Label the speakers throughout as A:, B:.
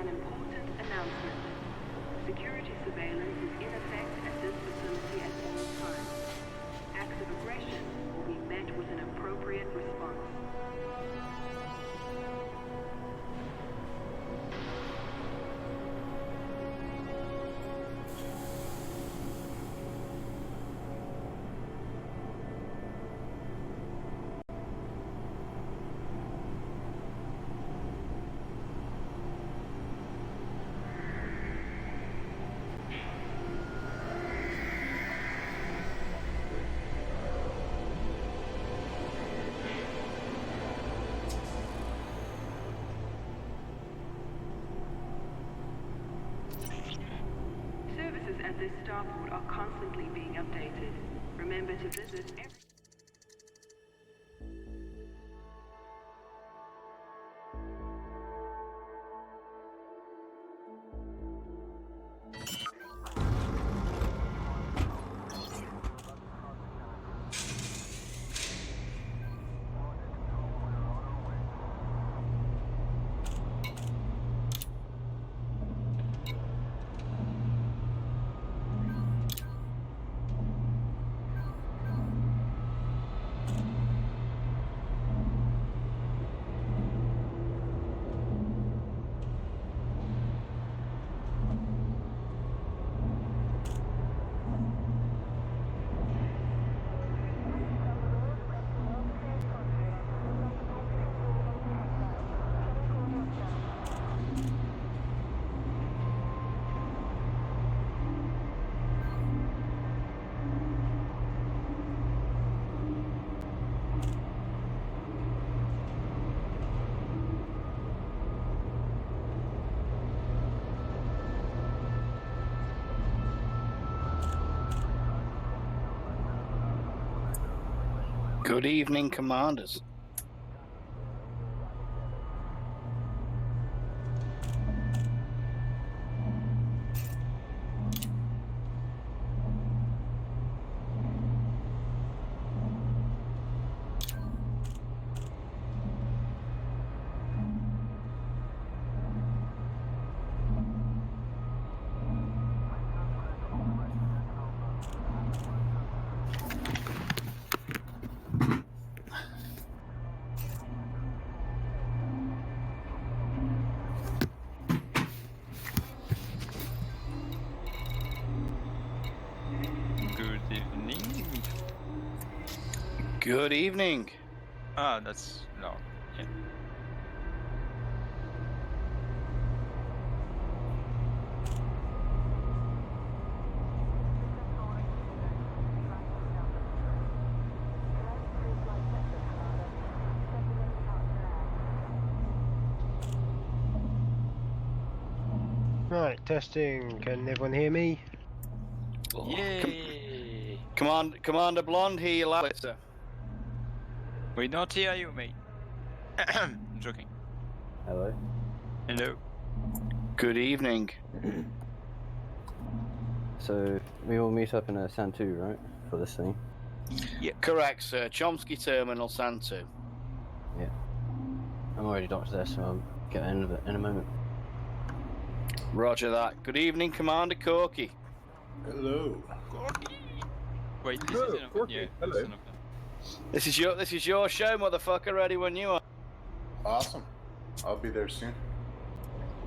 A: An important announcement. Security surveillance is in effect at this facility at all times. Acts of aggression will be met with an appropriate response. Services at this starport are constantly being updated. Remember to visit every...
B: Good evening, Commanders.
C: Good evening.
B: Good evening.
C: Ah, that's loud. Yeah.
D: Right, testing. Can everyone hear me?
C: Yay!
B: Commander Blonde, hear you loud, sir.
C: We don't hear you, mate. I'm joking.
E: Hello.
C: Hello.
B: Good evening.
E: So we all meet up in a Santu, right, for this thing?
B: Correct, sir. Chomsky Terminal, Santu.
E: Yeah. I'm already docked there, so I'll get in of it in a moment.
B: Roger that. Good evening, Commander Corky.
F: Hello.
C: Wait, this
F: Hello,
C: is an open.
F: Corky.
C: Yeah,
F: Hello.
C: it's an open.
B: This is your show, motherfucker. Ready when you are.
F: Awesome. I'll be there soon.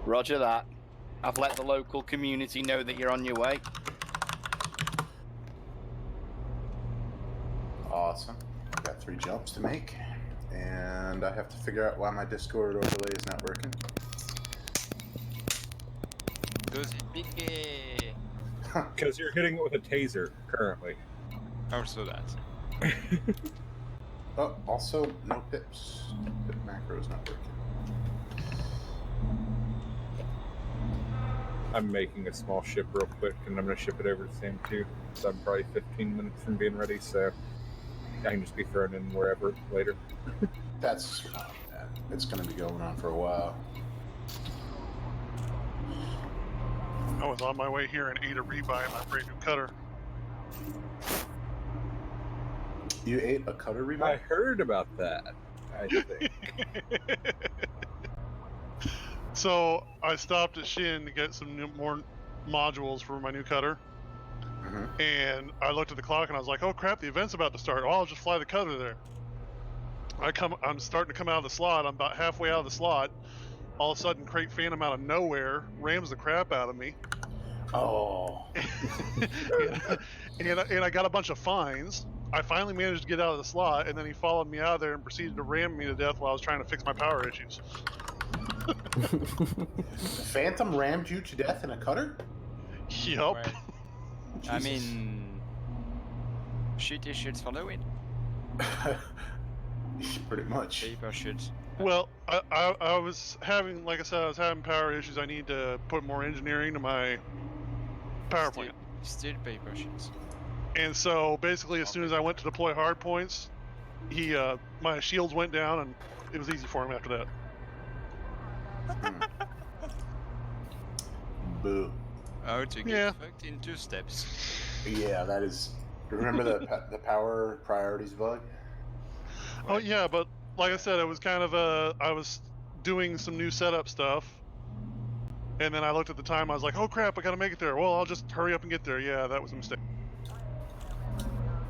B: Roger that. I've let the local community know that you're on your way.
F: Awesome. Got 3 jumps to make, and I have to figure out why my Discord overlay is not working.
C: Goes big.
G: Because you're hitting it with a taser currently.
C: Also that.
F: Oh, also no pips. Pip macro is not working.
G: I'm making a small ship real quick, and I'm going to ship it over to Sam too. So I'm probably 15 minutes from being ready, so I can just be thrown in wherever later.
F: That's fine. It's going to be going on for a while.
H: I was on my way here and ate a rebuy in my brand new cutter.
F: You ate a cutter
G: I
F: rebuy?
G: heard about that, I think.
H: So I stopped at Shin to get some more modules for my new cutter, and I looked at the clock and I was like, "Oh crap, the event's about to start. Oh, I'll just fly the cutter there." I'm starting to come out of the slot. I'm about halfway out of the slot. All of a sudden, Crate Phantom out of nowhere rams the crap out of me.
F: Oh.
H: and I got a bunch of fines. I finally managed to get out of the slot, and then he followed me out of there and proceeded to ram me to death while I was trying to fix my power issues.
F: Phantom rammed you to death in a cutter?
H: Yup.
C: Well, I mean, shitty shits for the win.
F: Pretty much.
C: Paper shits.
H: Well, I was having, like I said, I was having power issues. I need to put more engineering to my power plant.
C: Still paper shits.
H: And so basically, as soon as I went to deploy hard points, my shields went down, and it was easy for him after that.
F: Boo.
C: How to get fucked in 2 steps.
F: Yeah, that is. Remember the power priorities bug?
H: Oh yeah, but like I said, it was kind of I was doing some new setup stuff, and then I looked at the time. I was like, "Oh crap, I gotta make it there." Well, I'll just hurry up and get there. Yeah, that was a mistake.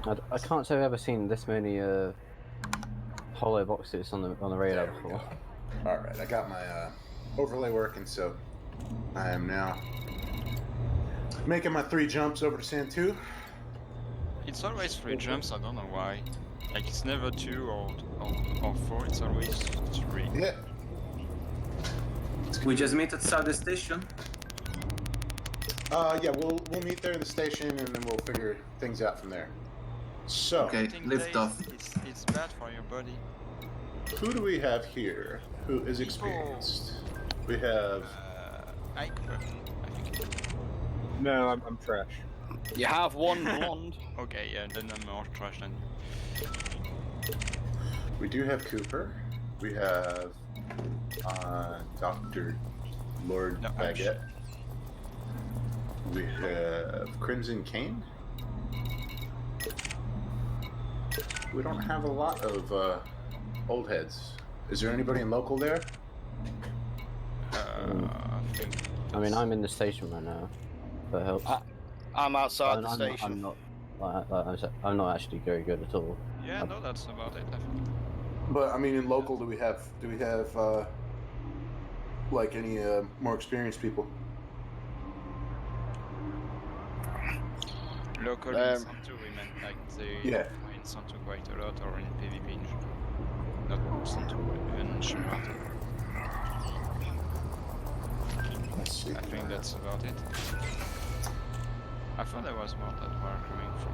E: I can't say I've ever seen this many hollow boxes on the radar
F: There we
E: before.
F: go. All right, I got my overlay working, so I am now making my 3 jumps over to Sand 2.
C: It's always 3 jumps, I don't know why. Like, it's never 2 or 4, it's always 3.
F: Yeah.
I: We just meet at Saudi Station.
F: Yeah, we'll meet there in the station, and then we'll figure things out from there. So,
I: Okay, lift off.
C: It's bad for your body.
F: who do we have here who is experienced? We have...
C: I think.
G: No, I'm trash.
B: You have one blonde.
C: Okay, yeah, then I'm more trash than you.
F: We do have Cooper. We have Dr. Lord
C: No,
F: Baguette. We have Crimson Cane. We don't have a lot of old heads. Is there anybody in local there?
C: I think.
E: I mean, I'm in the station right now. That helps.
B: I'm outside the
E: I'm
B: station.
E: I'm not actually very good at all.
C: Yeah, no, that's about it, I think.
F: But I mean, in local, do we have like any more experienced people?
C: Local in Santo, we meant like they
F: Yeah.
C: in Santo quite a lot, or in PvP in general. Not Santo, even in Shimata.
F: Let's see.
C: I think that's about it. I thought there was more that were coming from.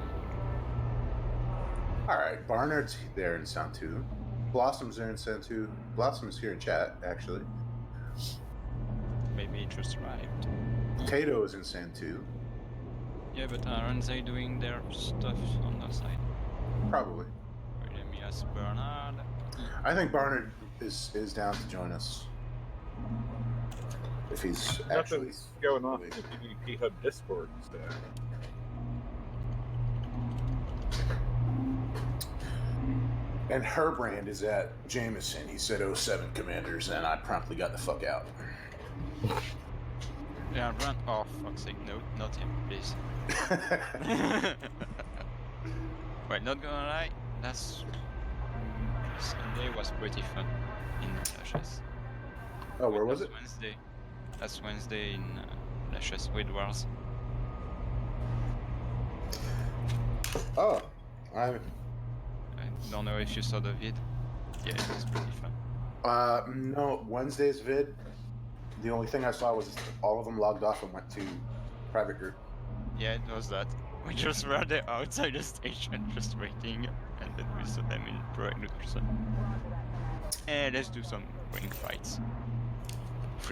F: All right, Barnard's there in Santu. Blossom's there in Santu. Blossom's here in chat, actually.
C: Maybe it just arrived.
F: Kato is in Santu.
C: Yeah, but aren't they doing their stuff on their side?
F: Probably.
C: Wait, let me ask Bernard.
F: I think Barnard is down to join us. If he's actually
G: Nothing's going on in the PvP Hub Discord, so.
F: And Herbrand is at Jameson. He said 07 commanders, and I promptly got the fuck out.
C: Yeah, run. Oh, fuck's sake, no, not him, please. Wait, not gonna lie, last Sunday was pretty fun in Lashes.
F: Oh, where was it?
C: Wednesday. Last Wednesday in Lashes with Wars.
F: Oh,
C: I don't know if you saw the vid. Yeah, it was pretty fun.
F: no, Wednesday's vid. The only thing I saw was all of them logged off and went to private group.
C: Yeah, it was that. We just were there outside the station, just waiting, and then we saw them in private person. And let's do some ring fights.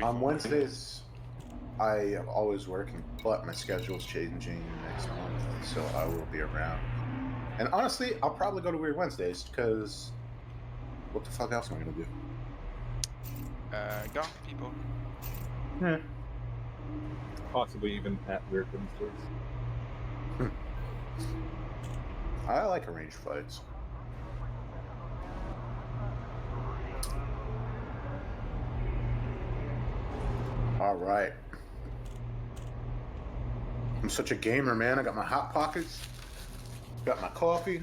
F: On Wednesdays, I am always working, but my schedule's changing next month, so I will be around. And honestly, I'll probably go to Weird Wednesdays, because what the fuck else am I gonna do?
C: Go, people.
G: Possibly even at Weird Wednesdays.
F: I like arranged fights. All right. I'm such a gamer, man. I got my Hot Pockets. Got my coffee.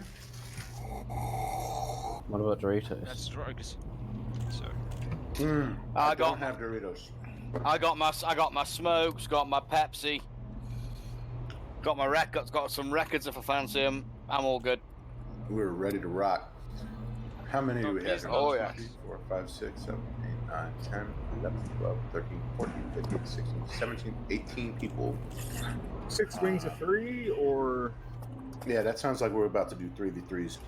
E: What about Doritos?
C: That's drugs. So
B: I
F: don't
B: got
F: have Doritos.
B: I got my smokes, got my Pepsi, got my records, got some records if I fancy them. I'm all good.
F: We're ready to rock. How many do we have?
C: please,
B: oh, yeah.
F: 3, 4, 5, 6, 7, 8, 9, 10, 11, 12, 13, 14, 15, 16, 17, 18 people.
G: 6 wings of 3, or
F: Yeah, that sounds like we're about to do 3v3s.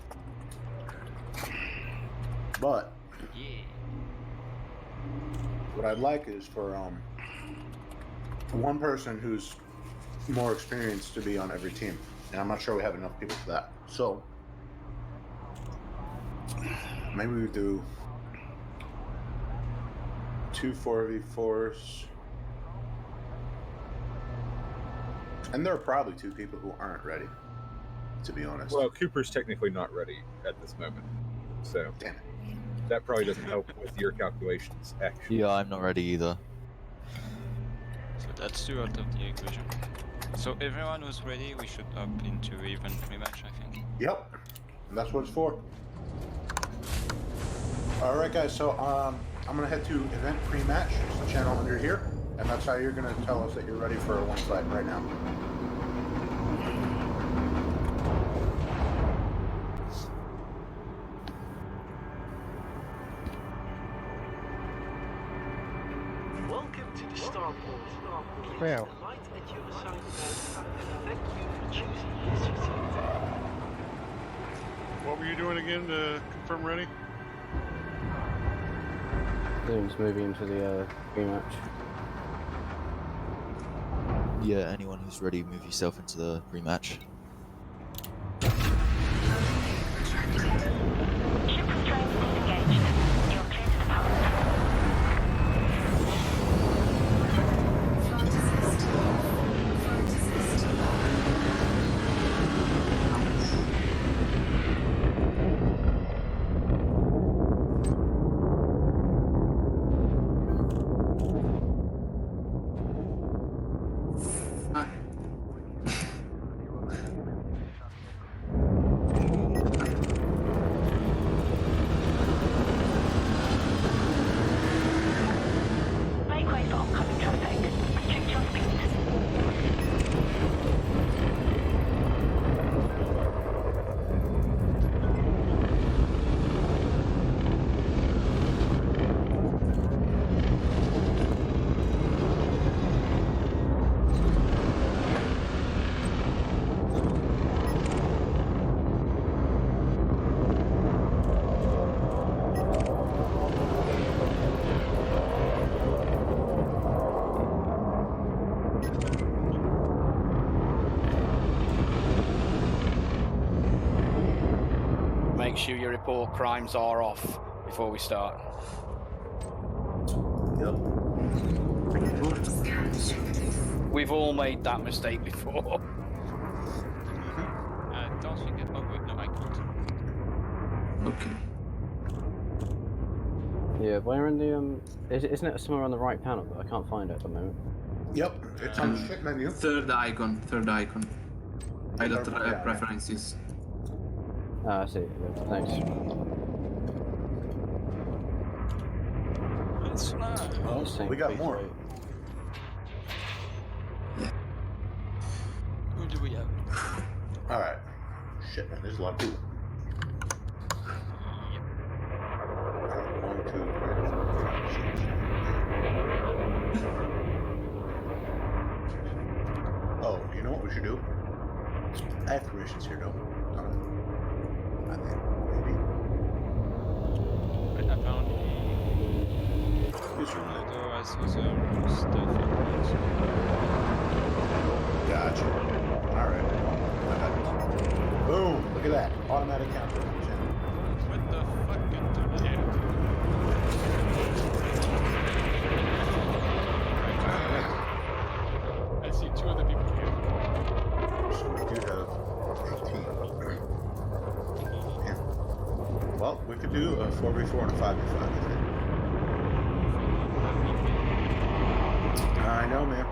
F: But
C: yeah.
F: what I'd like is for one person who's more experienced to be on every team. And I'm not sure we have enough people for that. So maybe we do 2 4v4s. And there are probably 2 people who aren't ready, to be honest.
G: well, Cooper's technically not ready at this moment, so
F: Damn it.
G: that probably doesn't help with your calculations. Actually,
J: Yeah, I'm not ready either.
C: So that's 2 out of the equation. So everyone who's ready, we should up into event rematch, I think.
F: Yep, that's what it's for. All right, guys. So I'm gonna head to event pre-match. It's the channel under here, and that's how you're gonna tell us that you're ready for a one fight right now.
K: Welcome to the starport. Please
D: Well.
K: alight at your assigned base, and thank you for choosing this facility.
H: What were you doing again to confirm ready?
E: Zoom's moving into the rematch.
J: Yeah, anyone who's ready, move yourself into the rematch.
L: Ship restraints disengaged. You're clear to depart. Make way for oncoming traffic. Restrict your speed.
B: Make sure you report crimes are off before we start.
F: Yep.
B: We've all made that mistake before.
C: I don't think it. Oh wait, no, I can't.
I: Okay.
E: Yeah, where in the isn't it somewhere on the right panel? But I can't find it at the moment.
F: Yep. It's on the ship menu.
I: Third icon. Pilot
F: Yeah.
I: preferences.
E: Ah, I see. Yeah, thanks.
C: Let's fly.
F: Oh, we got
E: Please
F: more.
E: wait.
C: Who do we have?
F: All right. Shit, man. There's a lot of people. 1, 2, 3, 4, 5, 6. Oh, you know what we should do? I have permissions here, though. I think maybe.
C: But apparently,
F: Who's your name?
C: Ludo has other stuff in place.
F: Gotcha. All right. Boom! Look at that. Automatic counter.
C: What the fuck into the air?
H: I see 2 other people here.
F: So we do have 18. Yeah. Well, we could do a 4v4 and a 5v5. I think. know, man.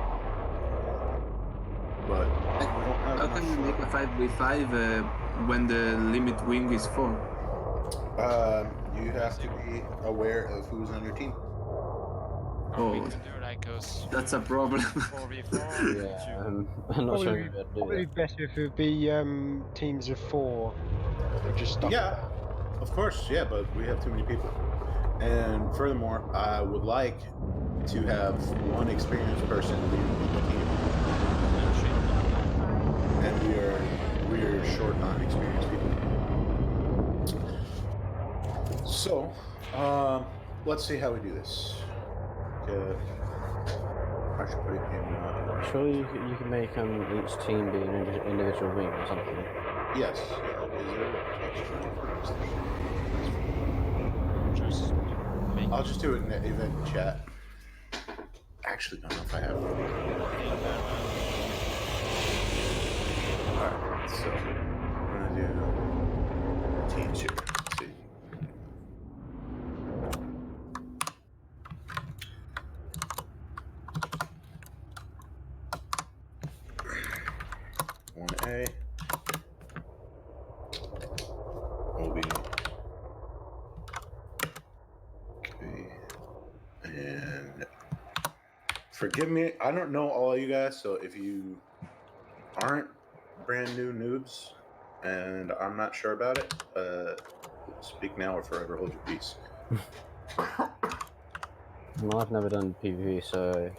F: But
I: How can you make a 5v5 when the limit wing is 4?
F: You have to be aware of who's on your team.
I: Oh, that's a problem.
C: 4v4.
E: Yeah, I'm not sure if I'd do
D: Probably
E: that.
D: better if it would be teams of 4. Or just stuff.
F: Yeah, of course, yeah, but we have too many people. And furthermore, I would like to have one experienced person leading the team. And we are short on experienced people. So, let's see how we do this. I should put it in.
E: Surely you can make each team be an individual wing or something.
F: Yes. Yeah. Is there
C: Just make
F: I'll just do it in the event chat. Actually, I don't know if I have one. Alright, so I'm gonna do teacher. Let's see. One A will be okay. And forgive me, I don't know all of you guys, so if you aren't brand new noobs and I'm not sure about it, speak now or forever hold your peace.
E: Well, I've never done PvP, so...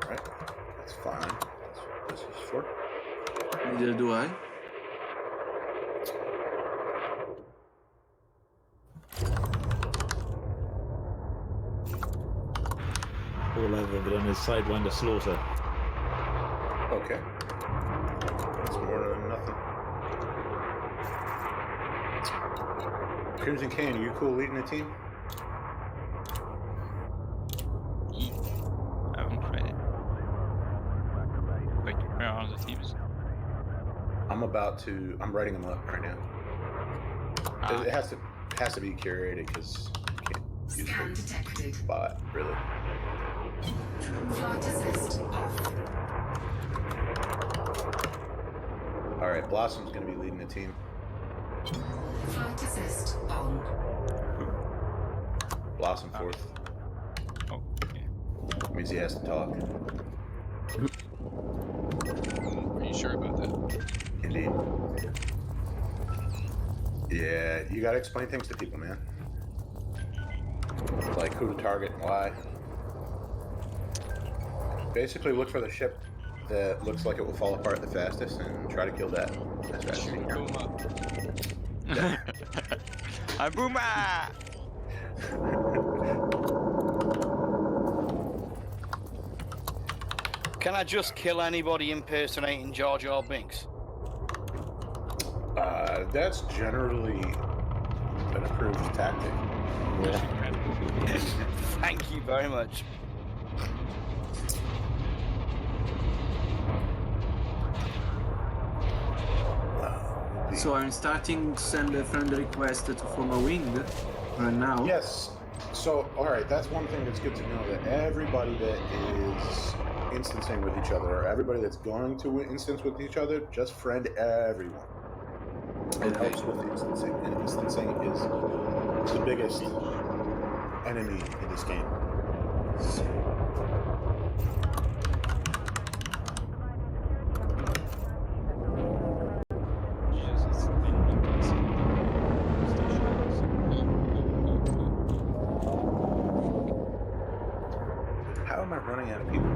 F: Alright, that's fine. That's what this is for.
I: Neither do I.
M: All I've ever done is Sidewinder Slaughter.
F: Okay. That's more than nothing. Crimson Kane, are you cool leading the team?
C: I haven't tried it. Wait, where are the teams?
F: I'm writing them up right now. It has to be curated because you can't use the bot, really. Alright, Blossom's gonna be leading the team.
N: Flight assist on.
F: Blossom fourth.
C: Oh, okay.
F: Means he has to talk.
O: Are you sure about that?
F: Indeed. Yeah, you gotta explain things to people, man. Like who to target and why. Basically look for the ship that looks like it will fall apart the fastest and try to kill that as fast as you can. Yeah.
C: I'm Boomer!
B: Can I just kill anybody impersonating Jar Jar Binks?
F: That's generally an approved tactic.
E: Yeah.
B: Thank you very much.
I: So I'm starting to send a friend request to form a wing right now.
F: Yes. So, alright, that's one thing that's good to know, that everybody that is instancing with each other, or everybody that's going to instance with each other, just friend everyone. It helps with instancing, and instancing is the biggest enemy in this game. How am I running out of people?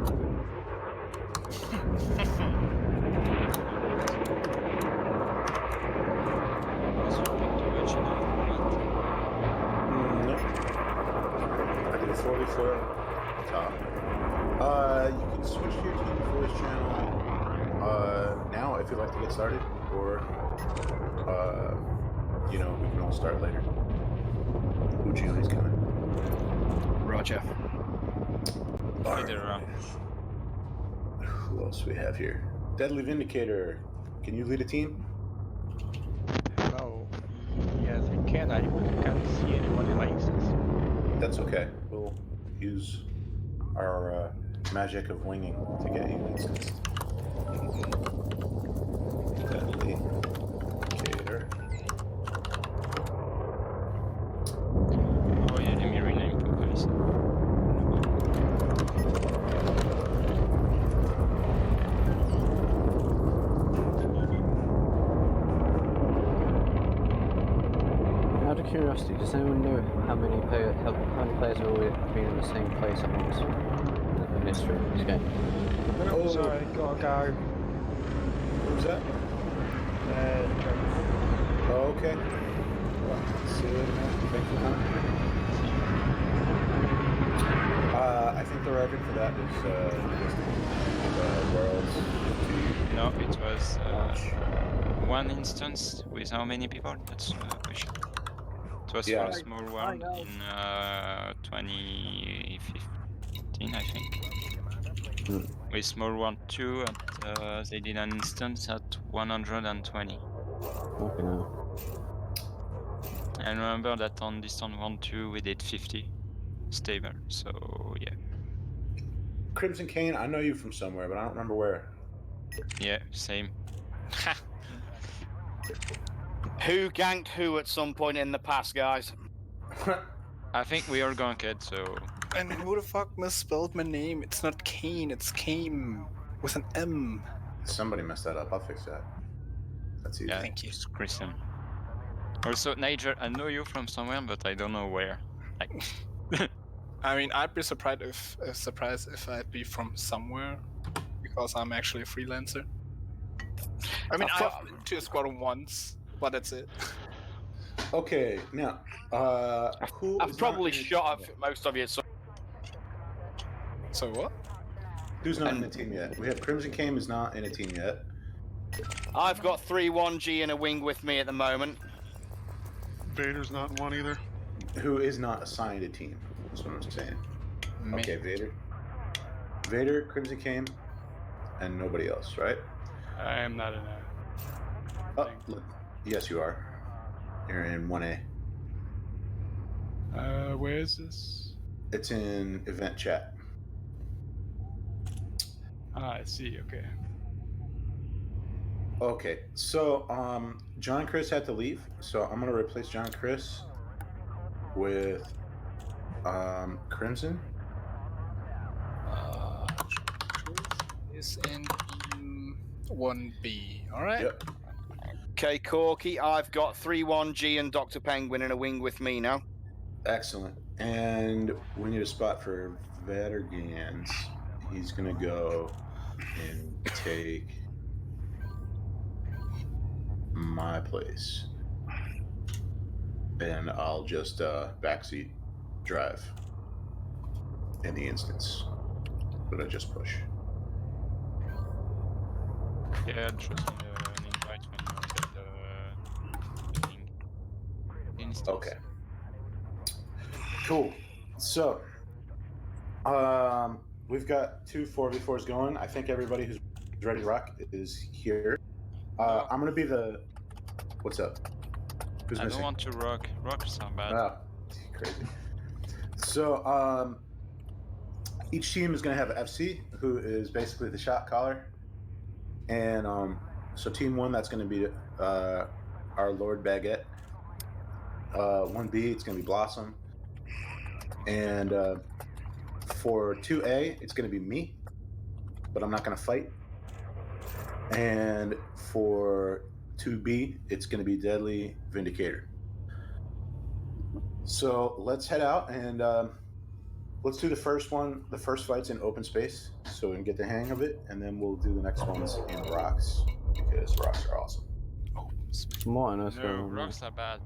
F: No. I did a 44 top. You can switch to your team voice channel now if you'd like to get started, or we can all start later. Uchi's coming.
B: Roger.
F: Who else we have here? Deadly Vindicator. Can you lead a team?
P: Hello. Yes, I can. I can't see anybody in my instance.
F: That's okay. We'll use our magic of winging to get you instanced. Deadly Gator.
C: Oh yeah, let me rename the place.
E: Out of curiosity, does anyone know how many players have been in the same place at once in the history of this game?
D: Oh, sorry, gotta go.
F: Who's that? Oh, okay. Well, see you later, man. Thank you, huh? I think the record for that was Worlds.
C: No, it was one instance with how many people? That's the question. It was for a small world in 2015, I think. With small world 2, they did an instance at 120.
E: Okay, no.
C: And remember that on Distant 1-2 we did 50 stable, so yeah.
F: Crimson Cane, I know you from somewhere, but I don't remember where.
C: Yeah, same.
B: Who ganked who at some point in the past, guys?
C: I think we all ganked it, so...
P: And who the fuck misspelled my name? It's not Kane, it's Kame with an M.
F: Somebody messed that up. I'll fix that. That's easy.
C: Yeah,
P: thank you.
C: It's Christian. Also, Niger, I know you from somewhere, but I don't know where. Like...
P: I mean, I'd be surprised if I'd be from somewhere, because I'm actually a freelancer. I mean, I've been to a squadron once, but that's it.
F: Okay, now, who
B: I've probably shot at most of you. So
P: what?
F: Who's not in the team yet? We have Crimson Came is not in a team yet.
B: I've got 3-1G and a wing with me at the moment.
H: Vader's not in one either.
F: Who is not assigned a team? That's what I'm saying.
P: Me.
F: Okay, Vader, Crimson Came, and nobody else, right?
Q: I am not in a...
F: Oh, look. Yes, you are. You're in 1A.
Q: Where is this?
F: It's in event chat.
Q: Ah, I see, okay.
F: Okay, so John Chris had to leave, so I'm gonna replace John Chris with Crimson.
P: Is in 1B. All right.
F: Yep.
B: Okay, Corky, I've got 3-1G and Dr. Penguin in a wing with me now.
F: Excellent. And we need a spot for Vadergans. He's gonna go and take my place, and I'll just backseat drive in the instance that I just push.
C: Yeah, just an invite when you get the instance.
F: Okay. Cool. So, we've got 2 4v4s going. I think everybody who's ready to rock is here. I'm gonna be the. What's up? Who's
C: I
F: missing?
C: don't want to rock. Rock's are bad.
F: Oh, crazy. So, each team is gonna have an FC, who is basically the shot caller, and so team 1, that's gonna be our Lord Baguette. 1B, it's gonna be Blossom, and for 2A, it's gonna be me, but I'm not gonna fight. And for 2B, it's going to be Deadly Vindicator. So let's head out and let's do the first one. The first fight's in open space, so we can get the hang of it, and then we'll do the next ones in rocks, because rocks are awesome.
E: More on us.
C: No, rocks are bad.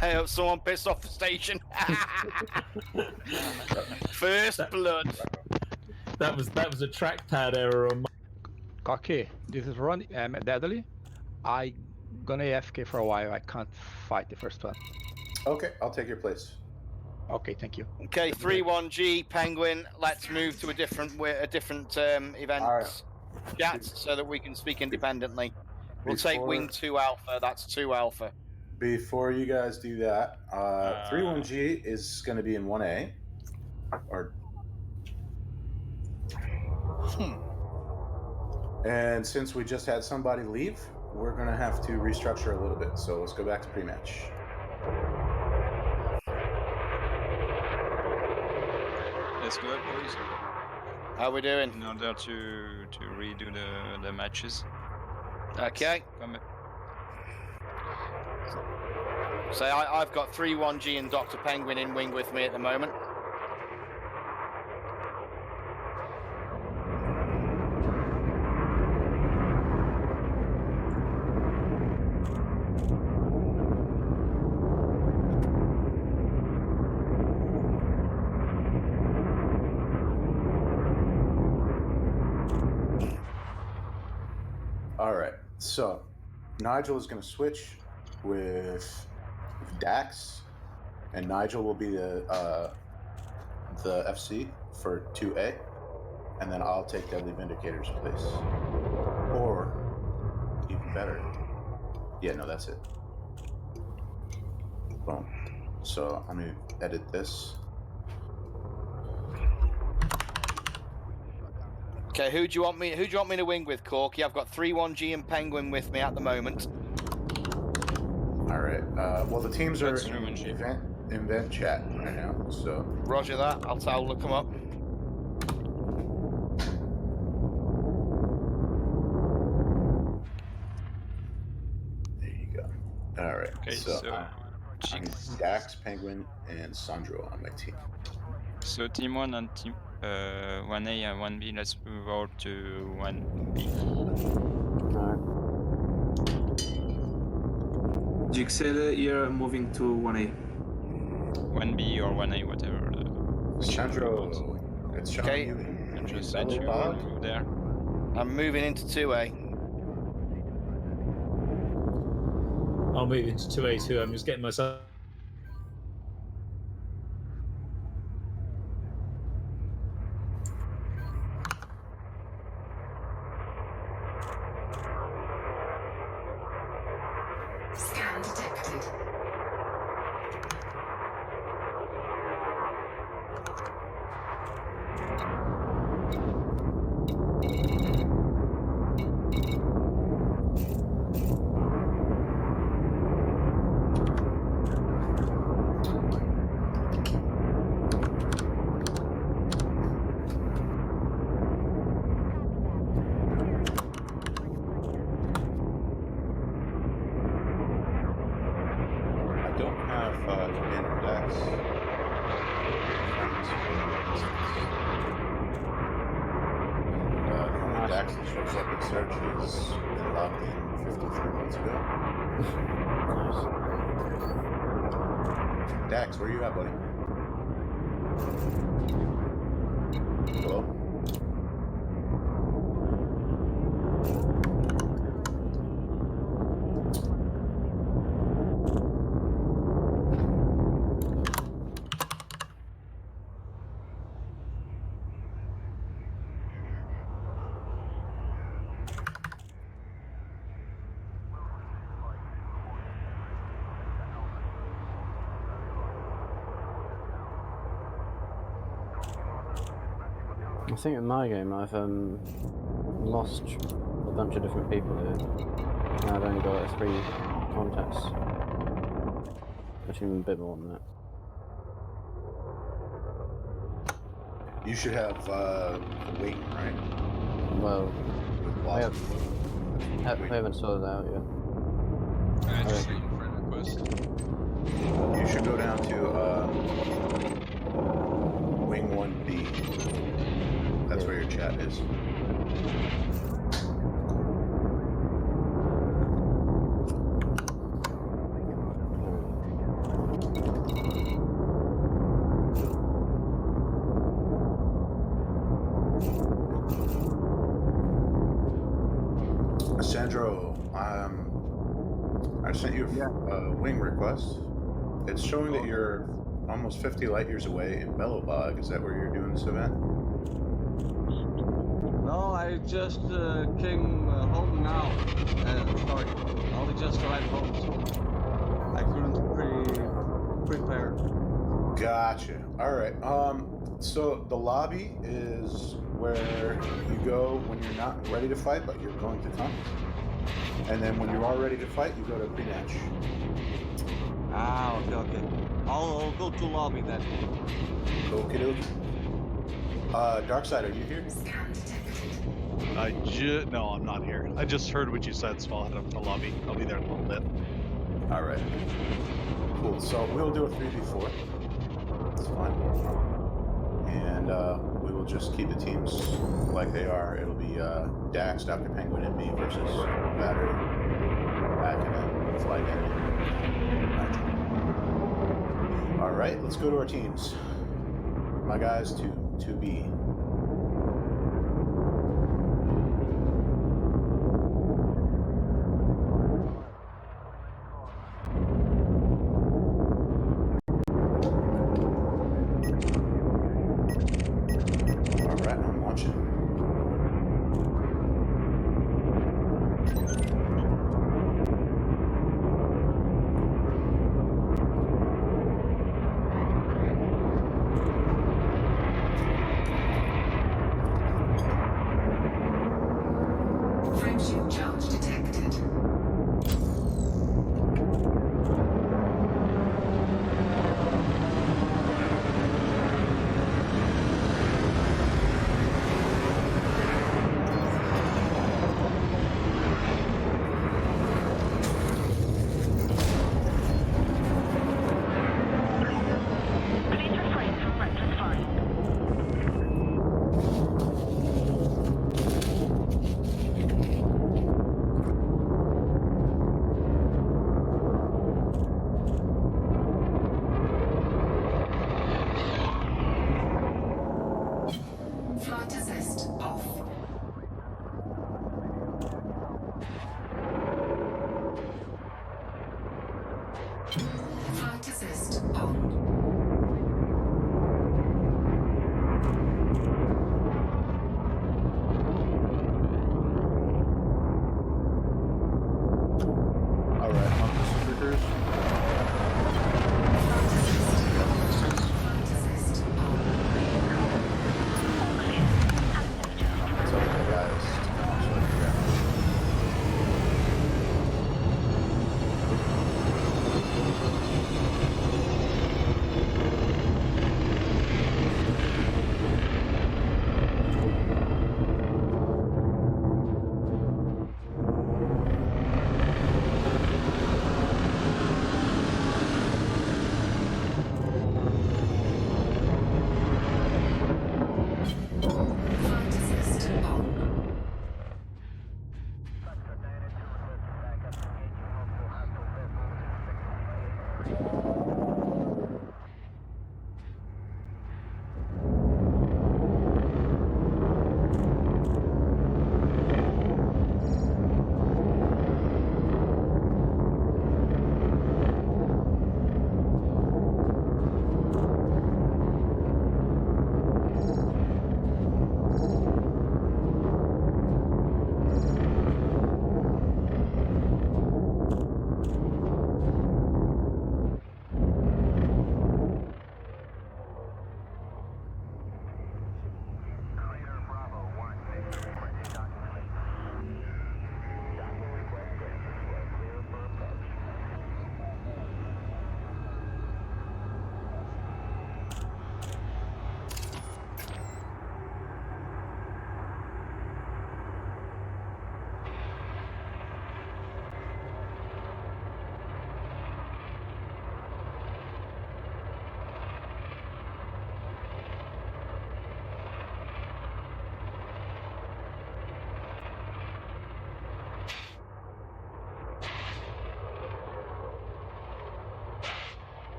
B: Hey, someone pissed off the station. First blood.
M: That was a trackpad error on my...
Q: Cocky, this is Ron. Deadly. I gonna AFK for a while. I can't fight the first one.
F: Okay, I'll take your place.
Q: Okay, thank you.
B: Okay, 3-1G Penguin. Let's move to a different event chat so that we can speak independently. We'll take Wing 2 Alpha. That's 2 Alpha.
F: Before you guys do that, 3-1G is going to be in 1A. Or And since we just had somebody leave, we're gonna have to restructure a little bit. So let's go back to pre-match.
C: Let's go ahead, boys.
B: How we doing?
C: In order to redo the matches.
B: Okay. So I've got 3-1G and Dr. Penguin in wing with me at the moment.
F: All right, so Nigel is going to switch with Dax, and Nigel will be the FC for 2A, and then I'll take Deadly Vindicator's place. Or, even better, yeah, no, that's it. Boom. So I'm going to edit this.
B: Okay, who do you want me to wing with, Corky? I've got 3-1G and Penguin with me at the moment.
F: All right. Well, the teams are in event chat right now, so.
B: Roger that. I'll look them up.
F: There you go. All right.
C: Okay,
F: so I'm Dax, Penguin, and Sandro on my team.
C: So team 1 and team 1A and 1B, let's move over to 1B.
I: Alright. Jixele, you're moving to 1A.
C: 1B or 1A, whatever.
F: Sandro, it's showing
B: okay.
F: you.
C: And just let you move there.
B: I'm moving into 2A.
M: I'll move into 2A too. I'm just getting myself.
N: Scan detected.
F: Dax, where you at, buddy? Hello?
E: I think in my game I've lost a bunch of different people here. And I've only got 3 contacts. Actually, a bit more than that.
F: You should have wait, right?
E: Well, I haven't sorted out yet.
O: I just sent you a friend request.
F: You should go down to Wing 1B. That's where your chat is. Sandro, I sent you a wing request. It's showing that you're almost 50 light years away in Bellowbog. Is that where you're doing this event?
R: No, I just came home now. Sorry, I only just arrived home, so I couldn't prepare.
F: Gotcha. All right. So the lobby is where you go when you're not ready to fight, but you're going to come. And then when you are ready to fight, you go to pre-match.
R: Ah, okay. I'll go to lobby then.
F: Okie dokie. Darkside, are you here?
S: No, I'm not here. I just heard what you said, so I'll head up to the lobby. I'll be there in a little bit.
F: All right. Cool. So we'll do a 3v4. That's fine. And we will just keep the teams like they are. It'll be Dax, Dr. Penguin, and me versus Battery, Academ, Flight Enemy. All right, let's go to our teams. My guys to 2B.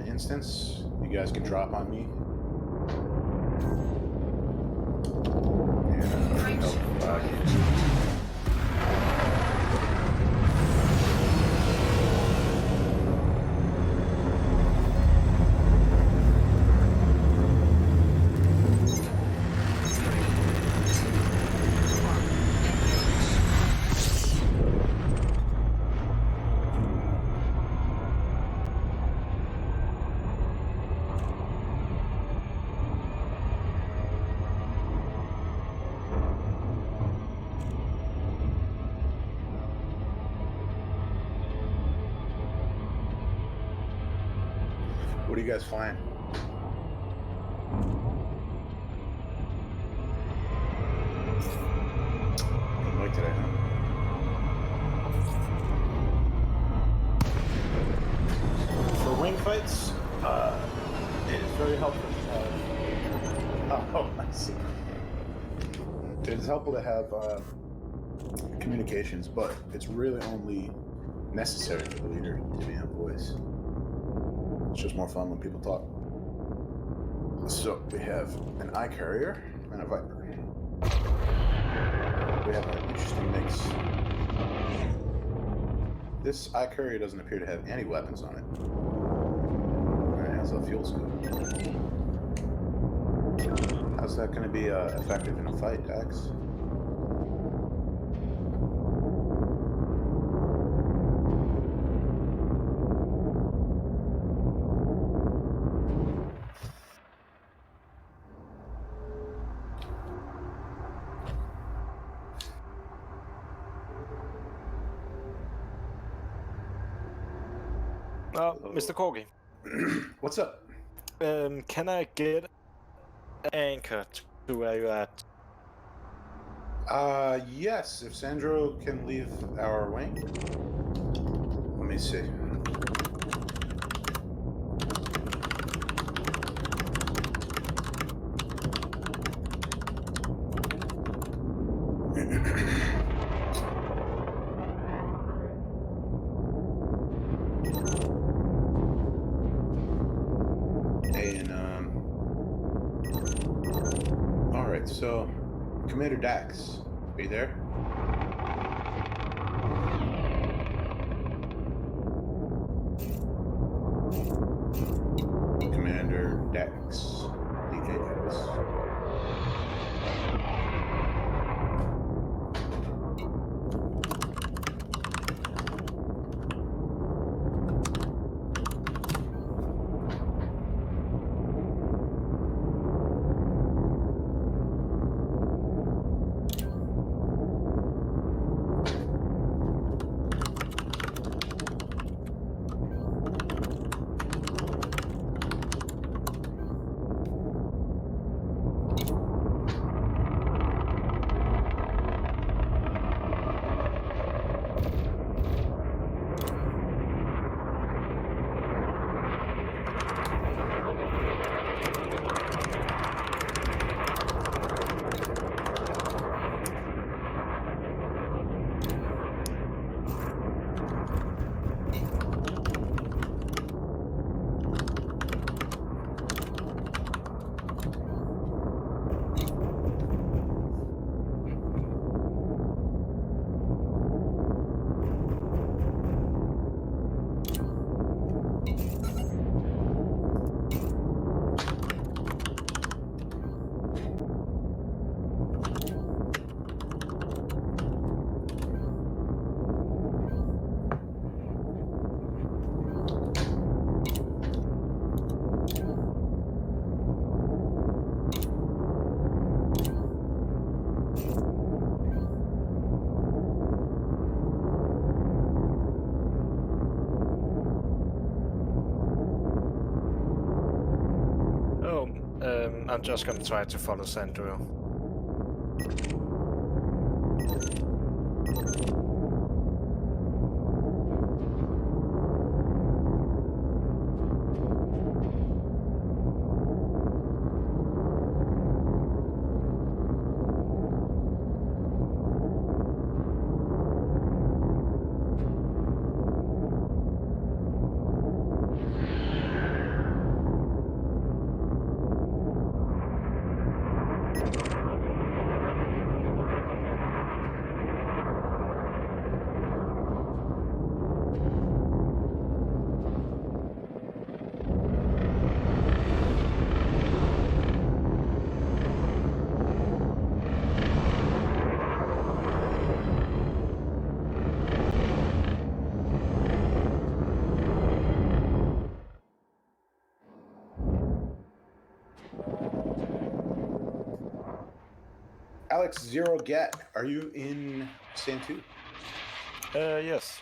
F: instance, you guys can drop on me. And help. What are you guys flying? Didn't wait today, huh? For wing fights, it is very helpful to have. Oh, I see. It is helpful to have communications, but it's really only necessary for the leader to be on voice. It's just more fun when people talk. So we have an eye carrier and a Viper. We have an interesting mix. This eye carrier doesn't appear to have any weapons on it. And it has a fuel scoop. How's that going to be effective in a fight, Dax?
T: Mr. Corgi.
F: What's up?
T: Can I get anchor to where you're at?
F: Yes, if Sandro can leave our wing. Let me see. Alright, so Commander Dax, are you there? Commander Dax, DJX.
T: I'm just gonna try to follow Sandro.
F: Alex Zero Get, are you in stand 2?
T: Yes.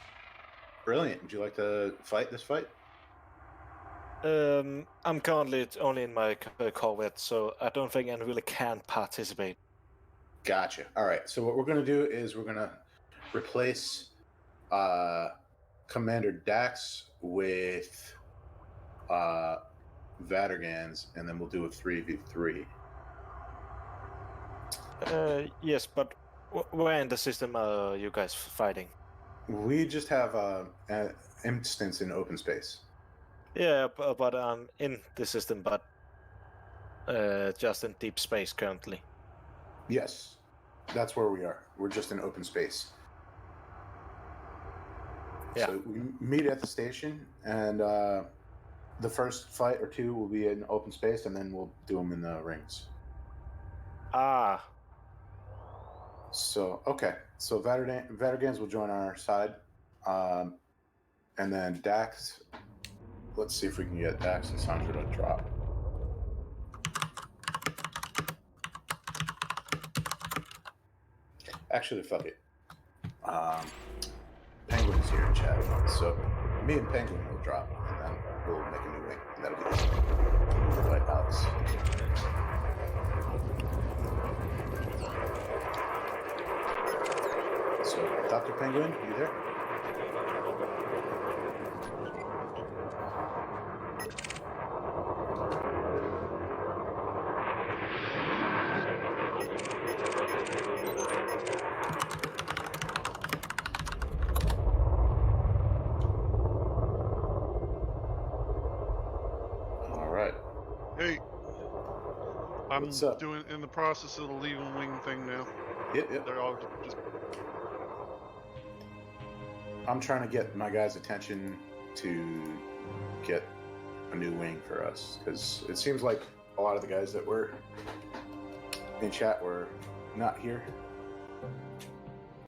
F: Brilliant. Would you like to fight this fight?
T: I'm currently only in my Corvette, so I don't think I really can participate.
F: Gotcha. All right. So what we're going to do is we're going to replace Commander Dax with Vadergans, and then we'll do a 3v3.
T: Yes, but where in the system are you guys fighting?
F: We just have an instance in open space.
T: Yeah, but I'm in the system, but just in deep space currently.
F: Yes, that's where we are. We're just in open space.
T: Yeah.
F: So we meet at the station, and the first fight or two will be in open space, and then we'll do them in the rings.
T: Ah.
F: So, okay. So Vadergans will join our side. And then Dax, let's see if we can get Dax and Sandra to drop. Actually, fuck it. Penguin's here in chat. So me and Penguin will drop, and then we'll make a new wing. And that'll be easy. Right, Alex. So, Dr. Penguin, you there? All right.
H: Hey. I'm
F: What's up?
H: doing in the process of the leaving wing thing now.
F: Yep.
H: They're all just.
F: I'm trying to get my guys' attention to get a new wing for us, because it seems like a lot of the guys that were in chat were not here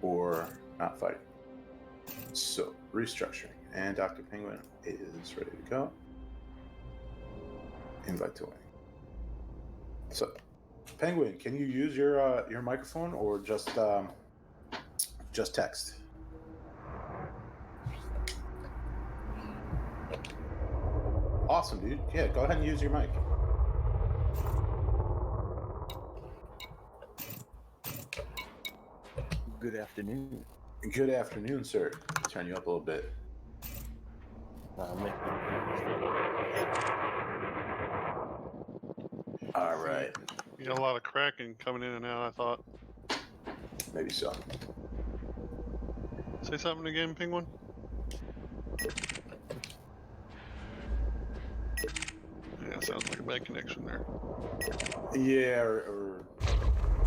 F: or not fighting. So, restructuring. And Dr. Penguin is ready to go. Invite to wing. So, Penguin, can you use your microphone or just text? Awesome, dude. Yeah, go ahead and use your mic.
J: Good afternoon.
F: Good afternoon, sir. Turn you up a little bit. All right.
H: You got a lot of cracking coming in and out, I thought.
F: Maybe so.
H: Say something again, Penguin? Yeah, sounds like a bad connection there.
F: Yeah, or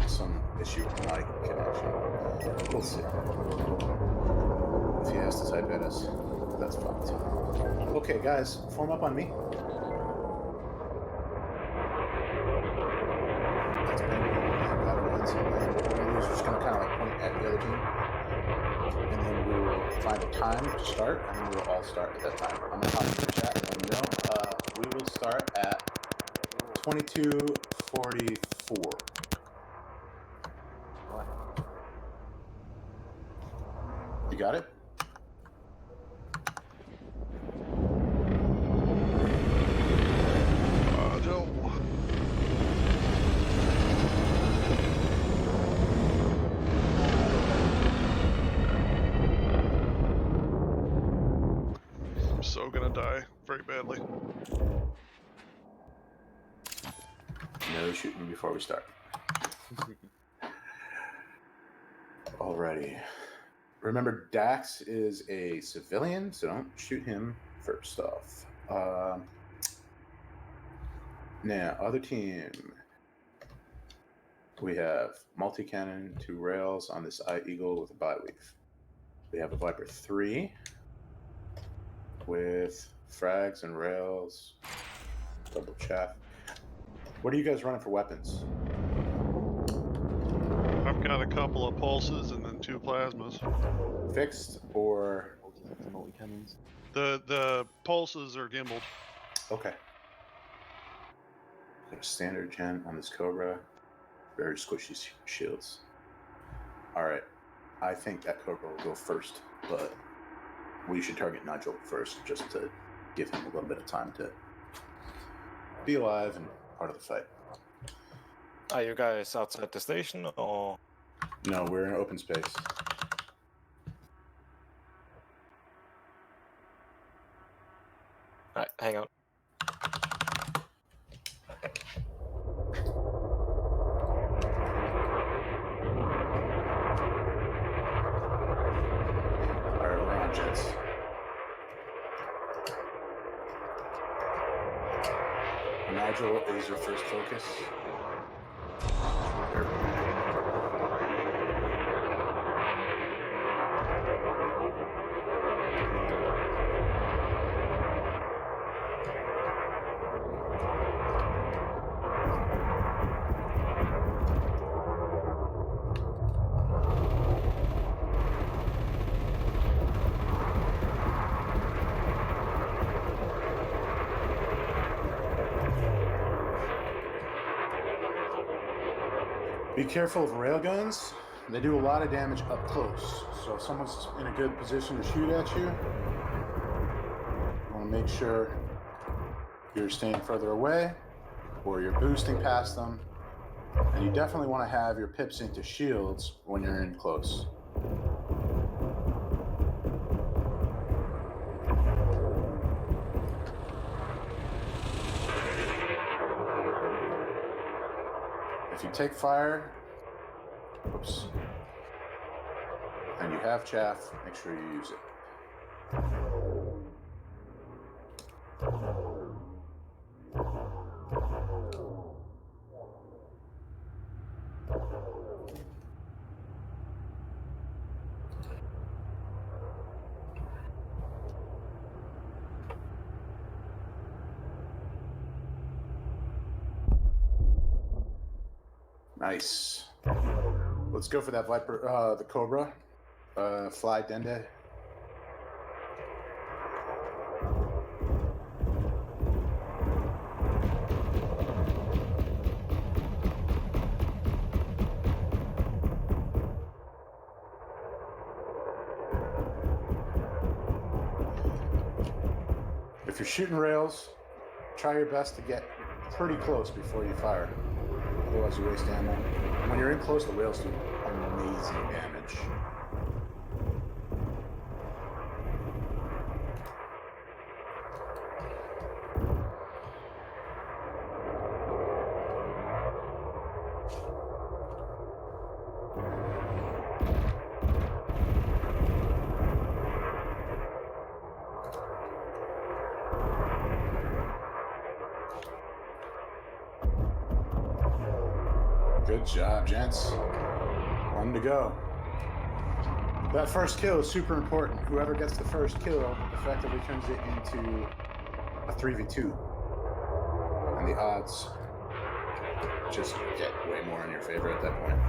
F: some issue with my connection. We'll see. If he has to type at us, that's fine too. Okay, guys, form up on me. That's Penguin and Vadergans. And what we're going to do is just going to kind of like point at the other team. And then we will find a time to start, and then we'll all start at that time. I'm going to talk in the chat and let them know. We will start at 22:44. You got it?
H: Joe. I'm so gonna die very badly.
F: No shooting before we start. Alrighty. Remember, Dax is a civilian, so don't shoot him first off. Now, other team. We have multi-cannon, 2 rails on this Eye Eagle with a bi-weave. We have a Viper 3 with frags and rails, double chaff. What are you guys running for weapons?
H: I've got a couple of pulses and then 2 plasmas.
F: Fixed or
J: multi-cannons?
H: The pulses are gimbaled.
F: Okay. Got a standard gen on this Cobra. Very squishy shields. Alright. I think that Cobra will go first, but we should target Nigel first just to give him a little bit of time to be alive and part of the fight.
T: Are you guys outside the station or?
F: No, we're in open space.
T: Alright, hang on.
F: Alright, we're on, gents. Nigel is your first focus. Be careful of railguns. They do a lot of damage up close. So if someone's in a good position to shoot at you, you want to make sure you're staying further away or you're boosting past them. And you definitely want to have your pips into shields when you're in close. If you take fire, oops, and you have chaff, make sure you use it. Nice. Let's go for that Viper, the Cobra. Fly Dende. If you're shooting rails, try your best to get pretty close before you fire. Otherwise you waste ammo. When you're in close, the rails do amazing damage. Good job, gents. One to go. That first kill is super important. Whoever gets the first kill effectively turns it into a 3v2. And the odds just get way more in your favor at that point.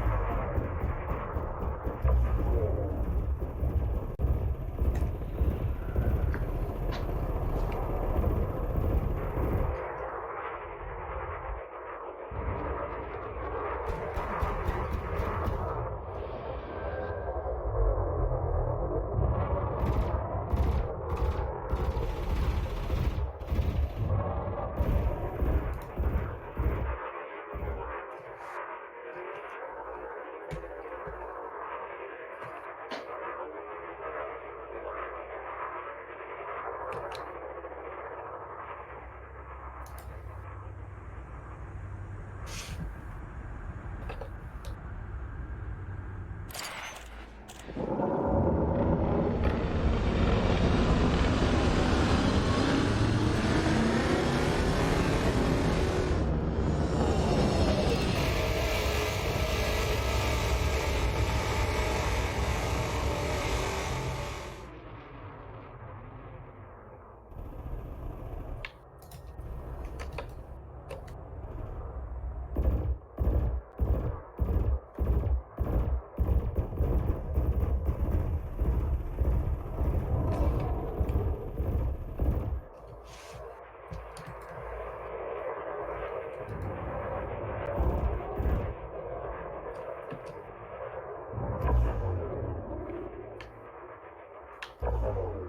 F: Oh,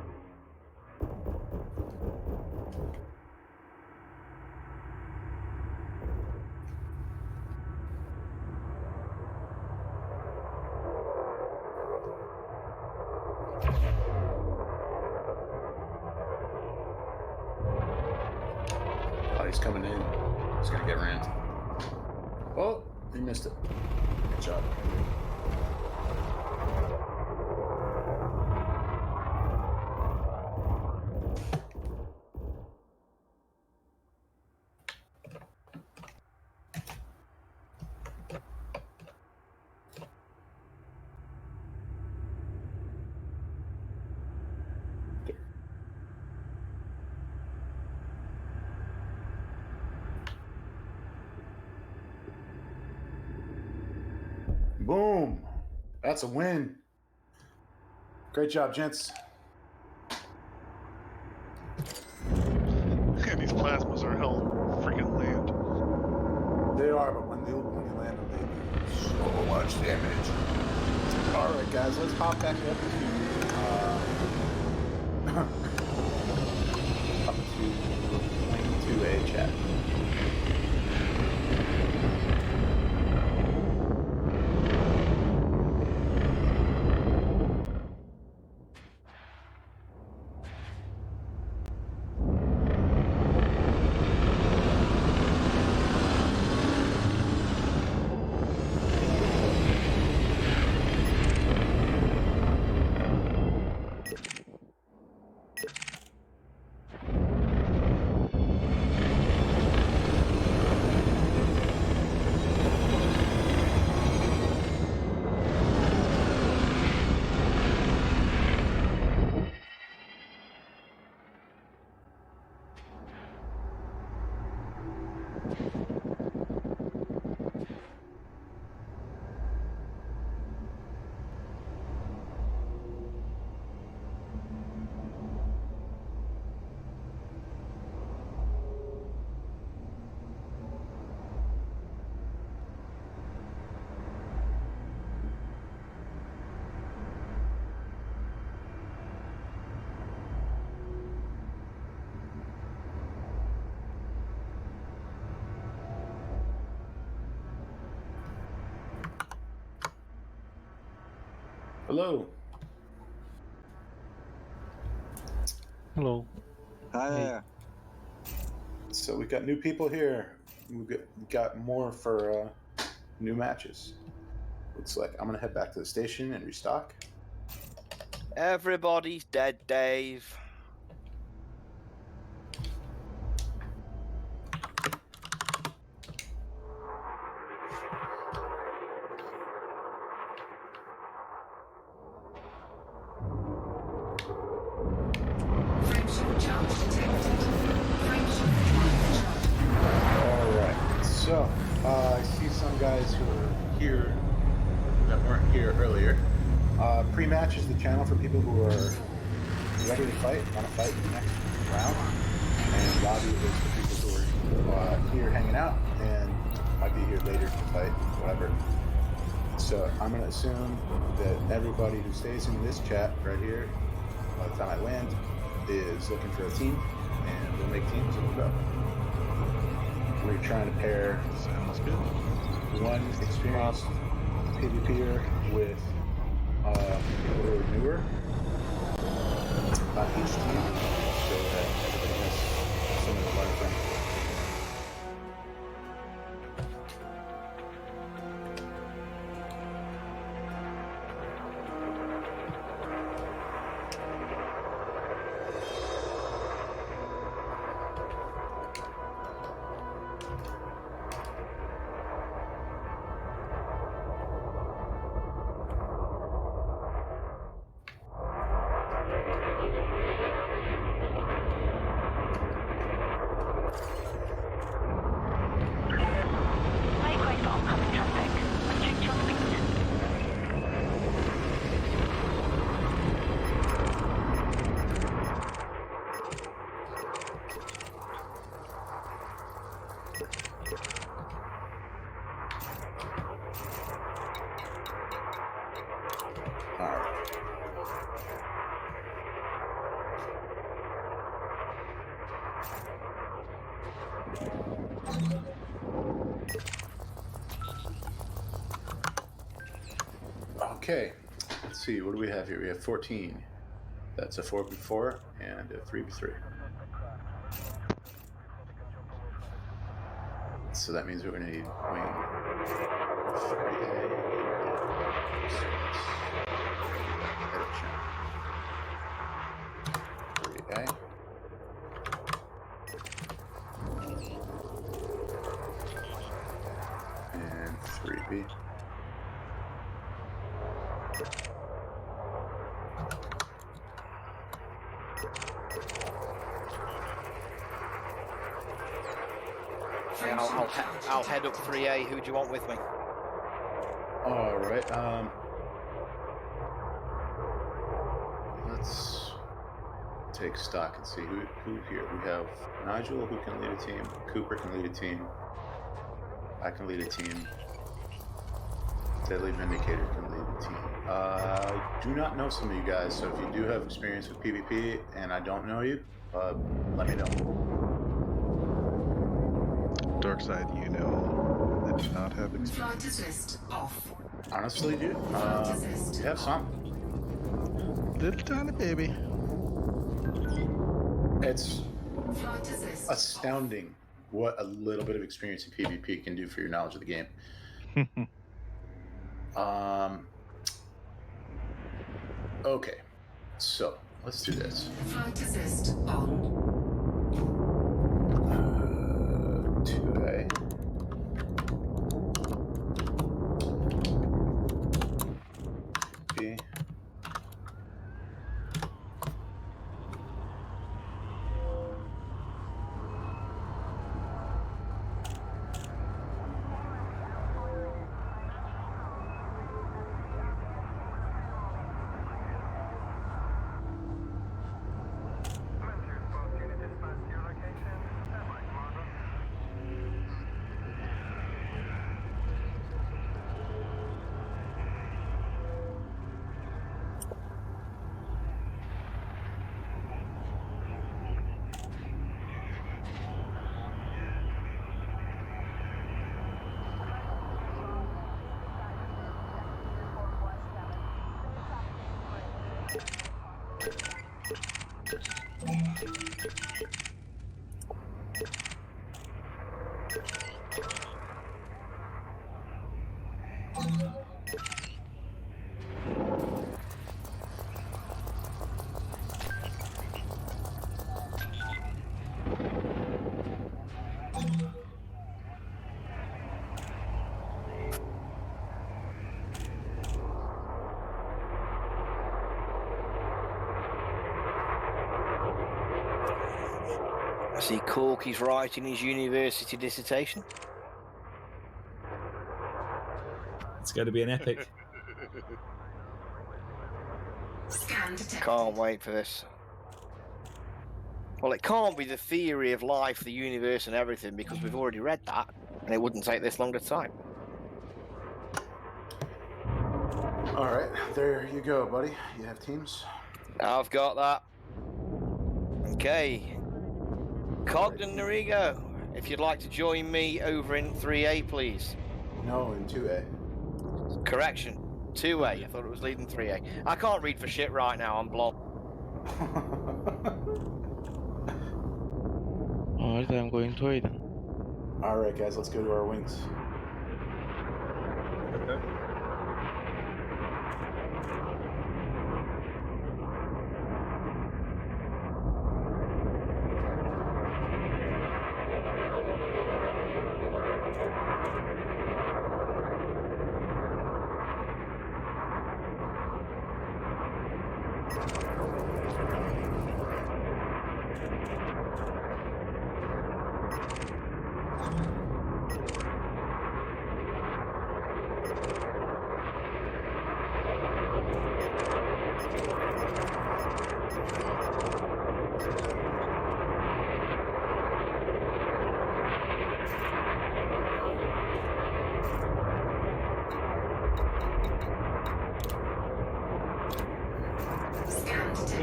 F: he's coming in. He's gonna get rammed. Oh, he missed it. Good job. Boom. That's a win. Great job, gents.
H: And these plasmas are hell freaking land.
F: They are, but when you land them, they do so much damage. All right, guys, let's hop back up to a chat. Hello.
S: Hello.
R: Hi there.
F: So we got new people here. We got more for new matches. Looks like I'm gonna head back to the station and restock.
B: Everybody's dead, Dave.
F: Alright, so I see some guys who are here that weren't here earlier. Pre-match is the channel for people who are ready to fight, want to fight in the next round. And lobby is for people who are here hanging out and might be here later to fight, whatever. So I'm going to assume that everybody who stays in this chat right here, by the time I land, is looking for a team, and we'll make teams and we'll go. We're trying to pair one experienced PvPer with people who are newer on each team, so that everybody has someone to learn from. Okay, let's see. What do we have here? We have 14. That's a 4v4 and a 3v3. So that means we're going to need wing 3A. 3A. And 3B.
B: Yeah, I'll head up 3A. Who do you want with me?
F: All right. Let's take stock and see who here. We have Nigel, who can lead a team. Cooper can lead a team. I can lead a team. Deadly Vindicator can lead a team. I do not know some of you guys, so if you do have experience with PvP and I don't know you, let me know.
S: Dark side, you know, I do not have experience.
N: Flight assist off.
F: Honestly, dude, you have some.
S: Little tiny baby.
F: It's astounding what a little bit of experience in PvP can do for your knowledge of the game. Okay, so let's do this.
N: Flight assist on.
F: 2A. B.
B: I see Corky's writing his university dissertation.
M: It's going to be an epic.
B: Can't wait for this. Well, it can't be the theory of life, the universe, and everything, because we've already read that, and it wouldn't take this long to type.
F: All right, there you go, buddy. You have teams?
B: I've got that. Okay. Cogden Norigo, if you'd like to join me over in 3A, please.
F: No, in 2A.
B: Correction, 2A. I thought it was leading 3A. I can't read for shit right now, I'm blocked.
U: Alright, I'm going to Aiden.
F: Alright, guys, let's go to our wings.
G: Okay.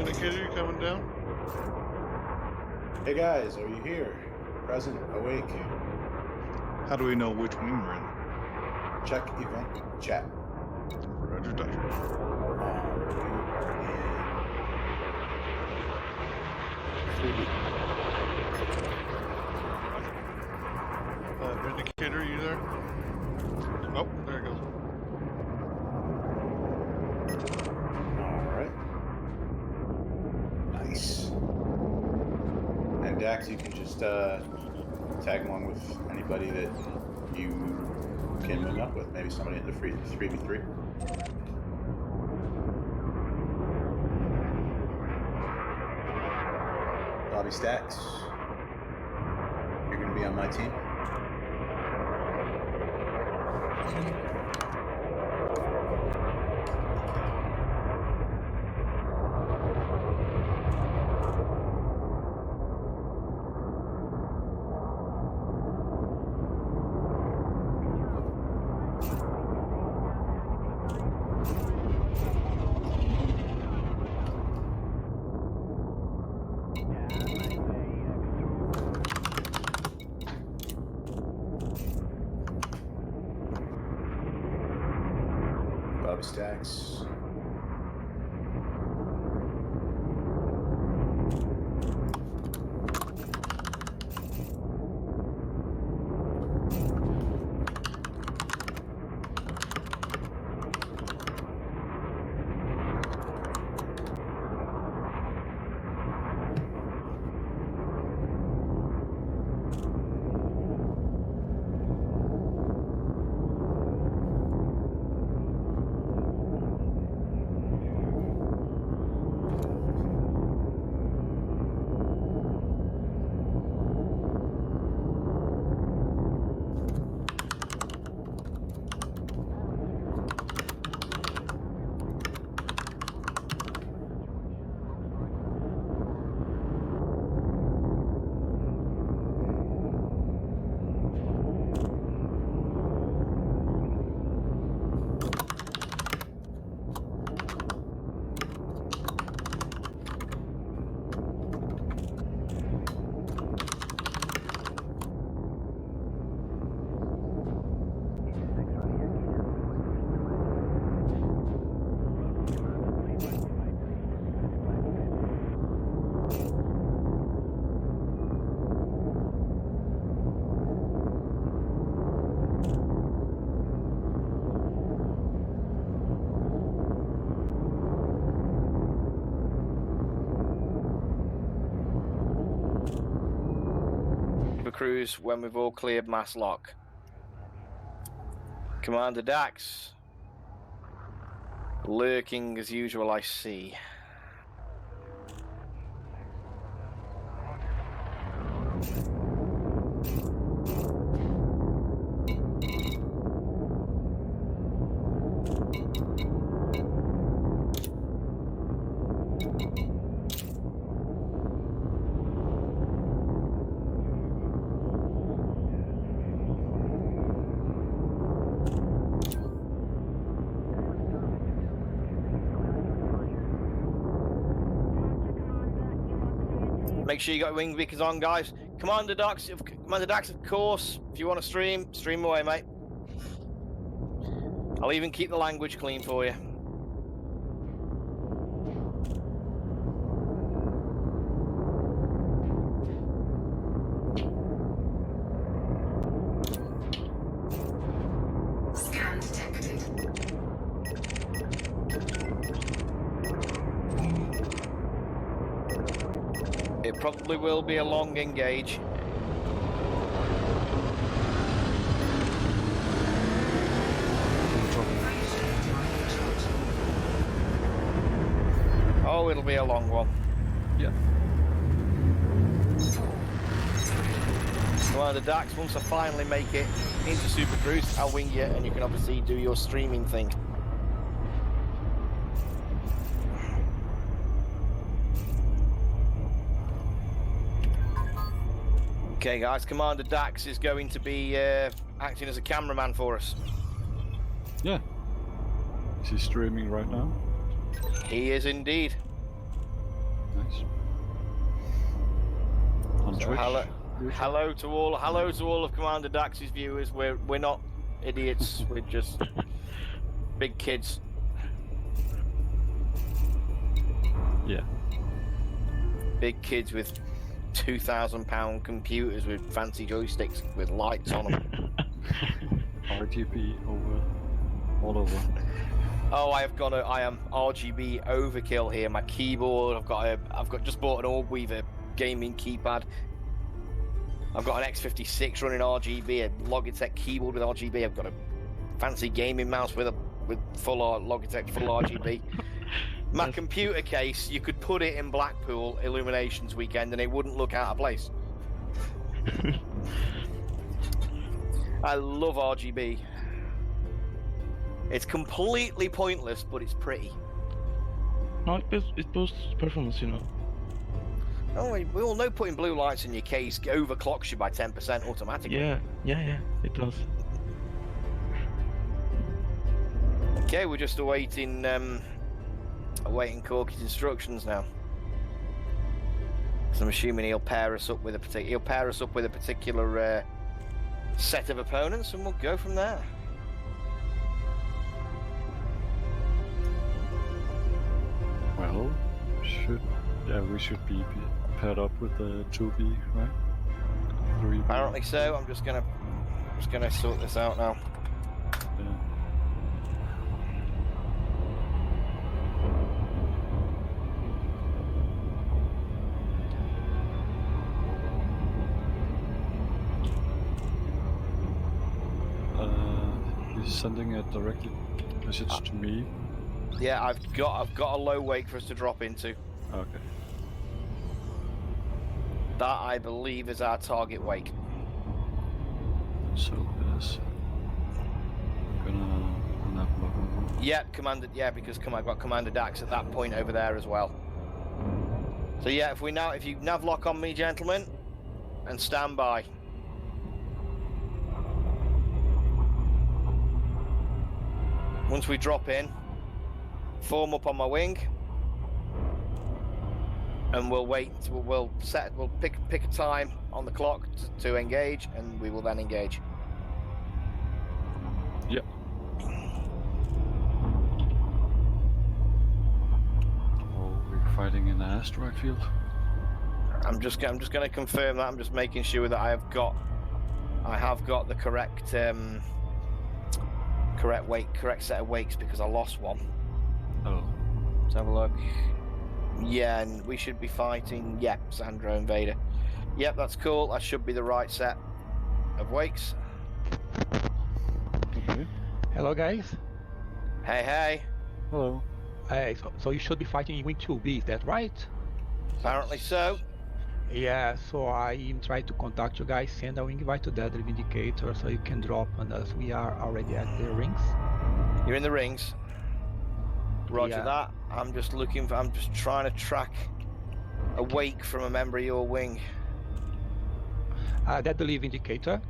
H: Vindicator, you coming down?
F: Hey guys, are you here? Present, awake?
S: How do we know which wing we're in?
F: Check event chat.
S: Roger, Dodger.
H: Vindicator, you there? Oh, there it goes.
F: Alright. Nice. And Dax, you can just tag along with anybody that you can wing up with. Maybe somebody in the 3v3. Bobby Stacks, you're going to be on my team. Bobby Stacks.
B: Cruise when we've all cleared mass lock. Commander Dax, lurking as usual, I see. Make sure you got wing beacons on, guys. Commander Dax, of course. If you want to stream away, mate. I'll even keep the language clean for you.
N: Scan detected.
B: It probably will be a long engage. Oh, it'll be a long one.
S: Yeah.
B: Commander Dax, once I finally make it into Super Cruise, I'll wing you and you can obviously do your streaming thing. Okay guys, Commander Dax is going to be acting as a cameraman for us.
S: Yeah. Is he streaming right now?
B: He is indeed.
S: Nice. On
B: So
S: Twitch?
B: Hello to all of Commander Dax's viewers. We're not idiots. We're just big kids.
A: Yeah.
B: Big kids with £2,000 computers with fancy joysticks with lights on them.
A: RGB over, all over.
B: Oh, I am RGB overkill here. My keyboard, I've got just bought an Orbweaver gaming keypad. I've got an X56 running RGB, a Logitech keyboard with RGB. I've got a fancy gaming mouse with full Logitech full RGB. My computer case, you could put it in Blackpool Illuminations weekend and it wouldn't look out of place. I love RGB. It's completely pointless, but it's pretty.
U: No, it boosts performance, you know.
B: Oh, we all know putting blue lights in your case overclocks you by 10% automatically.
U: Yeah, it does.
B: Okay, we're just awaiting Corky's instructions now. So I'm assuming he'll pair us up with a particular set of opponents, and we'll go from there.
A: Well, we should be paired up with the 2B, right? 3B.
B: Apparently so. I'm just gonna sort this out now.
A: Yeah. He's sending a direct message to me.
B: Yeah, I've got a low wake for us to drop into.
A: Okay.
B: That, I believe, is our target wake.
A: So it is. I'm gonna nav lock on.
B: Yep, because I've got Commander Dax at that point over there as well. So yeah, if you nav lock on me, gentlemen, and stand by. Once we drop in, form up on my wing, and we'll wait. We'll pick a time on the clock to engage, and we will then engage.
A: Yep. Oh, we're fighting in the asteroid field.
B: I'm just going to confirm that. I'm just making sure that I have got the correct set of wakes, because I lost one.
A: Oh.
B: Let's have a look. Yeah, and we should be fighting. Yep, Sandro and Vader. Yep, that's cool. That should be the right set of wakes.
A: Okay.
Q: Hello, guys.
B: Hey.
A: Hello.
Q: Hey, so you should be fighting in Wing 2B, is that right?
B: Apparently so.
Q: Yeah, so I tried to contact you guys, send a wing invite to Deadly Vindicator so you can drop on us. We are already at the rings.
B: You're in the rings. Roger
Q: Yeah.
B: that. I'm just trying to track a wake from a member of your wing.
Q: Deadly Vindicator.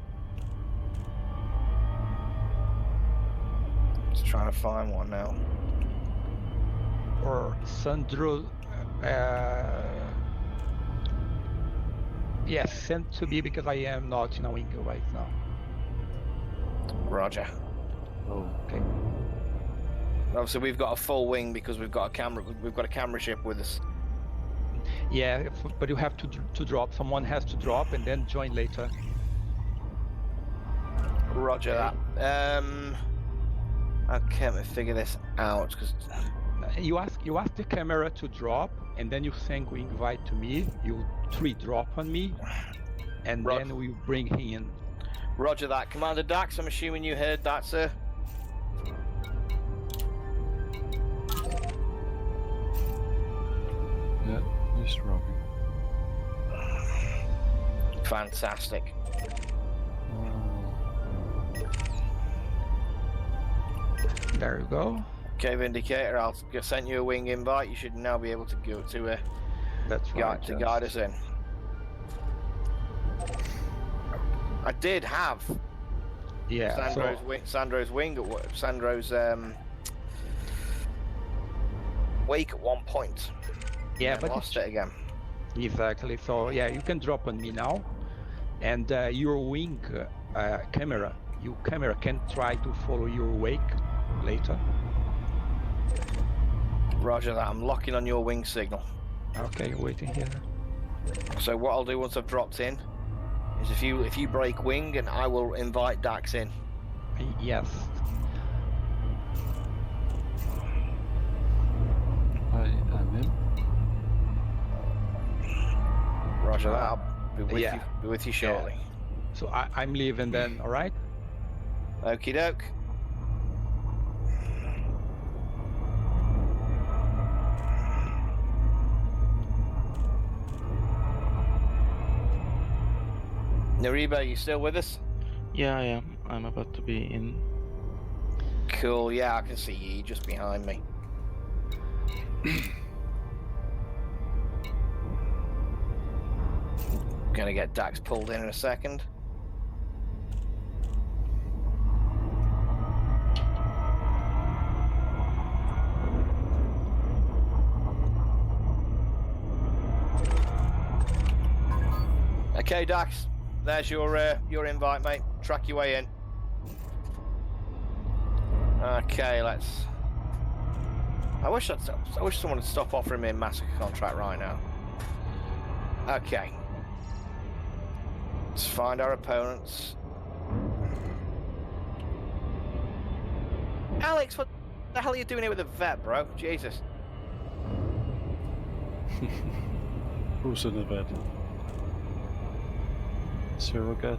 B: Just trying to find one now.
Q: Or Sandro. Yes, send to me because I am not in a wing right now.
B: Roger.
A: Oh.
Q: Okay.
B: Obviously, we've got a full wing because we've got a camera ship with us.
Q: Yeah, but you have to drop. Someone has to drop and then join later.
B: Roger that. Okay, let me figure this out. Cause
Q: you ask the camera to drop, and then you send wing invite to me. You 3-drop on me, and then we bring him in.
B: Roger that, Commander Dax. I'm assuming you heard that, sir.
A: Yeah, he's dropping.
B: Fantastic.
Q: There you go.
B: Okay, Vindicator, I'll send you a wing invite. You should now be able to go to guide us in. I did have Sandro's wake at one point.
Q: Yeah, but
B: lost it again.
Q: Exactly. So yeah, you can drop on me now. and your wing camera, your camera can try to follow your wake later.
B: Roger that. I'm locking on your wing signal.
Q: Okay, waiting here.
B: So what I'll do once I've dropped in is if you break wing, and I will invite Dax in.
Q: Yes.
A: I am in.
B: Roger that. I'll be with you shortly.
Q: So I'm leaving then. All right.
B: Okie doke. Nariba, you still with us?
U: Yeah, I am. I'm about to be in.
B: Cool, yeah, I can see you. You're just behind me. Gonna get Dax pulled in a second. Okay, Dax. There's your invite, mate. Track your way in. Okay, let's. I wish someone would stop offering me a massacre contract right now. Okay. Let's find our opponents. Alex, what the hell are you doing here with a vet, bro? Jesus.
A: Who's in the vet? Surrogate.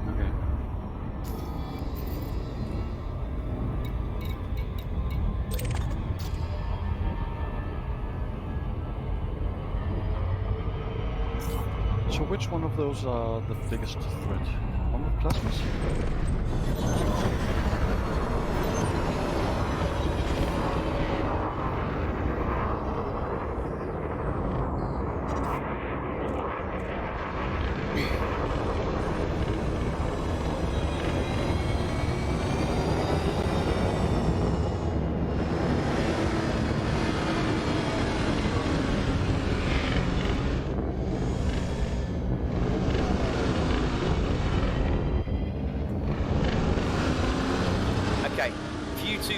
A: Okay. So which one of those are the biggest threat? One with plasmas?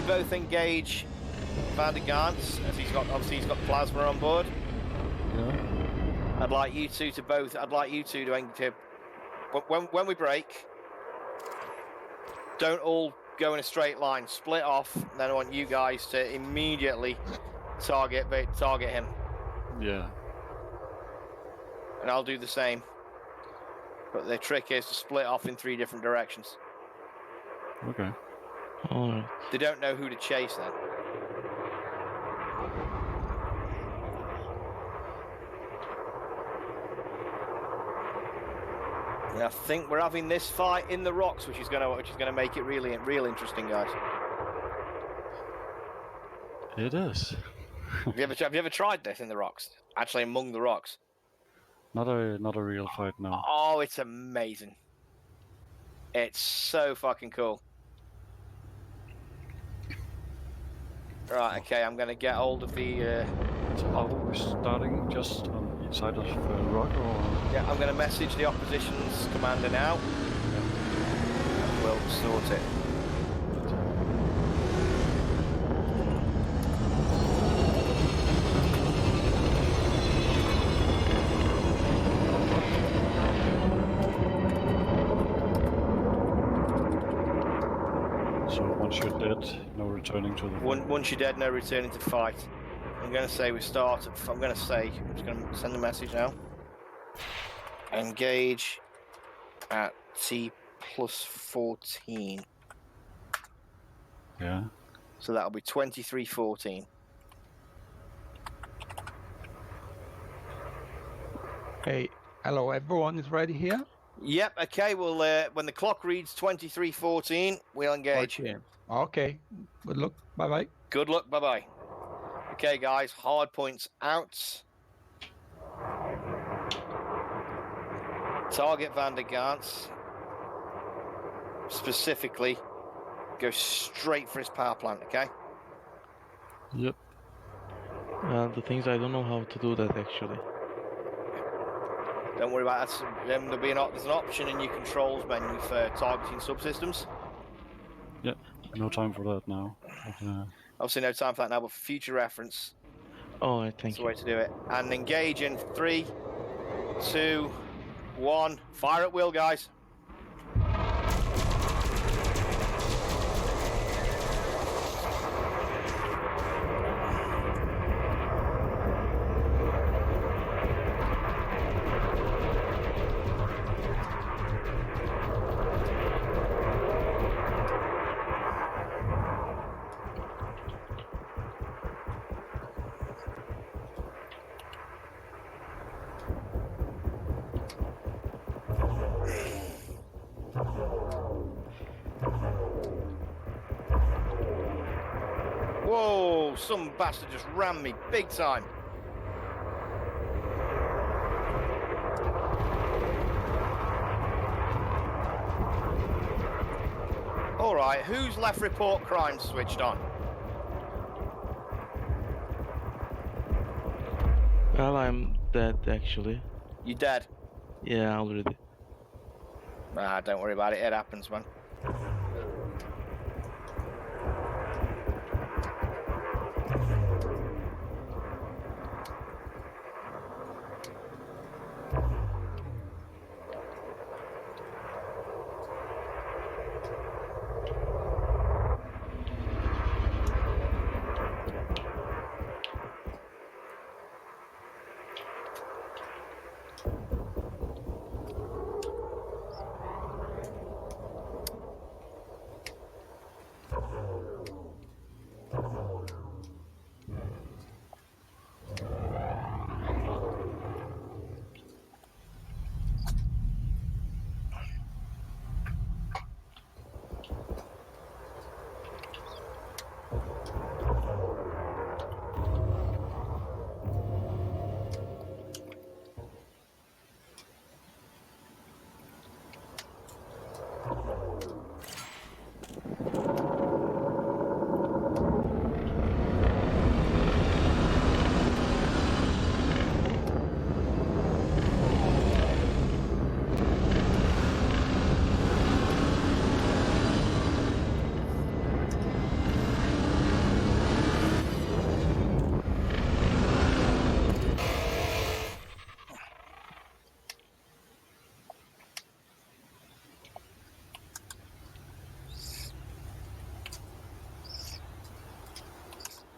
B: Both engage Van der Gans, as he's got plasma on board.
A: Yeah.
B: I'd like you two to when we break, don't all go in a straight line. Split off. And then I want you guys to immediately target him.
A: Yeah.
B: And I'll do the same. But the trick is to split off in 3 different directions.
A: Okay.
U: Alright.
B: They don't know who to chase then. And I think we're having this fight in the rocks, which is gonna make it real interesting, guys.
A: It is.
B: have you ever tried this in the rocks? Actually, among the rocks.
A: Not a real fight now.
B: Oh, it's amazing. It's so fucking cool. Right, okay, I'm gonna get hold of the.
A: So are we starting just on each side of the rock, or?
B: Yeah, I'm gonna message the opposition's commander now. Yeah. We'll sort it.
A: So once you're dead, no returning to the fight.
B: Once you're dead, no returning to fight. I'm going to say we start at, I'm just going to send a message now. Engage at T+14.
A: Yeah.
B: So that'll be 23:14.
Q: Hey, hello, everyone is ready here?
B: Yep, okay, well, when the clock reads 23:14, we'll engage.
Q: Okay, good luck, bye-bye.
B: Good luck, bye-bye. Okay, guys, hard points out. Target Van der Gans. Specifically, go straight for his power plant, okay?
U: Yep. The things I don't know how to do that, actually.
B: Don't worry about that. Then there'll be there's an option in your controls menu for targeting subsystems.
A: Yeah, no time for that now. But,
B: Obviously, no time for that now, but for future reference,
U: Oh, thank
B: that's the
U: you.
B: way to do it. And engage in 3, 2, 1. Fire at will, guys. Whoa, some bastard just rammed me big time. All right, who's left report crime switched on?
U: Well, I'm dead actually.
B: You dead?
U: Yeah, already.
B: Ah, don't worry about it. It happens, man.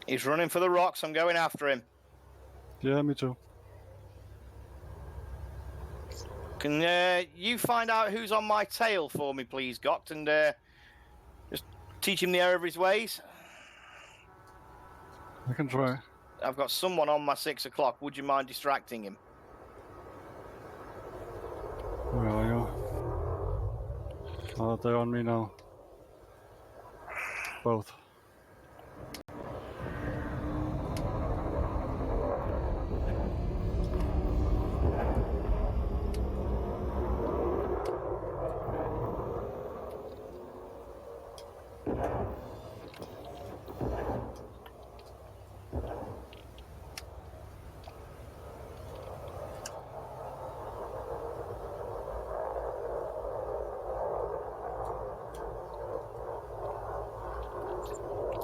B: He's running for the rocks. I'm going after him.
A: yeah, me too.
B: Can you find out who's on my tail for me, please, Goct, and just teach him the error of his ways?
A: I can try.
B: I've got someone on my 6 o'clock. Would you mind distracting him?
A: Where are you? Oh, they're on me now. Both.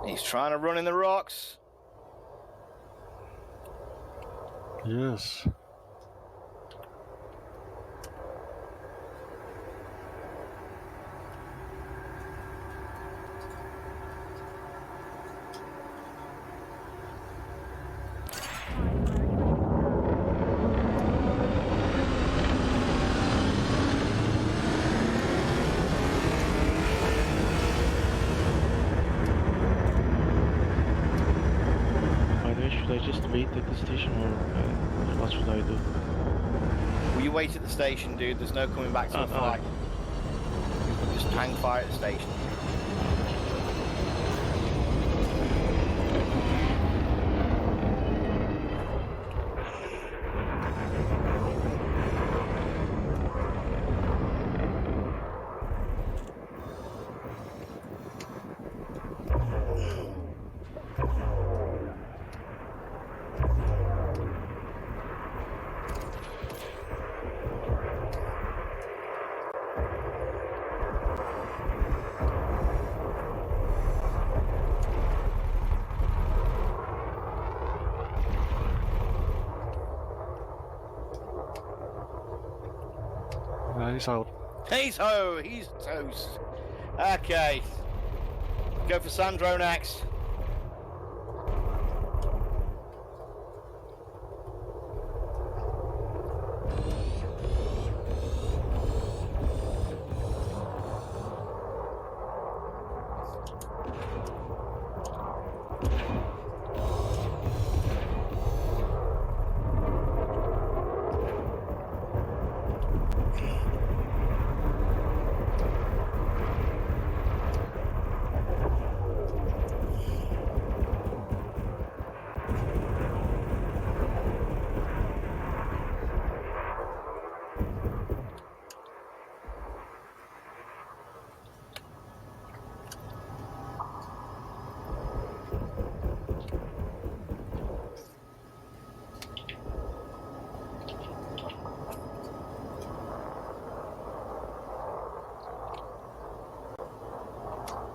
B: He's trying to run in the rocks.
A: Yes.
U: Should I just wait at the station, or what should I do?
B: Will you wait at the station, dude? There's no coming back to the flight. Just hang fire at the station.
A: He's out.
B: He's toast. Okay. Go for Sandro next.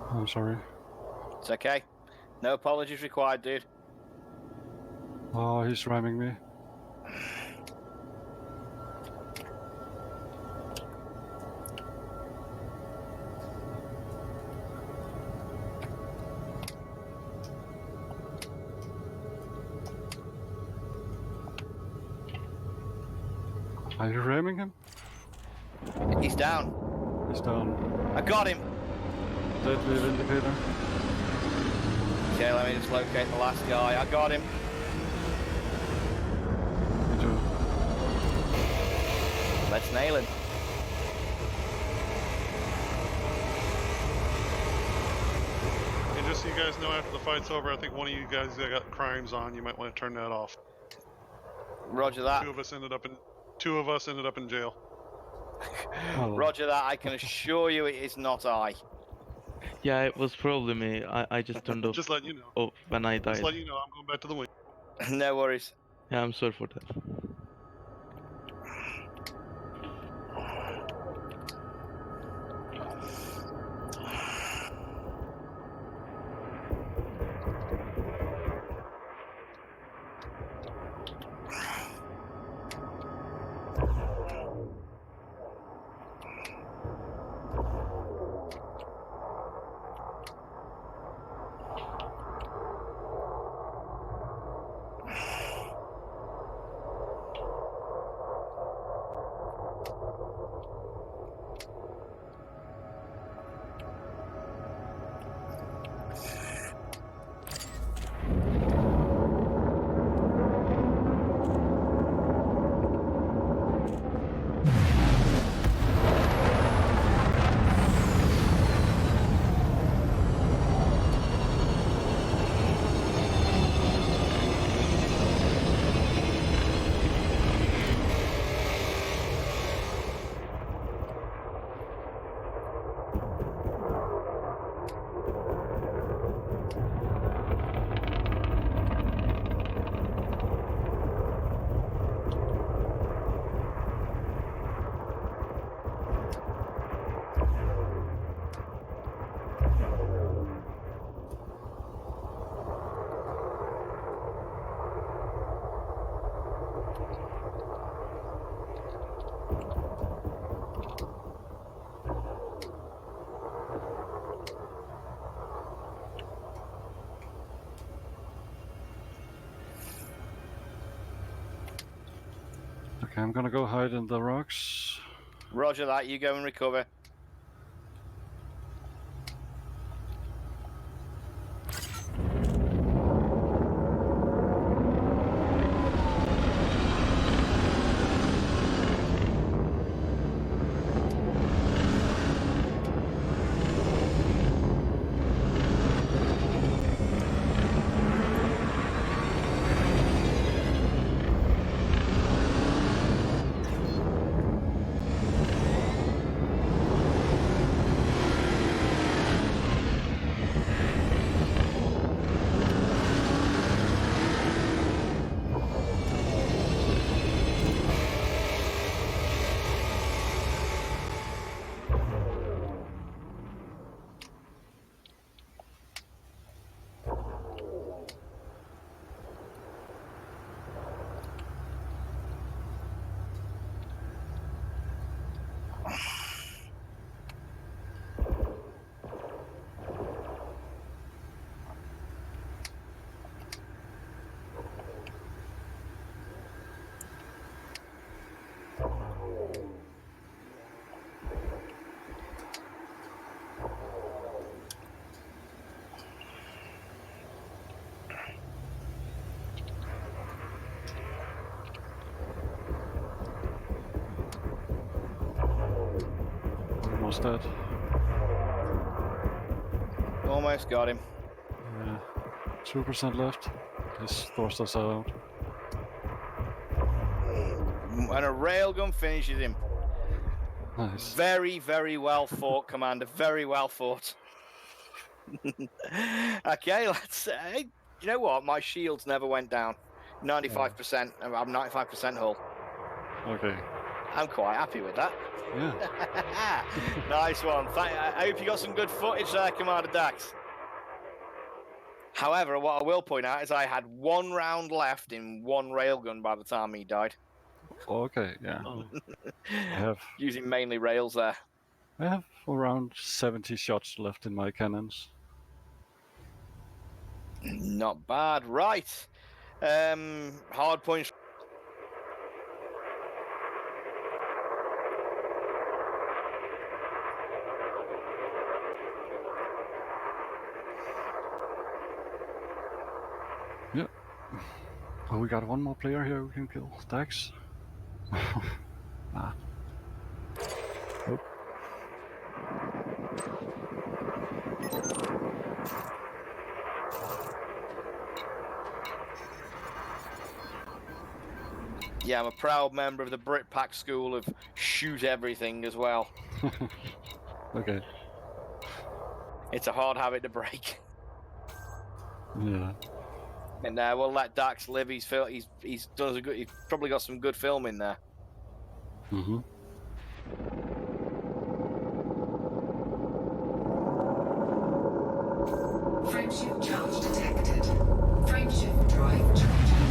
A: I'm sorry.
B: It's okay. No apologies required, dude.
A: Oh, he's ramming me. Are you ramming him?
B: He's down.
A: He's down.
B: I got him.
A: Dead lead indicator.
B: Okay, let me just locate the last guy. I got him.
A: Me too.
B: Let's nail him.
H: And just so you guys know, after the fight's over, I think one of you guys that got crimes on, you might want to turn that off.
B: Roger that.
H: Two of us ended up in jail.
B: Roger that. I can assure you it is not I.
U: Yeah, it was probably me. I just turned off.
H: Just letting you know.
U: Oh, when I died.
H: Just letting you know, I'm going back to the wing.
B: No worries.
U: Yeah, I'm sorry for that.
A: Okay, I'm gonna go hide in the rocks.
B: Roger that. You go and recover.
A: almost dead.
B: Almost got him.
A: Yeah. 2% left. His thrusters are out.
B: And a railgun finishes him.
A: Nice.
B: Very, very well fought, Commander. Very well fought. Okay, let's. You know what? My shields never went down. 95%. I'm 95% hull.
A: Okay.
B: I'm quite happy with that.
A: Yeah.
B: Nice one. I hope you got some good footage there, Commander Dax. However, what I will point out is I had 1 round left in 1 railgun by the time he died.
A: Okay, yeah. I have
B: Using mainly rails there.
A: I have around 70 shots left in my cannons.
B: Not bad. Right. Hard points.
A: Yep. Oh, we got one more player here we can kill. Dax. Ah. Nope.
B: Yeah, I'm a proud member of the Britpack school of shoot everything as well.
A: Okay.
B: It's a hard habit to break.
A: Yeah.
B: And we'll let Dax live. He's done a good. He's probably got some good film in there.
A: Mm-hmm.
N: Frameshift charge detected. Frameshift drive charging.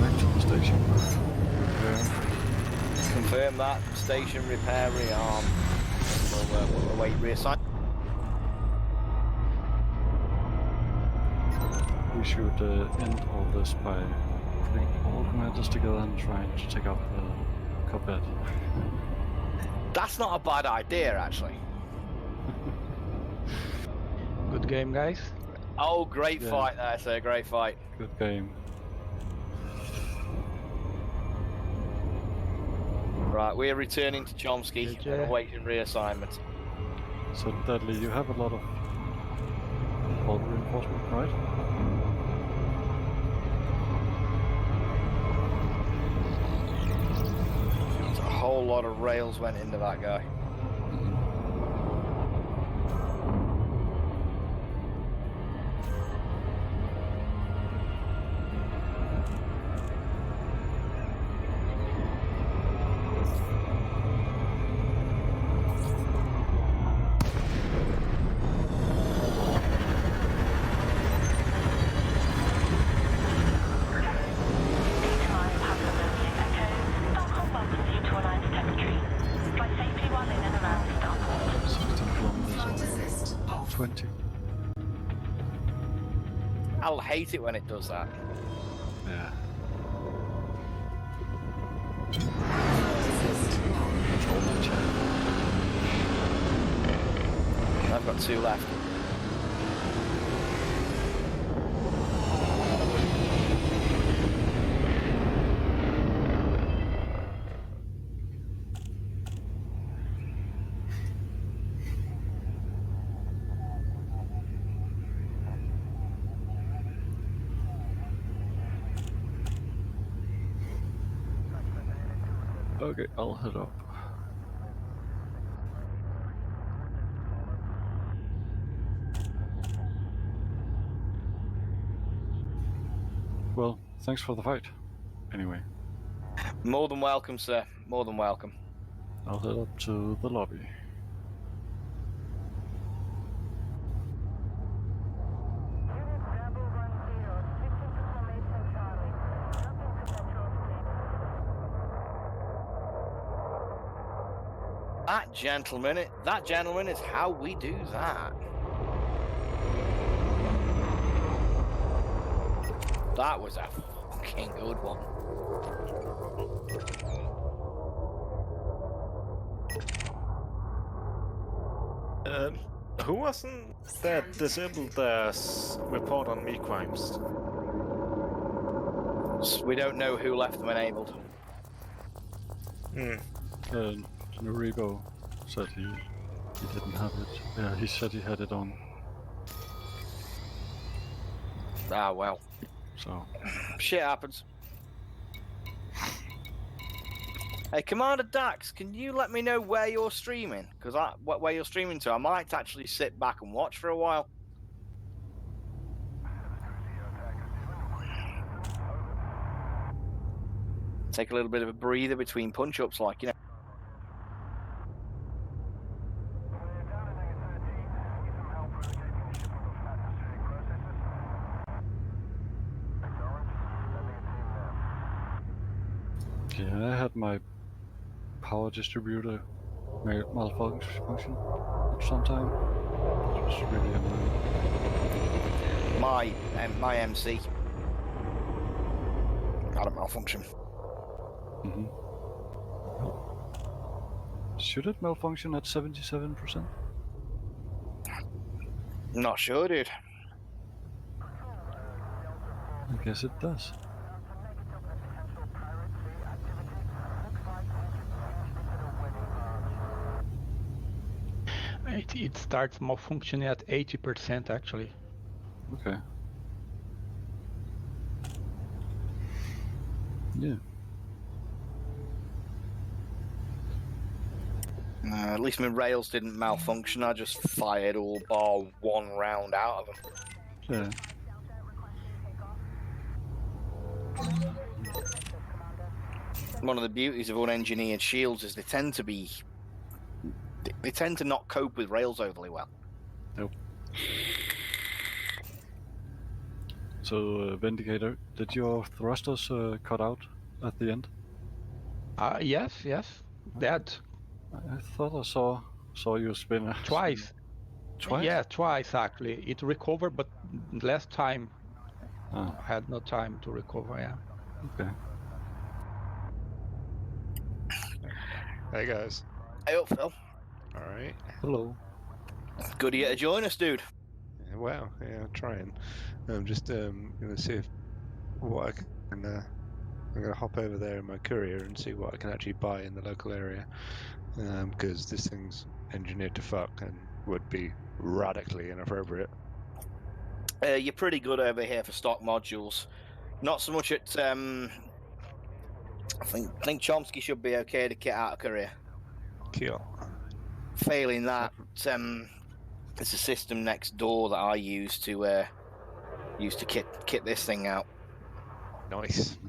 A: Back to the station.
B: Confirm that. Station repair rearm. We'll await reassign.
A: We should end all this by putting all commanders together and trying to take out the Corvette.
B: That's not a bad idea, actually.
Q: Good game, guys.
B: Oh, great
A: Yeah.
B: fight there, sir. Great fight.
A: Good game.
B: Right, we're returning to Chomsky and awaiting reassignment.
A: So, Dudley, you have a lot of hull reinforcement, right?
B: A whole lot of rails went into that guy.
L: Stockholm welcomes you to Alliance territory. Fly safely while in and around Stockholm.
A: 16 kilometers
N: Assist off.
A: 20.
B: I'll hate it when it does that.
A: Yeah.
N: Assist on.
A: Control my chat.
B: I've got 2 left.
A: Okay, I'll head up. Well, thanks for the fight. Anyway,
B: More than welcome, sir. More than welcome.
A: I'll head up to the lobby.
B: That gentleman is how we do that. That was a fucking good one.
T: Who wasn't that disabled report on me crimes?
B: We don't know who left them enabled.
A: Norigo said he didn't have it. Yeah, he said he had it on.
B: Ah, well.
A: So.
B: Shit happens. Hey, Commander Dax, can you let me know where you're streaming? Because where you're streaming to, I might actually sit back and watch for a while. Take a little bit of a breather between punch-ups, like, you know.
A: Yeah, I had my power distributor malfunction at some time. It was really annoying.
B: My MC had a malfunction.
A: Should it malfunction at 77%?
B: Not sure, dude.
A: I guess it does.
Q: It starts malfunctioning at 80% actually.
A: Okay. Yeah.
B: At least my rails didn't malfunction. I just fired all bar one round out of them.
A: Yeah.
B: One of the beauties of unengineered shields is they tend to not cope with rails overly well.
A: Nope. So, Vindicator, did your thrusters cut out at the end?
Q: Yes. Dead.
A: I thought I saw you spin
Q: twice.
A: Twice?
Q: Yeah, twice actually. It recovered, but less time. I had no time to recover. Yeah.
A: Okay.
S: Hey guys.
B: Hey up, Phil.
S: All right.
A: Hello.
B: Good of you to join us, dude.
S: Yeah, well, yeah, I'm trying. I'm just gonna see what I can. I'm gonna hop over there in my courier and see what I can actually buy in the local area, because this thing's engineered to fuck and would be radically inappropriate.
B: You're pretty good over here for stock modules. Not so much at. I think Chomsky should be okay to kit out of Korea.
S: Cool.
B: Failing that, there's a system next door that I use to kit this thing out.
S: Nice.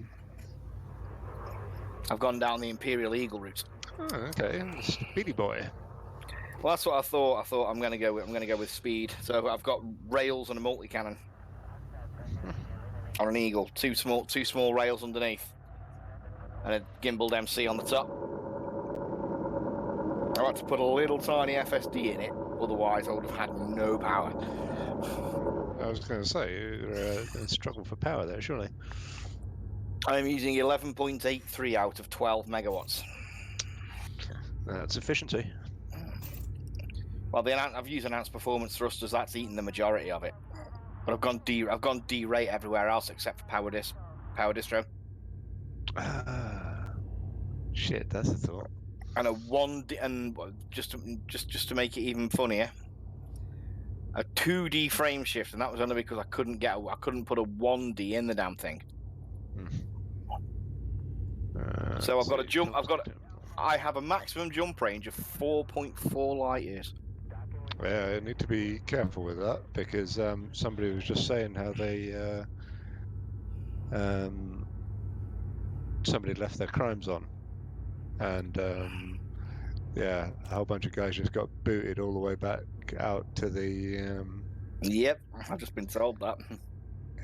B: I've gone down the Imperial Eagle route.
S: Oh, okay, speedy boy.
B: Well, that's what I thought. I thought I'm gonna go with speed. So I've got rails and a multi-cannon on an Eagle. Two small rails underneath, and a gimbaled MC on the top. I had to put a little tiny FSD in it, otherwise I would have had no power.
S: I was going to say, you're going to struggle for power there, surely.
B: I'm using 11.83 out of 12 megawatts.
S: That's efficiency.
B: Well, I've used enhanced performance thrusters. That's eaten the majority of it. But I've gone D-rate everywhere else except for power distro.
S: Shit, that's a thought.
B: And just to make it even funnier, a 2D frame shift, and that was only because I couldn't put a 1D in the damn thing. So I've got a jump. I have a maximum jump range of 4.4 light years.
S: Yeah, I need to be careful with that because somebody was just saying how they somebody left their crimes on, and yeah, a whole bunch of guys just got booted all the way back out to the.
B: Yep, I've just been told that.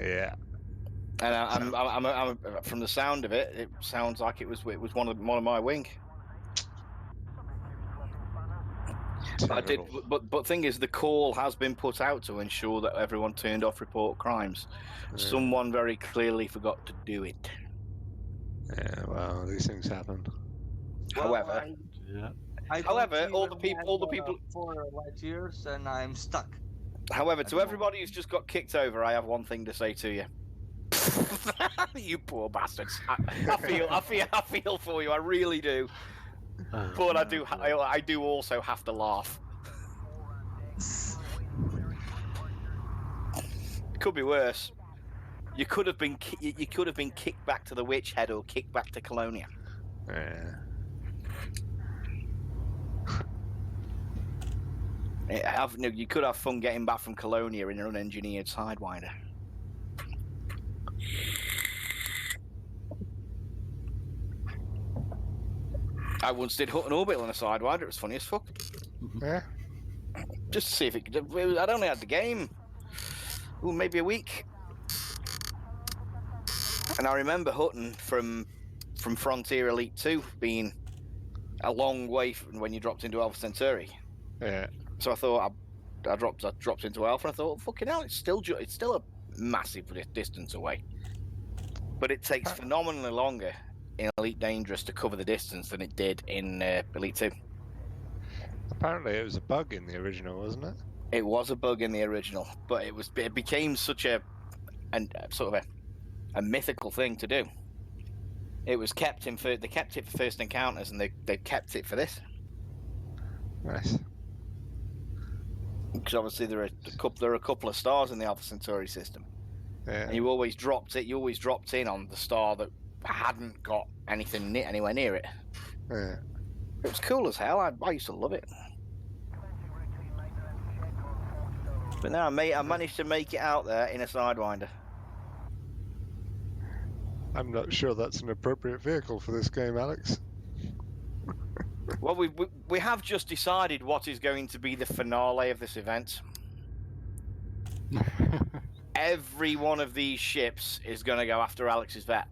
S: Yeah.
B: And I'm from the sound of it, it sounds like it was one of my wing. But thing is, the call has been put out to ensure that everyone turned off report crimes. Yeah. Someone very clearly forgot to do it.
S: Yeah, well, these things happen.
B: However, all the people
R: 4 light years, and I'm stuck.
B: However, to everybody who's just got kicked over, I have one thing to say to you. You poor bastards. I feel for you. I really do. But I do also have to laugh. It could be worse. You could have been kicked back to the Witch Head or kicked back to Colonia.
S: Yeah.
B: You could have fun getting back from Colonia in an unengineered Sidewinder. I once did Hut and Orbital on a Sidewinder. It was funny as fuck.
S: Yeah.
B: Just to see if I'd only had the game. Ooh, maybe a week. And I remember Hutton from Frontier Elite 2 being a long way from when you dropped into Alpha Centauri.
S: Yeah.
B: So I thought I dropped into Alpha, and I thought, fucking hell, it's still a massive distance away. But it takes phenomenally longer in Elite Dangerous to cover the distance than it did in Elite 2.
S: Apparently it was a bug in the original, wasn't it?
B: It was a bug in the original, but it became such a sort of a mythical thing to do. It was kept they kept it for First Encounters, and they kept it for this.
S: Nice.
B: Because obviously there are a couple of stars in the Alpha Centauri system.
S: Yeah.
B: And you always dropped in on the star that hadn't got anything anywhere near it.
S: Yeah.
B: It was cool as hell. I used to love it. But now, mate, I managed to make it out there in a Sidewinder.
S: I'm not sure that's an appropriate vehicle for this game, Alex.
B: Well, we have just decided what is going to be the finale of this event. Every one of these ships is going to go after Alex's vet.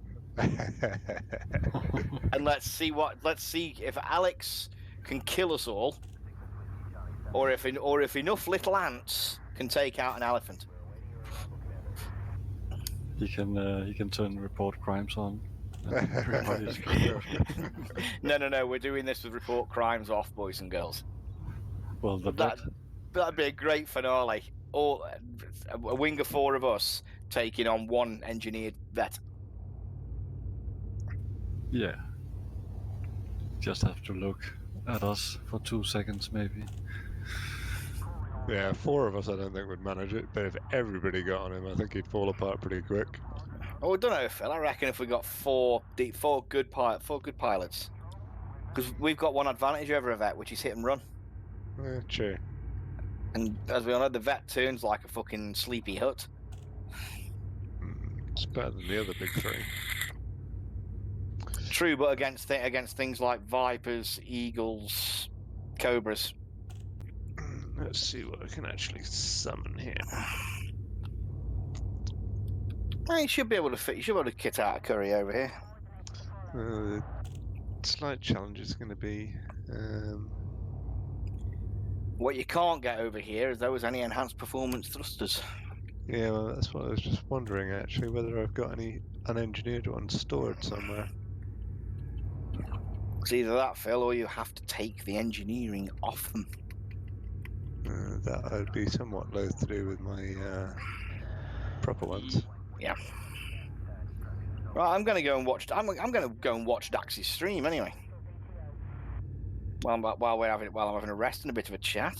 B: And let's see if Alex can kill us all, or if enough little ants can take out an elephant.
A: He can turn report crimes on.
B: No, we're doing this with report crimes off, boys and girls.
A: Well,
B: that'd be a great finale. All a wing of 4 of us taking on one engineered vet.
A: Yeah. Just have to look at us for 2 seconds, maybe.
S: Yeah, 4 of us I don't think would manage it, but if everybody got on him, I think he'd fall apart pretty quick.
B: Oh, I don't know, Phil. I reckon if we got four good pilots, because we've got one advantage over a vet, which is hit and run.
S: Yeah, true.
B: And as we all know, the vet turns like a fucking sleepy hut.
S: It's better than the other big 3.
B: True, but against things like Vipers, Eagles, Cobras.
S: Let's see what I can actually summon here.
B: Well, you should be able to fit. You should be able to kit out a curry over here.
S: The slight challenge is going to be.
B: What you can't get over here is there was any enhanced performance thrusters.
S: Yeah, well, that's what I was just wondering actually, whether I've got any unengineered ones stored somewhere.
B: It's either that, Phil, or you have to take the engineering off them.
S: That I'd be somewhat loath to do with my proper ones.
B: Yeah. Right, I'm going to go and watch. I'm going to go and watch Dax's stream anyway. While I'm having a rest and a bit of a chat.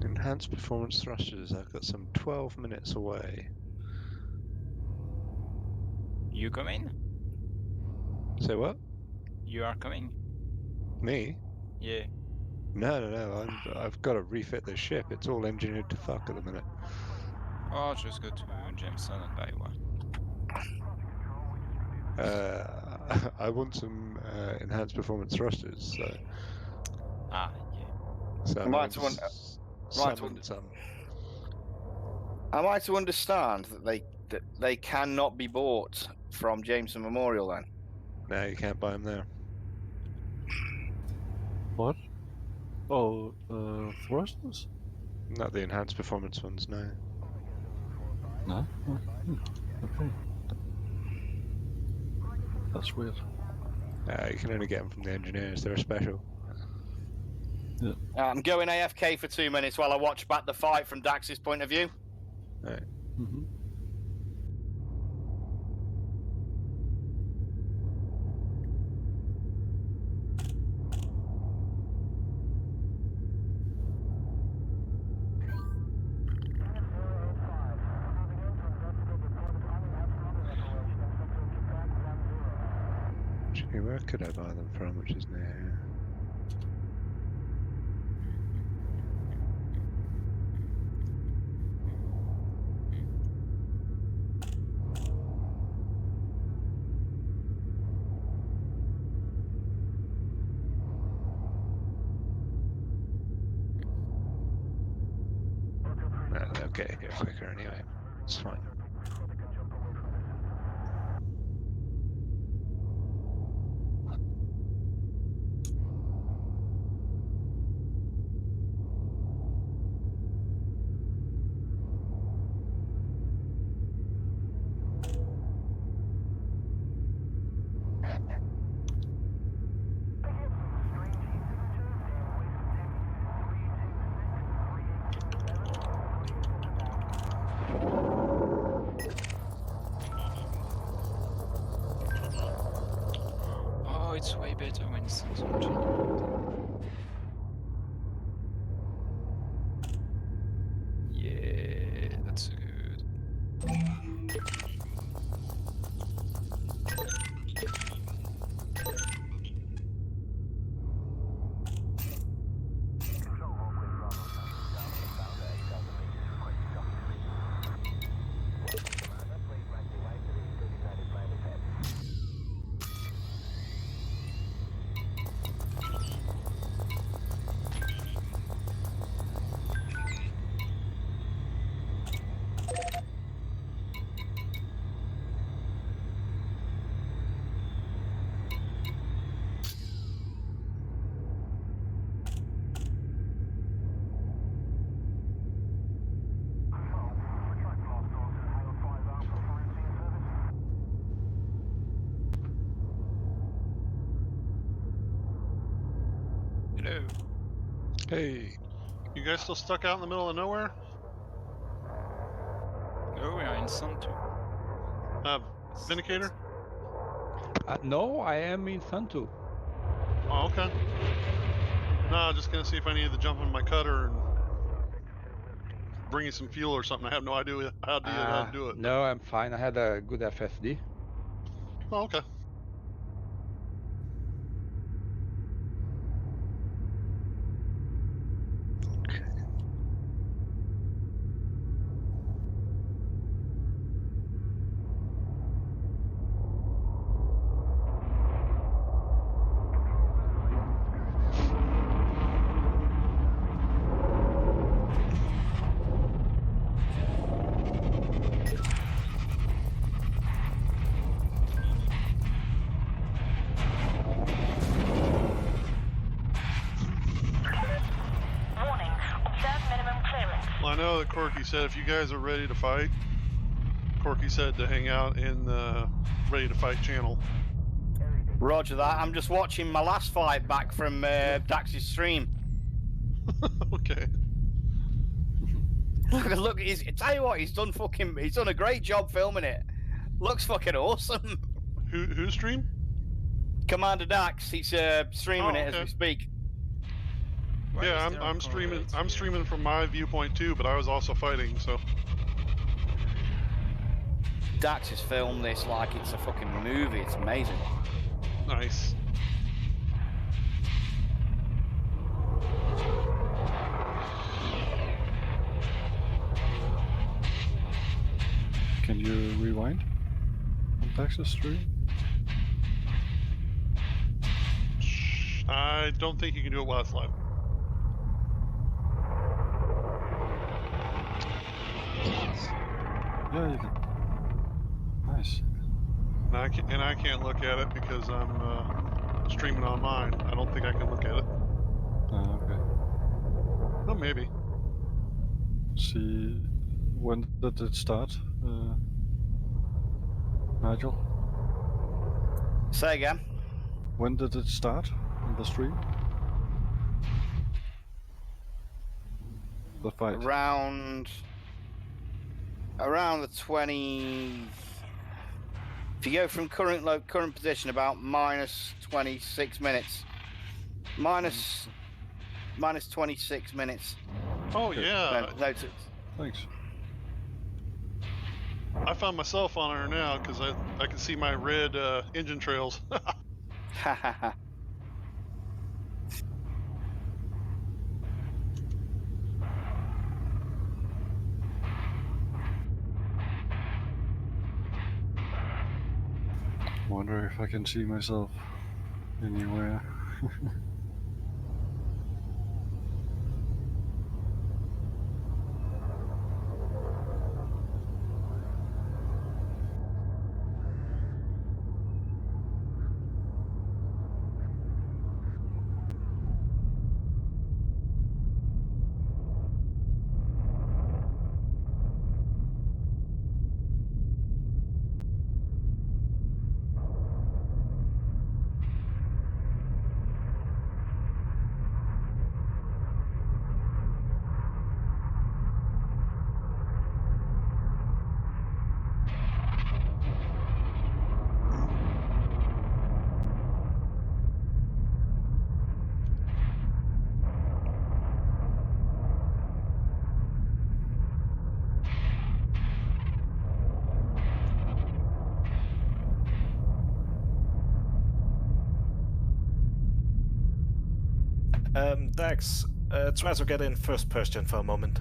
S: Enhanced performance thrusters. I've got some 12 minutes away.
C: You coming?
S: Say what?
C: You are coming?
S: Me?
C: Yeah.
S: No. I've got to refit this ship. It's all engineered to fuck at the minute.
C: I'll just go to Jameson and buy one.
S: I want some enhanced performance thrusters. So.
C: Yeah.
S: So
B: Am I to understand that they cannot be bought from Jameson Memorial then?
S: No, you can't buy them there.
A: What? Oh, thrusters?
S: Not the enhanced performance ones, no.
A: No? Okay. That's weird.
S: You can only get them from the engineers. They're special.
A: Yeah.
B: I'm going AFK for 2 minutes while I watch back the fight from Dax's point of view.
S: Right.
A: Mm-hmm.
S: Okay, where could I buy them from, which is near? They'll get here quicker anyway. It's fine.
C: Oh, it's way better when it's on. Yeah, that's good. Hello.
S: Hey.
H: You guys still stuck out in the middle of nowhere?
C: No, we are in Santu.
H: Vindicator?
Q: No, I am in Santu.
H: Oh, okay. No, I was just gonna see if I needed to jump in my cutter and bring you some fuel or something. I have no idea how to do it.
Q: No, I'm fine. I had a good FSD.
H: Oh, okay.
L: Warning, observe minimum clearance.
H: Well, I know that Corky said if you guys are ready to fight, Corky said to hang out in the ready to fight channel.
B: Roger that. I'm just watching my last fight back from Dax's stream.
H: Okay.
B: Look, tell you what, he's done a great job filming it. Looks fucking awesome.
H: Who stream?
B: Commander Dax. He's streaming it as we speak.
H: Yeah, I'm streaming. I'm streaming from my viewpoint too, but I was also fighting. So
B: Dax has filmed this like it's a fucking movie. It's amazing.
H: Nice.
A: Can you rewind on Dax's stream?
H: I don't think you can do it while it's live.
A: Yeah, you can. Nice.
H: And I can't look at it because I'm streaming on mine. I don't think I can look at it.
A: Okay.
H: Oh, maybe.
A: See, when did it start, Nigel?
B: Say again.
A: When did it start on the stream? The fight.
B: Around the 20. If you go from current position, about minus 26 minutes. Minus 26 minutes.
H: Oh yeah.
B: No,
A: Thanks.
H: I found myself on her now because I can see my red engine trails.
B: Ha ha ha.
A: Wonder if I can see myself anywhere.
T: Dax, try to get in first person for a moment.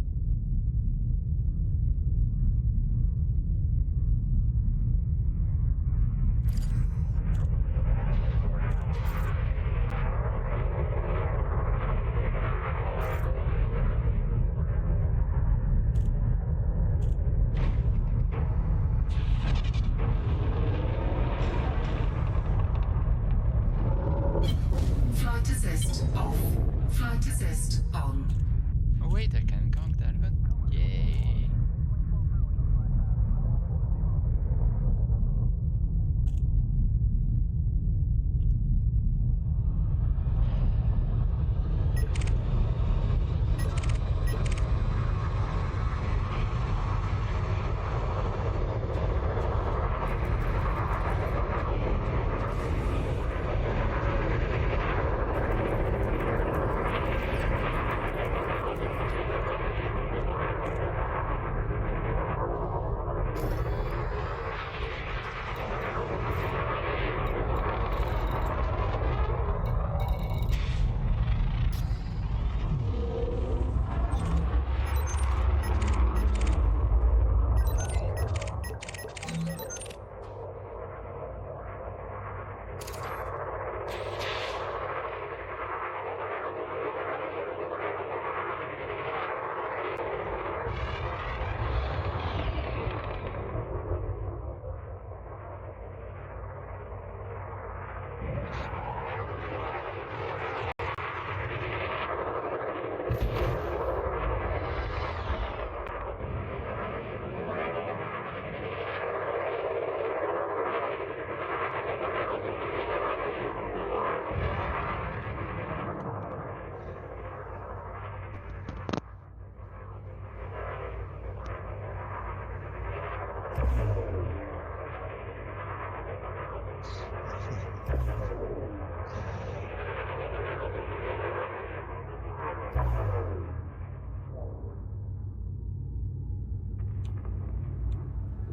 N: Flight assist off. Flight assist on.
O: Oh wait, I can conk that one. Yay!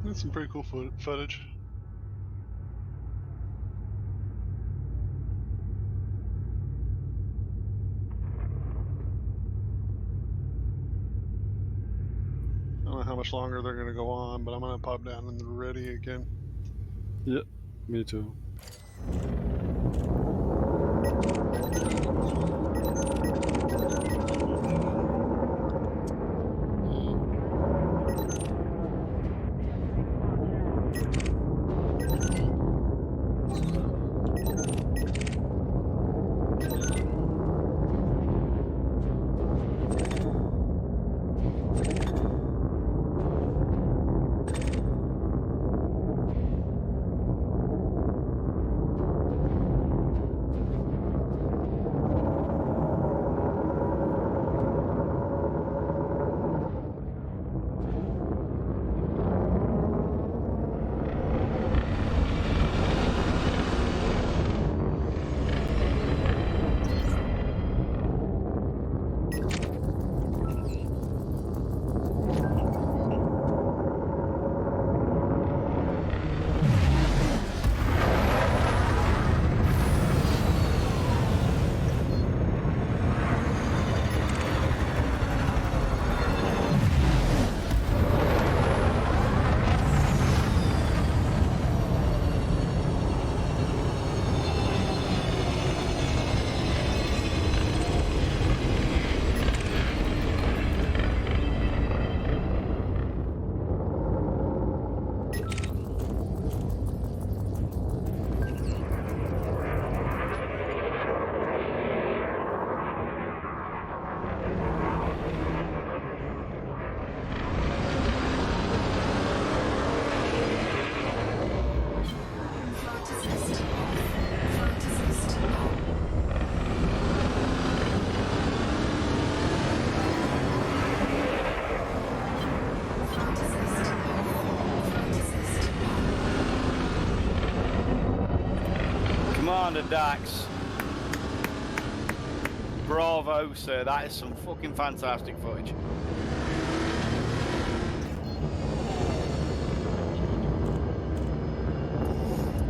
H: That's some pretty cool footage. I don't know how much longer they're going to go on, but I'm going to pop down in the ready again.
A: Yep, me too.
B: Commander Dax. Bravo, sir. That is some fucking fantastic footage.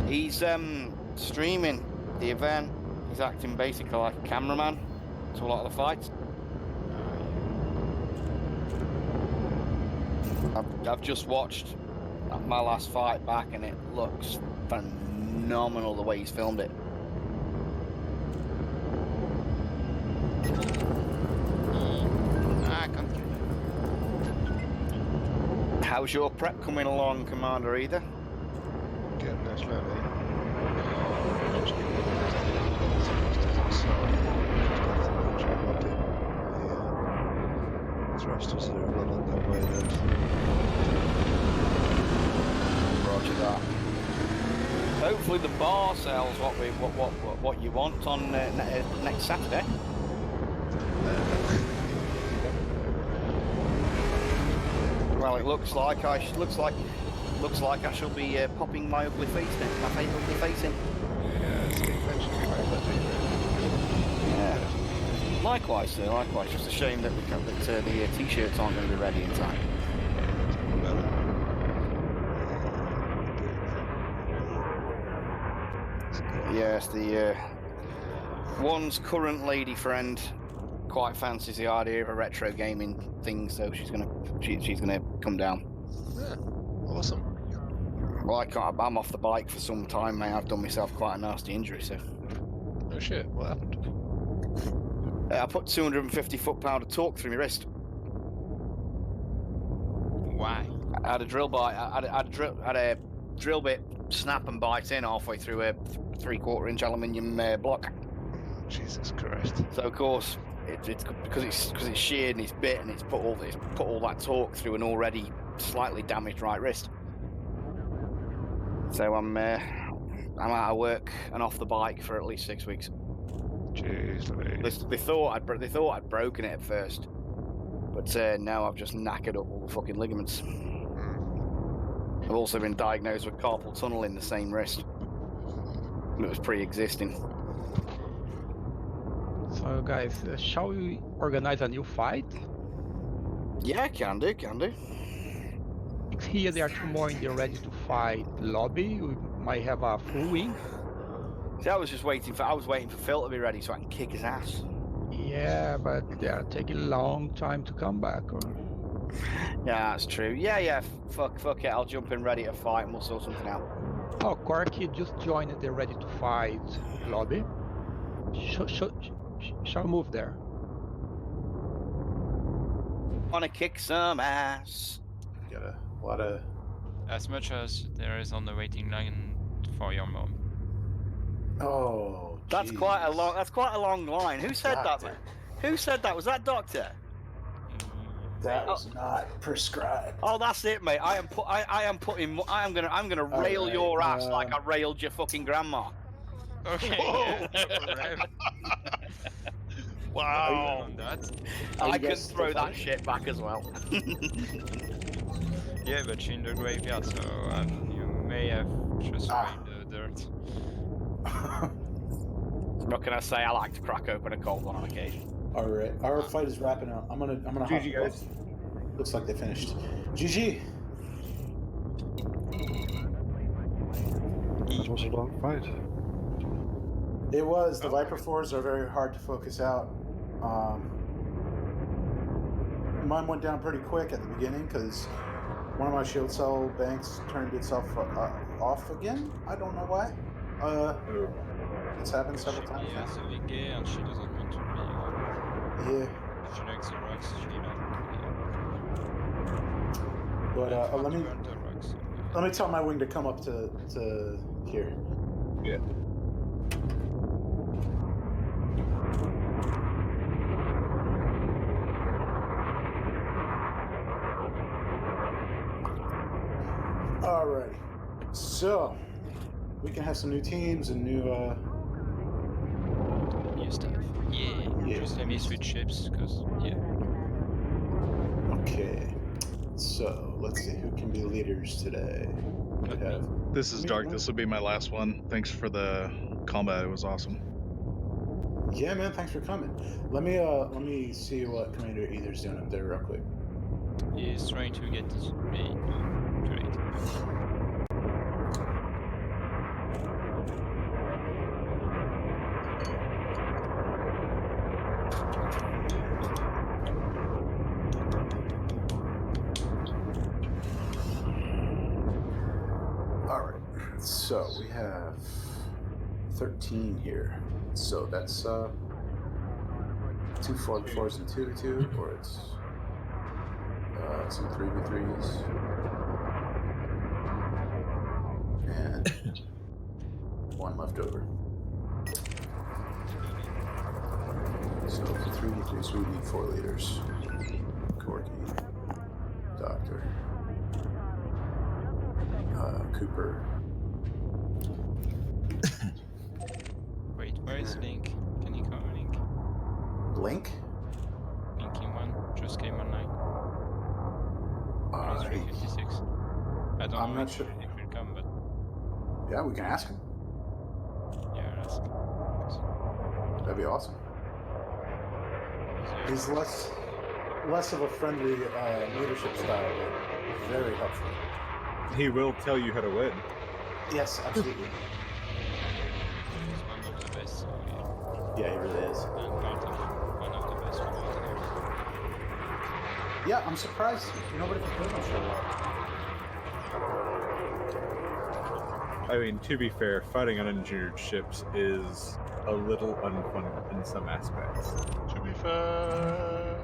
B: He's streaming the event. He's acting basically like a cameraman to a lot of the fights. I've just watched my last fight back, and it looks phenomenal the way he's filmed it.
O: I can't kill him.
B: How's your prep coming along, Commander Either?
S: Getting there slowly. Thrusters are well on their way there.
B: Roger that. Hopefully the bar sells what you want on next Saturday. Well, it looks like I shall be popping my ugly face in. My ugly face in.
S: Yeah, it's getting mentioned quite a bit.
B: Yeah. Likewise, sir. Likewise. Just a shame that the t-shirts aren't going to be ready in time. Yes, the one's current lady friend quite fancies the idea of a retro gaming thing, so she's gonna come down.
S: Yeah, awesome.
B: Well, I'm off the bike for some time, mate. I've done myself quite a nasty injury, so.
S: Oh shit! What happened?
B: I put 250 foot-pound of torque through my wrist.
O: Why?
B: I had a drill bite. I had a drill bit snap and bite in halfway through a 3/4 inch aluminium block.
S: Jesus Christ!
B: So of course, it's because it's sheared and it's bit and it's put all that torque through an already slightly damaged right wrist. So I'm out of work and off the bike for at least 6 weeks.
S: Jeez,
B: They thought I'd broken it at first, but now I've just knackered up all the fucking ligaments. I've also been diagnosed with carpal tunnel in the same wrist. It was pre-existing.
Q: So guys, shall we organize a new fight?
B: Yeah, can do.
Q: It's here, there are 2 more in the ready to fight lobby. We might have a full wing.
B: See, I was waiting for Phil to be ready so I can kick his ass.
Q: Yeah, but they are taking a long time to come back. Or...
B: Yeah, that's true. Yeah. Fuck it. I'll jump in ready to fight and we'll sort something out.
Q: Oh, Corky just joined the ready to fight lobby. Shall move there.
B: Wanna kick some ass.
F: Got a lot of.
O: As much as there is on the waiting line for your mom.
F: Oh,
B: that's quite a long line. Who said that, man? Who said that? Was that Doctor?
F: That was not prescribed.
B: Oh, that's it, mate. I'm gonna rail your ass like I railed your fucking grandma.
O: Okay.
H: Wow.
B: I can throw that shit back as well.
C: Yeah, but she's in the graveyard, so you may have just rained the dirt.
B: What can I say? I like to crack open a cold one on occasion.
F: All right, our fight is wrapping up. I'm gonna
G: GG, guys.
F: Looks like they finished. GG.
A: That was a long fight.
F: It was. The Viper 4s are very hard to focus out. Mine went down pretty quick at the beginning because one of my shield cell banks turned itself off again. I don't know why. It's happened several times.
C: Yeah, so we gay and she doesn't want to be.
F: Yeah.
C: She likes the rocks. She
F: But let me tell my wing to come up to here.
G: Yeah.
F: Alrighty. So we can have some new teams and new
C: stuff. Yeah. Just let me switch ships, cause yeah.
F: Okay. So let's see who can be leaders today. We have.
K: This is Dark. This will be my last one. Thanks for the combat. It was awesome.
F: Yeah, man. Thanks for coming. Let me see what Commander Either's doing up there real quick.
O: He's trying to get this raid. Great.
F: Alright, so we have 13 here. So that's 2 4v4s and 2v2, or it's some 3v3s. And one left over. So for 3v3s, we need 4 leaders. Corky, Doctor, Cooper.
O: Wait, where is Link? Can you come, Link?
F: Link?
O: Linking one just came online. He's 356. I don't
F: I'm
O: know
F: not
O: if
F: sure.
O: he will come, but
F: Yeah, we can ask him.
O: yeah, ask.
F: That'd be awesome. He's less of a friendly leadership style, but very helpful.
G: He will tell you how to win.
F: Yes, absolutely.
O: He's one of the best. So
F: Yeah, he really is.
O: and one of the best.
F: Yeah, I'm surprised nobody can play him so well.
G: I mean, to be fair, fighting on engineered ships is a little unfun in some aspects.
H: To be fair,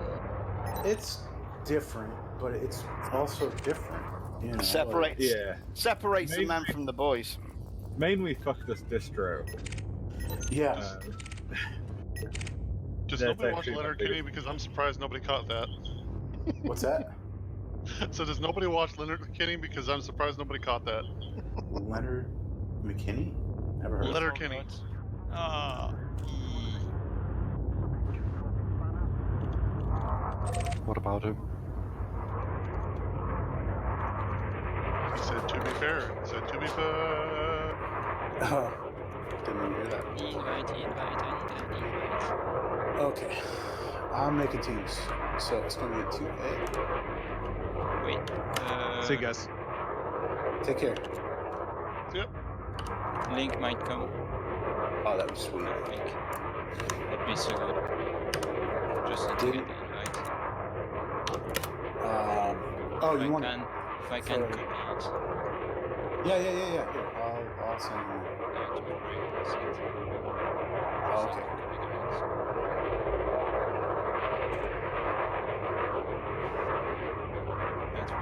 F: it's different, but it's also different. You know,
B: Separates separates the man
G: Mainly-
B: from the boys.
G: Mainly fuck this distro.
F: Yeah.
H: just
G: That's
H: nobody watch
G: actually my
H: Leonard
G: biggest-
H: Kinney because I'm surprised nobody caught that.
F: What's that?
H: So does nobody watch Leonard Kinney because I'm surprised nobody caught that.
F: Leonard McKinney? Never heard
H: Leonard
F: of
H: Kinney.
O: Ah.
A: What about him?
H: He said to be fair. He said to be fair.
F: Oh, didn't even hear that.
O: Invite.
F: Okay. I'm making teams. So it's going to be a 2A.
O: Wait.
K: See you guys.
F: Take care.
H: Yep.
O: Link might come.
F: Oh, that was sweet.
O: Link. That'd be so good. Just need to get the invite.
F: Oh,
O: If
F: you
O: I
F: want
O: can, if I can copy it.
F: Yeah. Here, I'll send you. Oh, okay.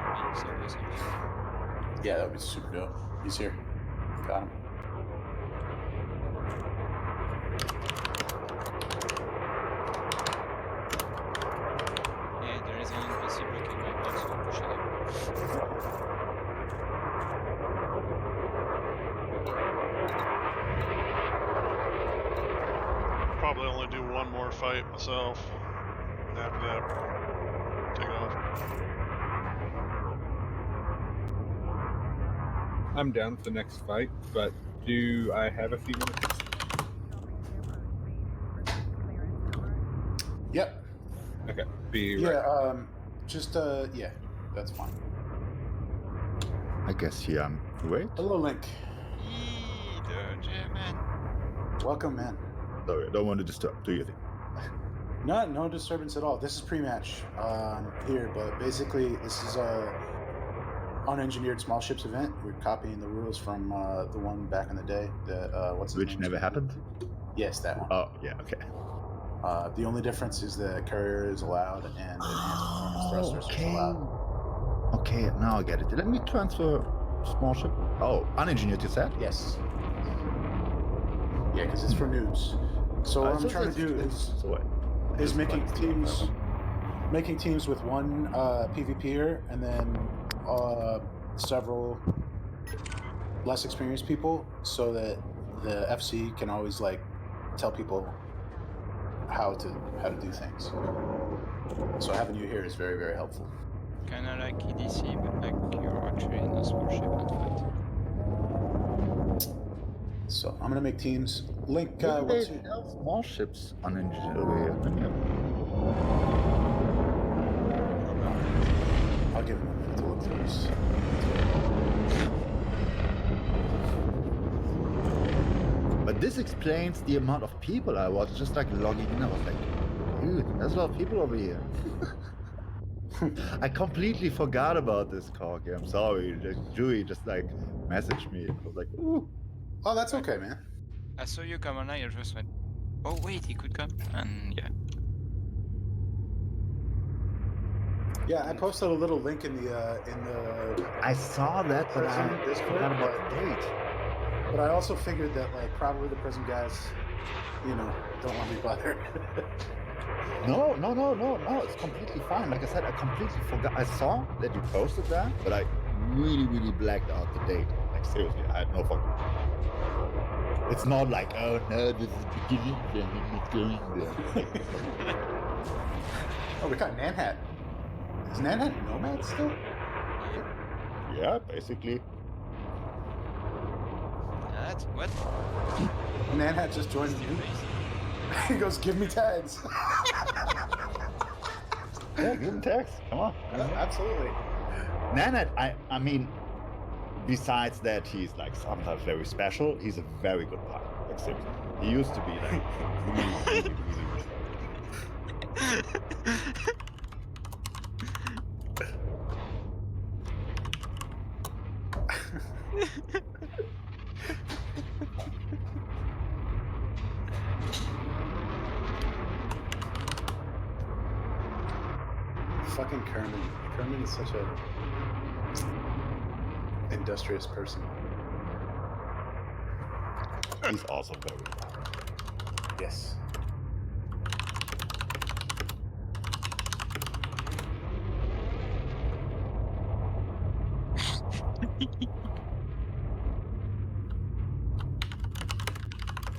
O: That would be so awesome.
F: Yeah, that would be super dope. He's here. Got him.
O: Yeah, there is an NPC blocking my path, so I'm pushing him.
H: Probably only do one more fight myself. And after that, take off.
G: I'm down for the next fight, but do I have a few minutes?
F: Yep.
G: Okay. Be
F: Yeah,
G: right.
F: Yeah, that's fine.
J: I guess wait.
F: Hello, Link.
O: The German.
F: Welcome, man.
J: Sorry, I don't want to disturb. Do you think?
F: No disturbance at all. This is pre-match here, but basically this is a unengineered small ships event. We're copying the rules from the one back in the day.
J: Which never happened?
F: Yes, that one.
J: Oh, yeah, okay.
F: The only difference is the carrier is allowed and enhanced performance thrusters is allowed.
J: Okay, now I get it. Let me transfer small ship. Oh, unengineered, you said?
F: Yes. Yeah, because it's for noobs. So what I'm trying to do is making teams with one PvPer and then several less experienced people, so that the FC can always tell people how to do things. So having you here is very, very helpful.
O: Kinda like EDC, but like you're actually in a small ship and fight.
F: So I'm gonna make teams. Link,
J: Maybe
F: what's
J: they
F: your...
J: have small ships unengineered over here. Let me have...
F: I'll give him a minute to look through this.
J: But this explains the amount of people I was just like logging in. I was like, dude, there's a lot of people over here. I completely forgot about this, Corky. I'm sorry. Dewey just like messaged me. I was like, ooh.
F: Oh, that's okay, man.
O: I saw you come online, I just went, oh wait, he could come, and yeah.
F: Yeah, I posted a little link in the
J: I saw that, but I forgot about the date.
F: But I also figured that like probably the prison guys, you know, don't want to be bothered.
J: No, it's completely fine. Like I said, I completely forgot. I saw that you posted that, but I really blacked out the date. Like seriously, I had no fucking... It's not like, oh no, this is the beginning, then we're not going there.
F: Oh, we got Nanhat. Is Nanhat Nomad still?
J: Yeah, basically.
O: That's what?
F: Nanhat just joined the group. He goes, give me tags.
J: Yeah, give him tags. Come on.
F: Absolutely.
J: Nanat, I mean, besides that he's like sometimes very special, he's a very good pilot. Like seriously. He used to be like really
F: Fucking Kerman. Kerman is such a industrious person.
J: He's also very good.
F: Yes.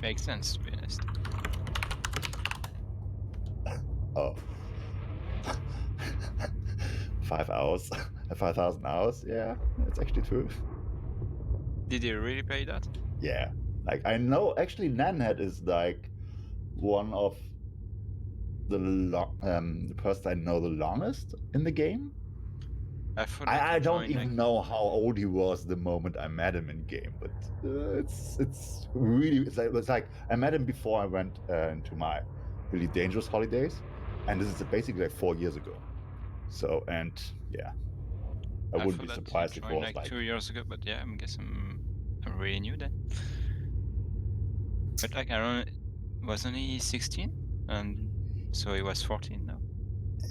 O: Makes sense, to be honest.
J: Oh. 5 hours, 5,000 hours. Yeah, it's actually true.
O: Did you really pay that?
J: Yeah, like I know actually Nanhead is like one of the person I know the longest in the game. I don't even know how old he was the moment I met him in game, but it's really it's like I met him before I went into my really dangerous holidays, and this is basically like 4 years ago. So and yeah, I wouldn't be surprised if it was
O: like 2 years ago, but yeah, I guess I'm really new then. But like wasn't he 16? And so he was 14 now.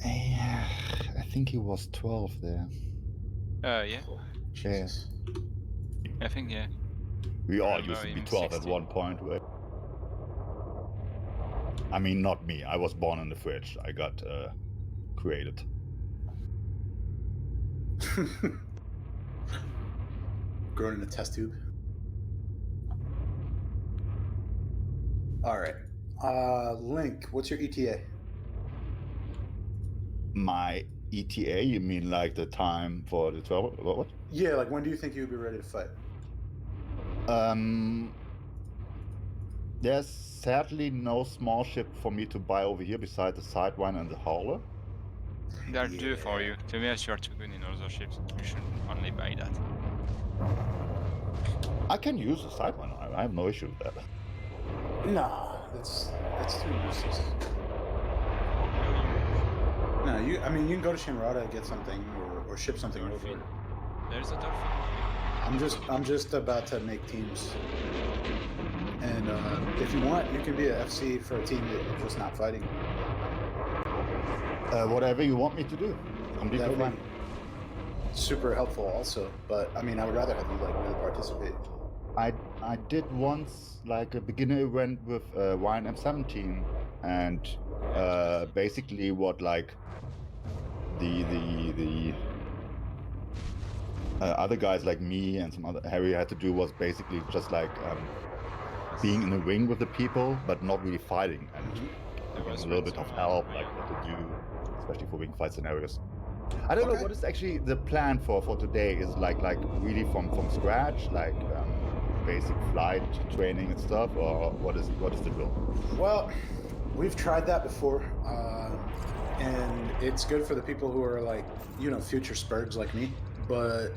J: Yeah, I think he was 12 there.
O: Yeah.
F: Jesus.
O: I think yeah.
J: We all used to be 12 at one point, right? I mean, not me. I was born in the fridge. I got created.
F: Grown in a test tube. All right. Link, what's your ETA?
J: My ETA? You mean like the time for the 12? What?
F: Yeah, like when do you think you would be ready to fight?
J: There's sadly no small ship for me to buy over here beside the Sidewinder and the Hauler.
O: That'll do for you. To be honest, you are too good in other ships. You should only buy that.
J: I can use the Sidewinder. I have no issue with that.
F: Nah, that's too useless. No, I mean you can go to Shinrada and get something or ship something over.
O: There's a dolphin.
F: I'm just about to make teams. And if you want, you can be a FC for a team that you're just not fighting.
J: Whatever you want me to do. Completely fine.
F: Super helpful also, but I mean I would rather have you like really participate.
J: I did once like a beginner event with YNM17 and basically what like the other guys like me and some other Harry had to do was basically just like being in the ring with the people but not really fighting and a little bit of help like what to do, especially for wing fight scenarios. I don't know what is actually the plan for today. Is like really from scratch, like basic flight training and stuff, or what is the goal?
F: Well, we've tried that before, and it's good for the people who are like, you know, future Spurgs like me. But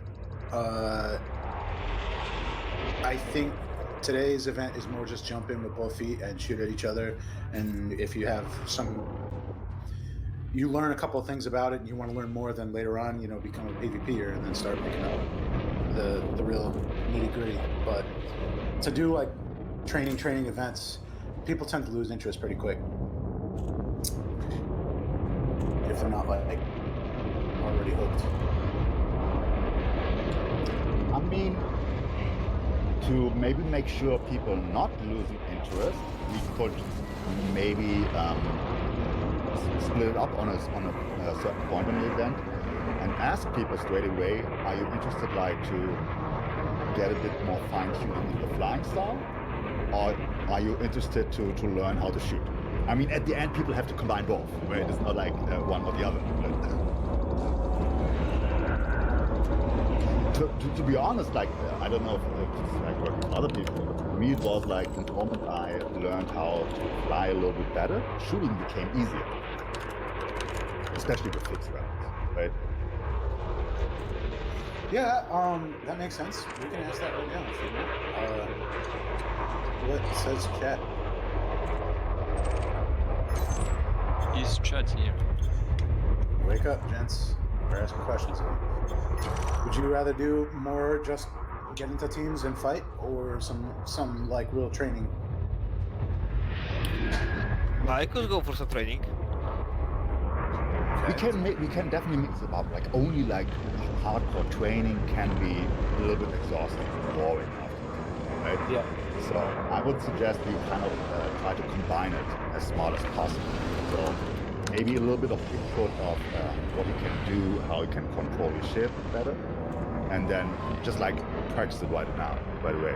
F: I think today's event is more just jump in with both feet and shoot at each other. And if you have you learn a couple of things about it and you want to learn more, then later on, you know, become a PvPer and then start picking up the real nitty gritty. But to do like training events, people tend to lose interest pretty quick if they're not like already hooked.
J: I mean, to maybe make sure people not losing interest, we could maybe split it up on a certain point in the event and ask people straight away, are you interested like to get a bit more fine-tuning in the flying style, or are you interested to learn how to shoot? I mean, at the end, people have to combine both, right? It's not like one or the other. To be honest, like, I don't know if it's like working with other people, but for me it was like the moment I learned how to fly a little bit better, shooting became easier. Especially with fixed weapons, right?
F: Yeah, that makes sense. We can ask that right now if you want. What says chat?
O: Is chat here?
F: Wake up, gents. We're asking questions here. Would you rather do more just get into teams and fight, or some like real training?
D: I could go for some training.
J: We can definitely mix it up. Like only like hardcore training can be a little bit exhausting and boring after, right?
D: Yeah.
J: So I would suggest we kind of try to combine it as small as possible. So maybe a little bit of input of what you can do, how you can control your ship better, and then just like practice it right now. By the way.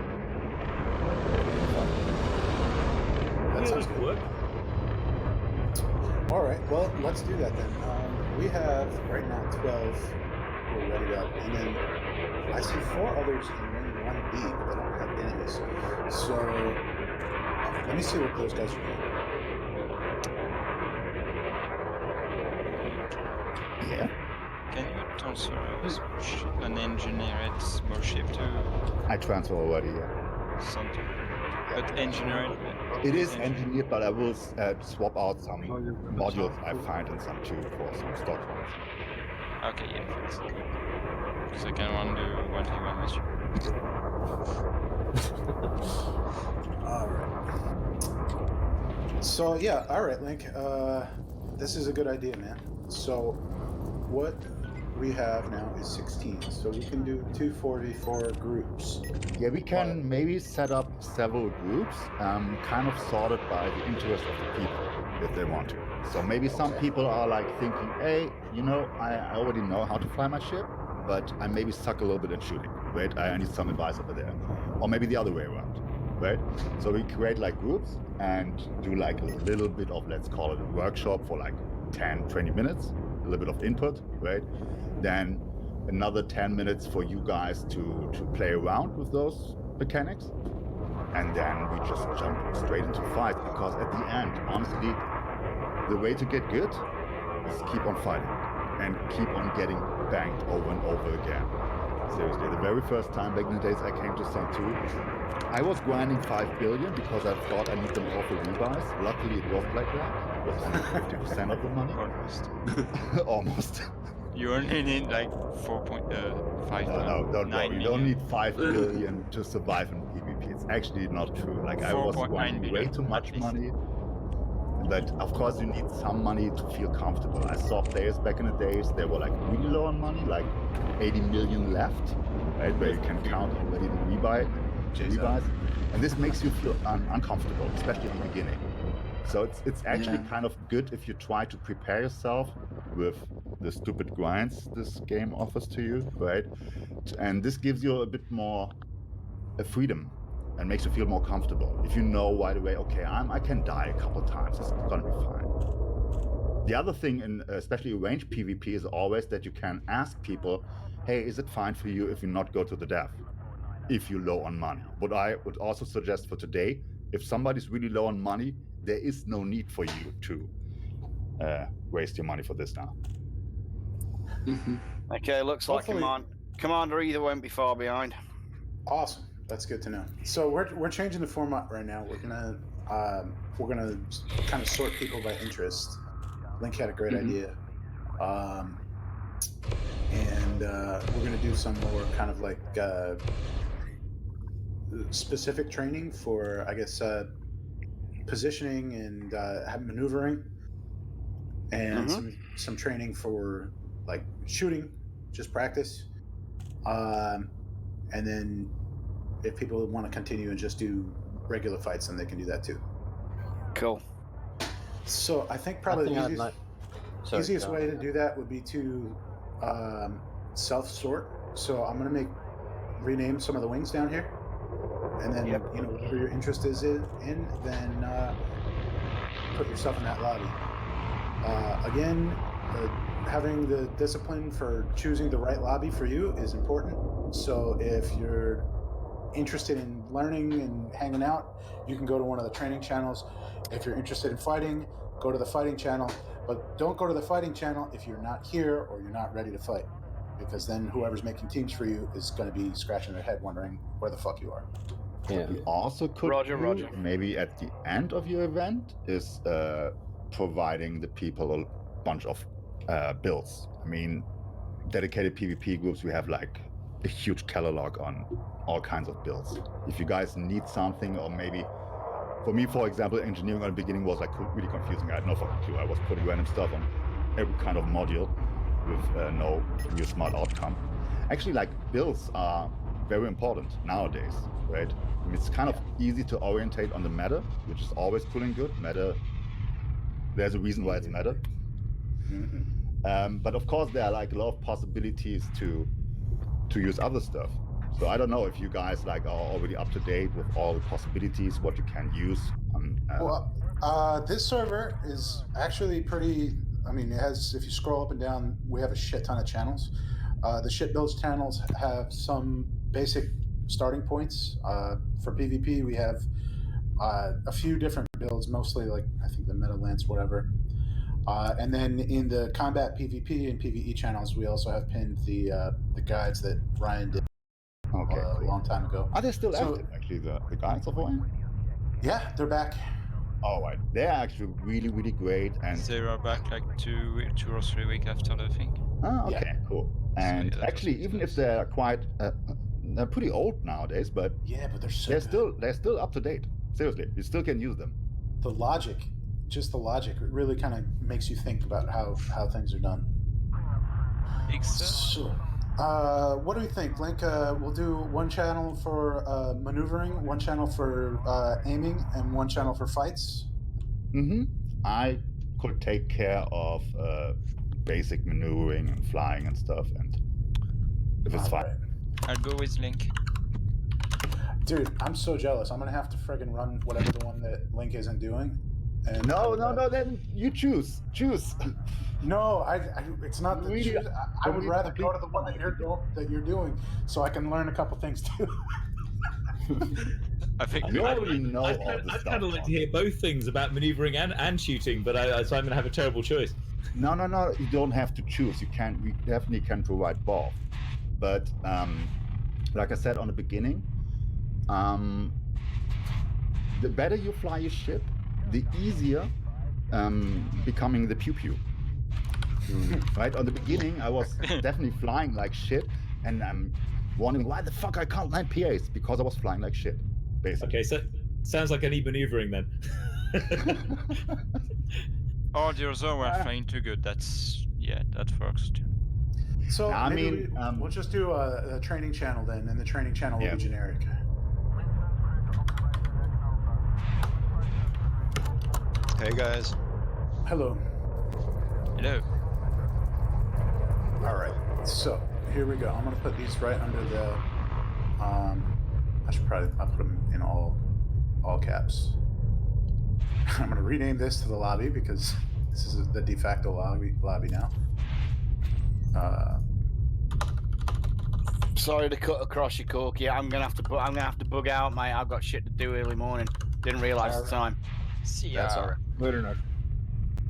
F: That sounds good. All right, well, let's do that then. We have right now 12 who are ready up, and then I see 4 others in ring 1B, but they don't have enemies. So let me see what those guys are doing.
J: Yeah.
O: Can you transfer an engineered small ship to?
J: I transfer already. Yeah.
O: Something. But engineered.
J: It is engineered, but I will swap out some modules I find in some tube for some stock ones.
O: Okay, yeah, thanks. Because I can run the 1v1 with you.
F: Alright. So, yeah, alright, Link. This is a good idea, man. So, what we have now is 16, so we can do 2 4v4 groups.
J: Yeah, we can maybe set up several groups, kind of sorted by the interest of the people, if they want to. So maybe some people are like thinking, hey, you know, I already know how to fly my ship, but I maybe suck a little bit in shooting, right? I need some advice over there. Or maybe the other way around, right? So we create like groups and do like a little bit of, let's call it a workshop for like 10, 20 minutes, a little bit of input, right? Then another 10 minutes for you guys to play around with those mechanics. And then we just jump straight into fight, because at the end, honestly, the way to get good is keep on fighting and keep on getting banged over and over again. Seriously, the very first time back in the days I came to Sun 2, I was grinding 5 billion because I thought I need them all for rebuys. Luckily it wasn't like that. It was only 50% of the money.
O: Almost.
J: Almost.
O: You only need like 4.5
J: No, don't worry. You don't need 5 billion to survive in PvP. It's actually not true. Like I was grinding way too much money. But of course you need some money to feel comfortable. I saw players back in the days, they were like really low on money, like 80 million left, right? Where you can count already the rebuys. And this makes you feel uncomfortable, especially in the beginning. So it's actually kind of good if you try to prepare yourself with the stupid grinds this game offers to you, right? And this gives you a bit more freedom and makes you feel more comfortable. If you know right away, okay, I can die a couple times, it's gonna be fine. The other thing, in especially range PvP, is always that you can ask people, hey, is it fine for you if you not go to the dev, if you're low on money? What I would also suggest for today, if somebody's really low on money, there is no need for you to waste your money for this now.
B: Okay, looks
F: Hopefully-
B: like Commander either won't be far behind.
F: Awesome. That's good to know. So we're changing the format right now. We're gonna kind of sort people by interest. Link had a great idea, and we're gonna do some more kind of like specific training for, I guess, positioning and maneuvering, and some training for like shooting, just practice, and then if people want to continue and just do regular fights, then they can do that too.
B: Cool.
F: So I think probably the easiest way to do that would be to self-sort. So I'm going to rename some of the wings down here, and then whatever your interest is in, then put yourself in that lobby. Again, having the discipline for choosing the right lobby for you is important. So if you're interested in learning and hanging out, you can go to one of the training channels. If you're interested in fighting, go to the fighting channel, but don't go to the fighting channel if you're not here or you're not ready to fight, because then whoever's making teams for you is going to be scratching their head wondering where the fuck you are.
J: What you also could do, maybe at the end of your event, is providing the people a bunch of builds. I mean, dedicated PvP groups, we have like a huge catalog on all kinds of builds. If you guys need something, or maybe for me, for example, engineering at the beginning was like really confusing. I had no fucking clue. I was putting random stuff on every kind of module with no real smart outcome. Actually, like, builds are very important nowadays, right? I mean, it's kind of easy to orientate on the meta, which is always cool and good. Meta, there's a reason why it's meta. But of course, there are like a lot of possibilities to use other stuff. So I don't know if you guys like are already up to date with all the possibilities, what you can use on.
F: This server is actually pretty. I mean, it has. If you scroll up and down, we have a shit ton of channels. The shit builds channels have some basic starting points. For PvP, we have a few different builds, mostly like I think the Meta Lance, whatever. And then in the combat PvP and PvE channels, we also have pinned the guides that Ryan did a long time ago.
J: Are they still active, actually, the guides of Ryan?
F: Yeah, they're back.
J: All right, they're actually really, really great. And
O: they are back like 2 or 3 weeks after the thing.
J: Oh, okay, cool. And so, actually, even if they're quite, they're pretty old nowadays, but
F: but they're
J: still up to date. Seriously, you still can use them.
F: The logic, just the logic, it really kind of makes you think about how things are done. So, what do we think, Link? We'll do one channel for maneuvering, one channel for aiming, and one channel for fights.
J: I could take care of basic maneuvering and flying and stuff, and if it's fine.
O: I'll go with Link.
F: Dude, I'm so jealous. I'm gonna have to friggin' run whatever the one that Link isn't doing. And
J: no, then you choose.
F: No, it's not the choose. I would rather go to the one that you're doing, so I can learn a couple things too.
O: I think
J: you already know all this
P: I'd
J: stuff.
P: kind of like to hear both things about maneuvering and shooting, but so I'm going to have a terrible choice.
J: No, you don't have to choose. We definitely can provide both. But like I said on the beginning, the better you fly your ship, the easier becoming the pew-pew. Right? On the beginning, I was definitely flying like shit, and I'm wondering why the fuck I can't land PAs, because I was flying like shit, basically.
P: Okay, so sounds like I need maneuvering then.
O: All the others were flying too good. That works too.
F: So we'll just do a training channel then, and the training channel will be generic.
S: Hey guys.
F: Hello.
O: Hello.
F: All right, so here we go. I'm gonna put these right under the. I'll put them in all caps. I'm gonna rename this to the lobby because This is the de facto lobby now.
I: Sorry to cut across you, Corky. I'm gonna have to bug out, mate. I've got shit to do early morning. Didn't realise the time.
O: See ya.
F: That's all right.
G: Later, Nug.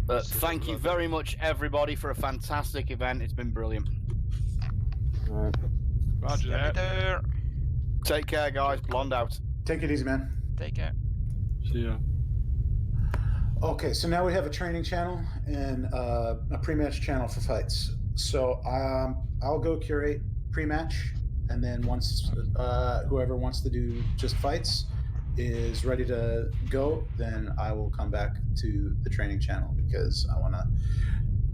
I: But thank you very much, everybody, for a fantastic event. It's been brilliant.
S: Roger that.
O: Later.
I: Take care, guys. Blonde out.
F: Take it easy, man.
O: Take care.
A: See ya.
F: Okay, so now we have a training channel and a pre-match channel for fights. So I'll go curate pre-match, and then once whoever wants to do just fights is ready to go, then I will come back to the training channel because I want to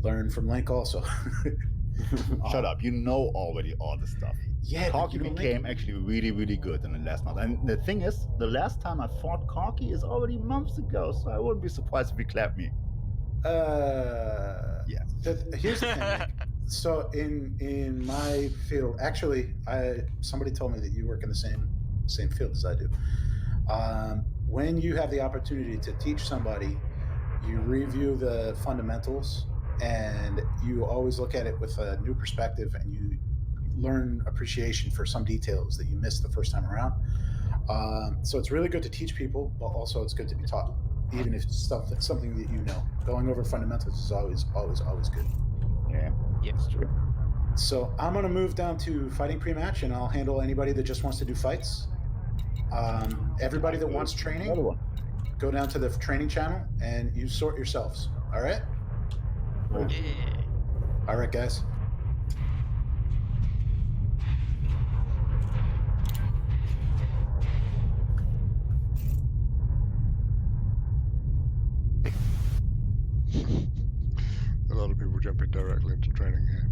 F: learn from Link also.
J: Shut up! You know already all the stuff.
F: Yeah,
J: Corky became actually really good in the last month. And the thing is, the last time I fought Corky is already months ago, so I wouldn't be surprised if he clapped me.
F: Yeah. Here's the thing. Nick. So in my field, actually, somebody told me that you work in the same field as I do. When you have the opportunity to teach somebody, you review the fundamentals, and you always look at it with a new perspective, and you learn appreciation for some details that you missed the first time around. So it's really good to teach people, but also it's good to be taught, even if it's something that you know. Going over fundamentals is always good.
J: Yeah.
O: Yes, true.
F: So I'm going to move down to fighting pre-match, and I'll handle anybody that just wants to do fights. Everybody that wants training, go down to the training channel, and you sort yourselves. All right?
O: Yeah.
F: All right, guys.
S: A lot of people jumping directly into training here.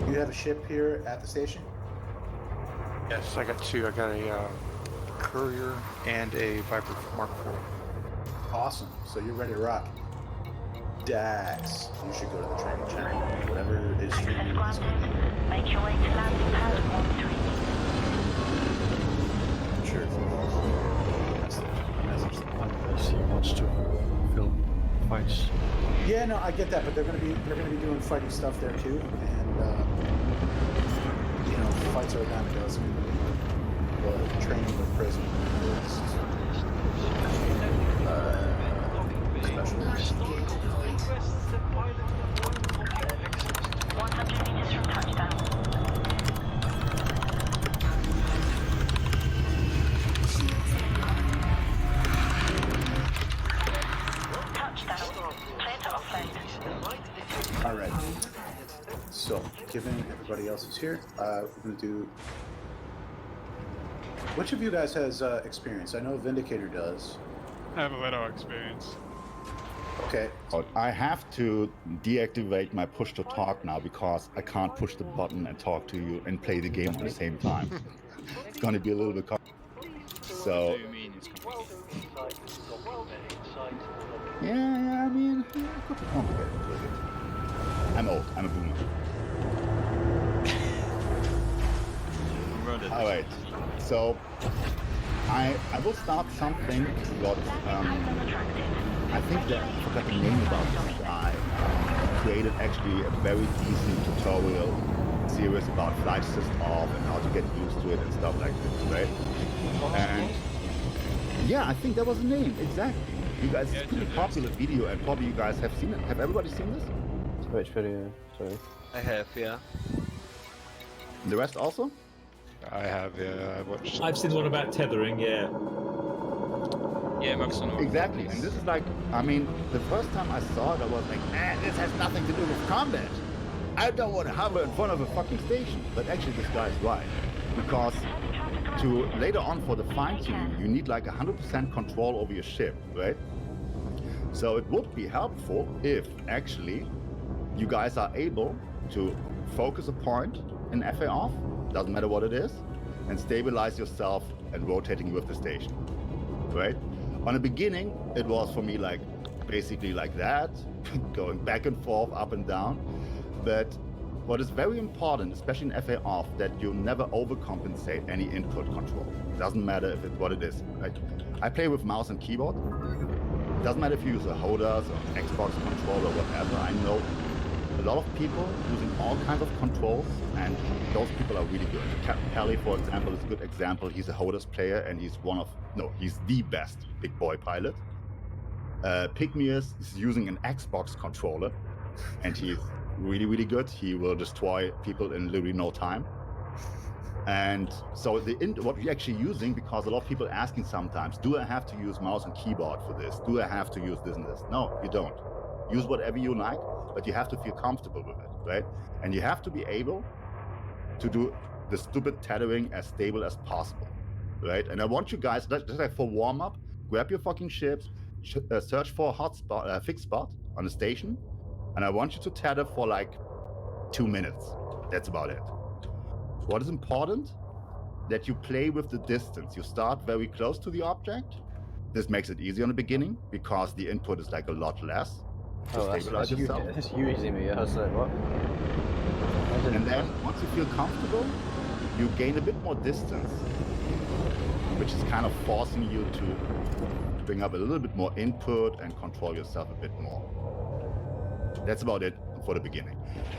F: You have a ship here at the station?
V: Yes, I got two. I got a courier and a Viper Mark IV.
F: Awesome. So you're ready to rock. Dax, you should go to the training channel. Whatever is training is going to be.
L: Make your way to landing pad 13.
F: Sure.
A: Unless he wants to film fights.
F: Yeah, no, I get that, but they're gonna be doing fighting stuff there too, and fights are gonna go. It's gonna be the training with prison. Special.
L: 100 meters from touchdown.
F: All right. So, given everybody else is here, we're going to do Which of you guys has experience? I know Vindicator does.
E: I have a little experience.
F: Okay.
J: I have to deactivate my push to talk now because I can't push the button and talk to you and play the game at the same time. It's going to be a little bit so.
C: What do you mean it's complicated?
J: Yeah, I mean, it could be complicated. I'm old. I'm a boomer. All right. So I will start something. What I think that I forgot the name about this guy. Created actually a very decent tutorial series about flight assist off and how to get used to it and stuff like this, right? And yeah, I think that was the name exactly. You guys, it's a pretty popular video, and probably you guys have seen it. Have everybody seen this?
U: Which video? Sorry.
D: I have, yeah.
J: The rest also?
S: I have, yeah. I watched.
P: I've seen one about tethering, yeah.
O: Yeah,
J: exactly. And this is like, I mean, the first time I saw it, I was like, this has nothing to do with combat. I don't want to hover in front of a fucking station. But actually, this guy is right. Because to later on for the fine-tuning, you need like 100% control over your ship, right? So it would be helpful if actually you guys are able to focus a point in FA off, doesn't matter what it is, and stabilize yourself and rotating with the station, right? On the beginning, it was for me like basically like that, going back and forth, up and down. But what is very important, especially in FA off, that you never overcompensate any input control. Doesn't matter if it's what it is, right? I play with mouse and keyboard. Doesn't matter if you use a HOTAS or Xbox controller or whatever. I know a lot of people using all kinds of controls, and those people are really good. Captain Kelly, for example, is a good example. He's a HOTAS player, and he's he's the best big boy pilot. Pygmius is using an Xbox controller, and he's really, really good. He will destroy people in literally no time. And so what we're actually using, because a lot of people are asking sometimes, do I have to use mouse and keyboard for this? Do I have to use this and this? No, you don't. Use whatever you like, but you have to feel comfortable with it, right? And you have to be able to do the stupid tethering as stable as possible, right? And I want you guys, just like for warm-up, grab your fucking ships, search for a hot spot, a fixed spot on the station, and I want you to tether for like 2 minutes. That's about it. What is important? That you play with the distance. You start very close to the object. This makes it easy on the beginning because the input is like a lot less.
U: That's you easy me. I was like, what?
J: And then once you feel comfortable, you gain a bit more distance, which is kind of forcing you to bring up a little bit more input and control yourself a bit more. That's about it for the beginning.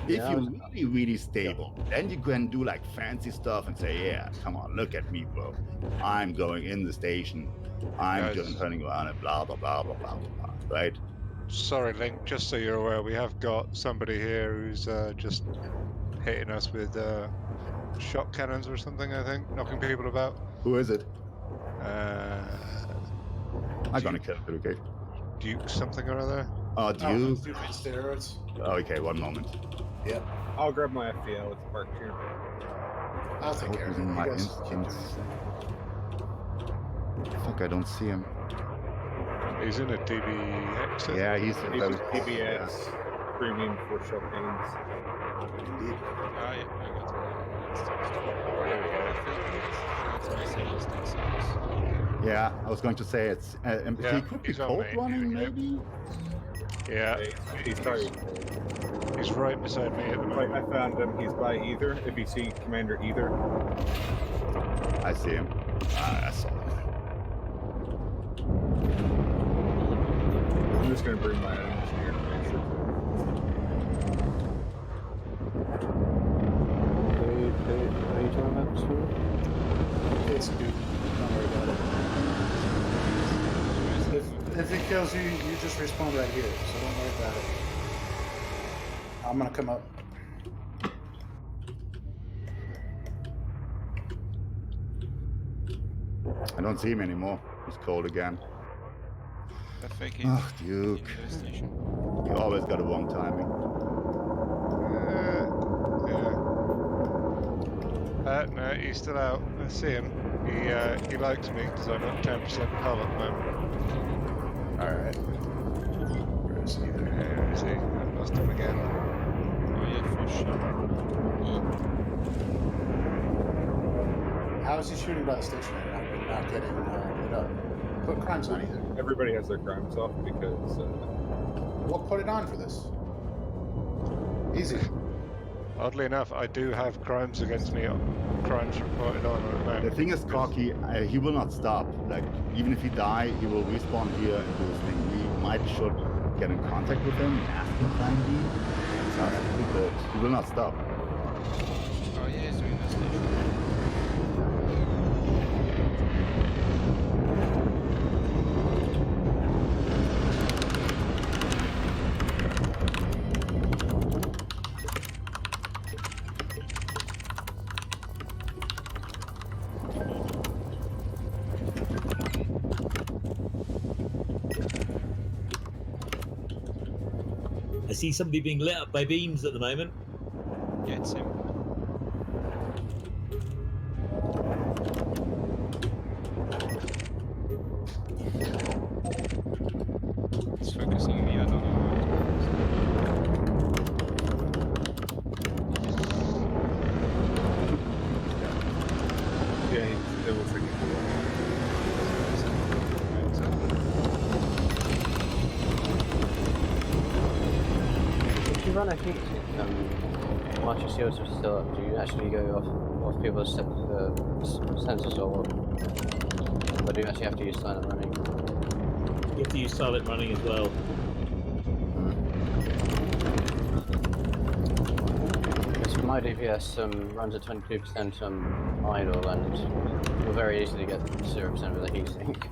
J: If you're really, really stable, then you can do like fancy stuff and say, yeah, come on, look at me, bro. I'm going in the station. I'm just turning around and blah, blah, blah, blah, blah, blah, right?
S: Sorry, Link, just so you're aware, we have got somebody here who's just hitting us with shot cannons or something, I think, knocking people about.
J: Who is it?
S: I'm
J: gonna kill it, okay?
S: Duke something or other?
J: Oh, Duke.
F: Steroids.
J: Oh, okay, one moment.
F: Yep.
G: I'll grab my FPL. It's parked here.
F: I'll take care of it.
J: My
F: You guys
J: instance. Fuck, I don't see him.
S: He's in a DBX.
J: Yeah, he's in
G: He's
J: those
G: PBS. Premium for shot cannons.
F: Indeed.
J: Yeah, I was going to say it's. He could be
S: he's on
J: cold
S: me.
J: running, maybe?
S: Yeah.
G: He's sorry.
S: He's right beside me at the moment.
G: I found him. He's by Ether. If you see Commander Ether.
J: I see him. I saw him.
G: I'm just going to bring my own engineer to make sure.
U: Who are you talking about, Stu?
F: It's Duke. Don't worry about it. If it kills you, you just respawn right here, so don't worry about it. I'm gonna come up.
J: I don't see him anymore. He's cold again. Oh, Duke. You always got a wrong timing.
S: No, he's still out. I see him. He likes me because I'm at 10% hull at the moment.
F: Alright. Where is he there?
S: Where is he? I lost him again.
O: Oh yeah, for sure.
F: How is he shooting by the station and not getting lit up? Put crimes on either.
G: Everybody has their crimes off because.
F: Well, put it on for this. Easy.
S: Oddly enough, I do have crimes against me, crimes reported on at the moment.
J: The thing is, Corky, he will not stop. Like, even if he die, he will respawn here and do his thing. We should get in contact with him, ask him plan B. But he will not stop.
O: Oh yeah, he's doing the station.
P: I see somebody being lit up by beams at the moment.
O: Yeah, it's him. It's focusing me, I don't know.
G: Yeah, it looks like he's
M: If you run a heat, while your shields are still up, do you actually go off people's sensors or what? Or do you actually have to use silent running?
P: You have to use silent running as well.
M: Because my DPS runs at 22% idle and will very easily get 0% with a heat sink.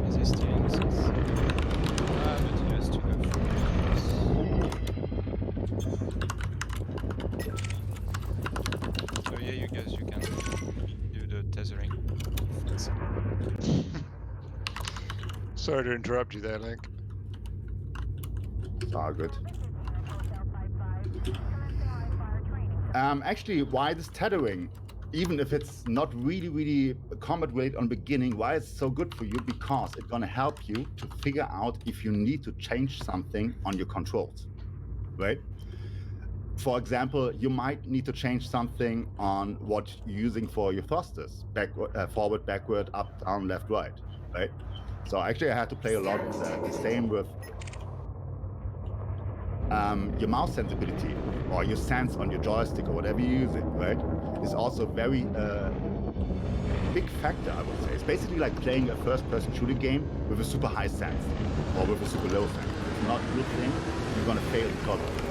O: Is he still in the sense? But he has to go so yeah, you guys, you can do the tethering.
S: Sorry to interrupt you there, Link.
J: It's all good. Actually, why this tethering? Even if it's not really combat rate on beginning, why it's so good for you? Because it's gonna help you to figure out if you need to change something on your controls, right? For example, you might need to change something on what you're using for your thrusters, forward, backward, up, down, left, right, right? So actually I had to play a lot with that. The same with your mouse sensibility or your sense on your joystick or whatever you're using, right? Is also a very big factor, I would say. It's basically like playing a first-person shooting game with a super high sense or with a super low sense. If it's not a good thing, you're gonna fail because of it.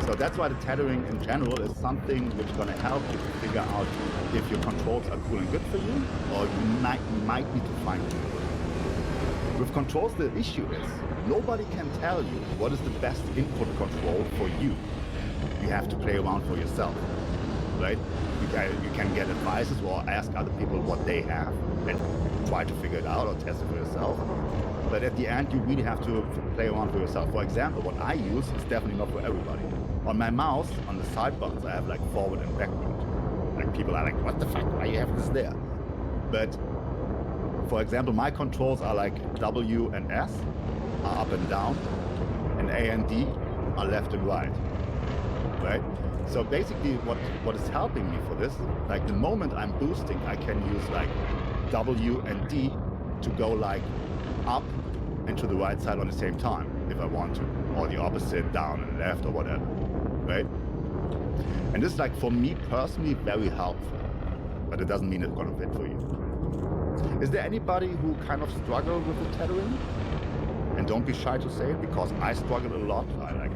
J: So that's why the tethering in general is something which is gonna help you to figure out if your controls are cool and good for you, or you might need to find them. With controls, the issue is nobody can tell you what is the best input control for you. You have to play around for yourself, right? You can get advices or ask other people what they have and try to figure it out or test it for yourself. But at the end, you really have to play around for yourself. For example, what I use is definitely not for everybody. On my mouse, on the side buttons, I have like forward and backward. Like people are like, what the fuck, why you have this there? But for example, my controls are like W and S are up and down, and A and D are left and right, right? So basically what is helping me for this, like the moment I'm boosting, I can use like W and D to go like up and to the right side on the same time if I want to, or the opposite, down and left or whatever, right? And this is like for me personally very helpful, but it doesn't mean it's gonna fit for you. Is there anybody who kind of struggle with the tethering? And don't be shy to say it, because I struggled a lot. I like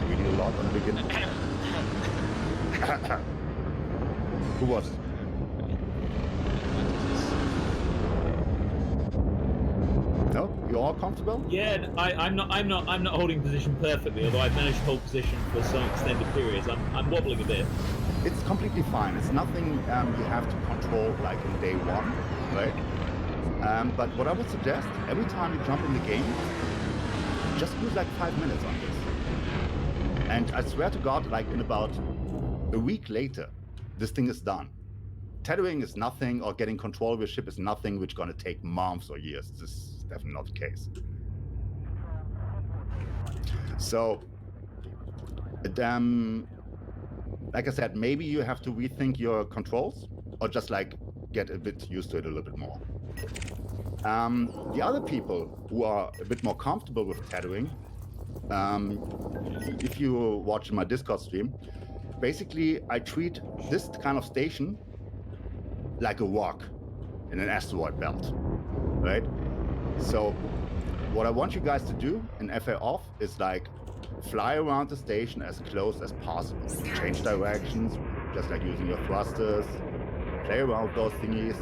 J: really a lot on the beginning. Who was it? No, you all comfortable?
P: Yeah, I'm not holding position perfectly, although I've managed to hold position for some extended periods. I'm wobbling a bit.
J: It's completely fine. It's nothing you have to control like in day one, right? But what I would suggest, every time you jump in the game, just use like 5 minutes on this. And I swear to God, like in about a week later, this thing is done. Tattooing is nothing, or getting control of your ship is nothing which is going to take months or years. This is definitely not the case. So, like I said, maybe you have to rethink your controls, or just like get a bit used to it a little bit more. The other people who are a bit more comfortable with tattooing, if you watch my Discord stream, basically I treat this kind of station like a rock in an asteroid belt, right? So what I want you guys to do in FA off is like fly around the station as close as possible. Change directions, just like using your thrusters, play around with those thingies.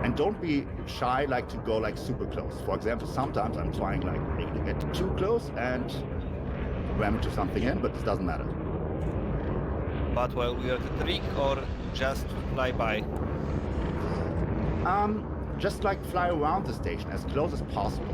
J: And don't be shy like to go like super close. For example, sometimes I'm trying like maybe to get too close and ram into something in, but it doesn't matter.
D: But while we are at the trick, or just fly by?
J: Just like fly around the station as close as possible.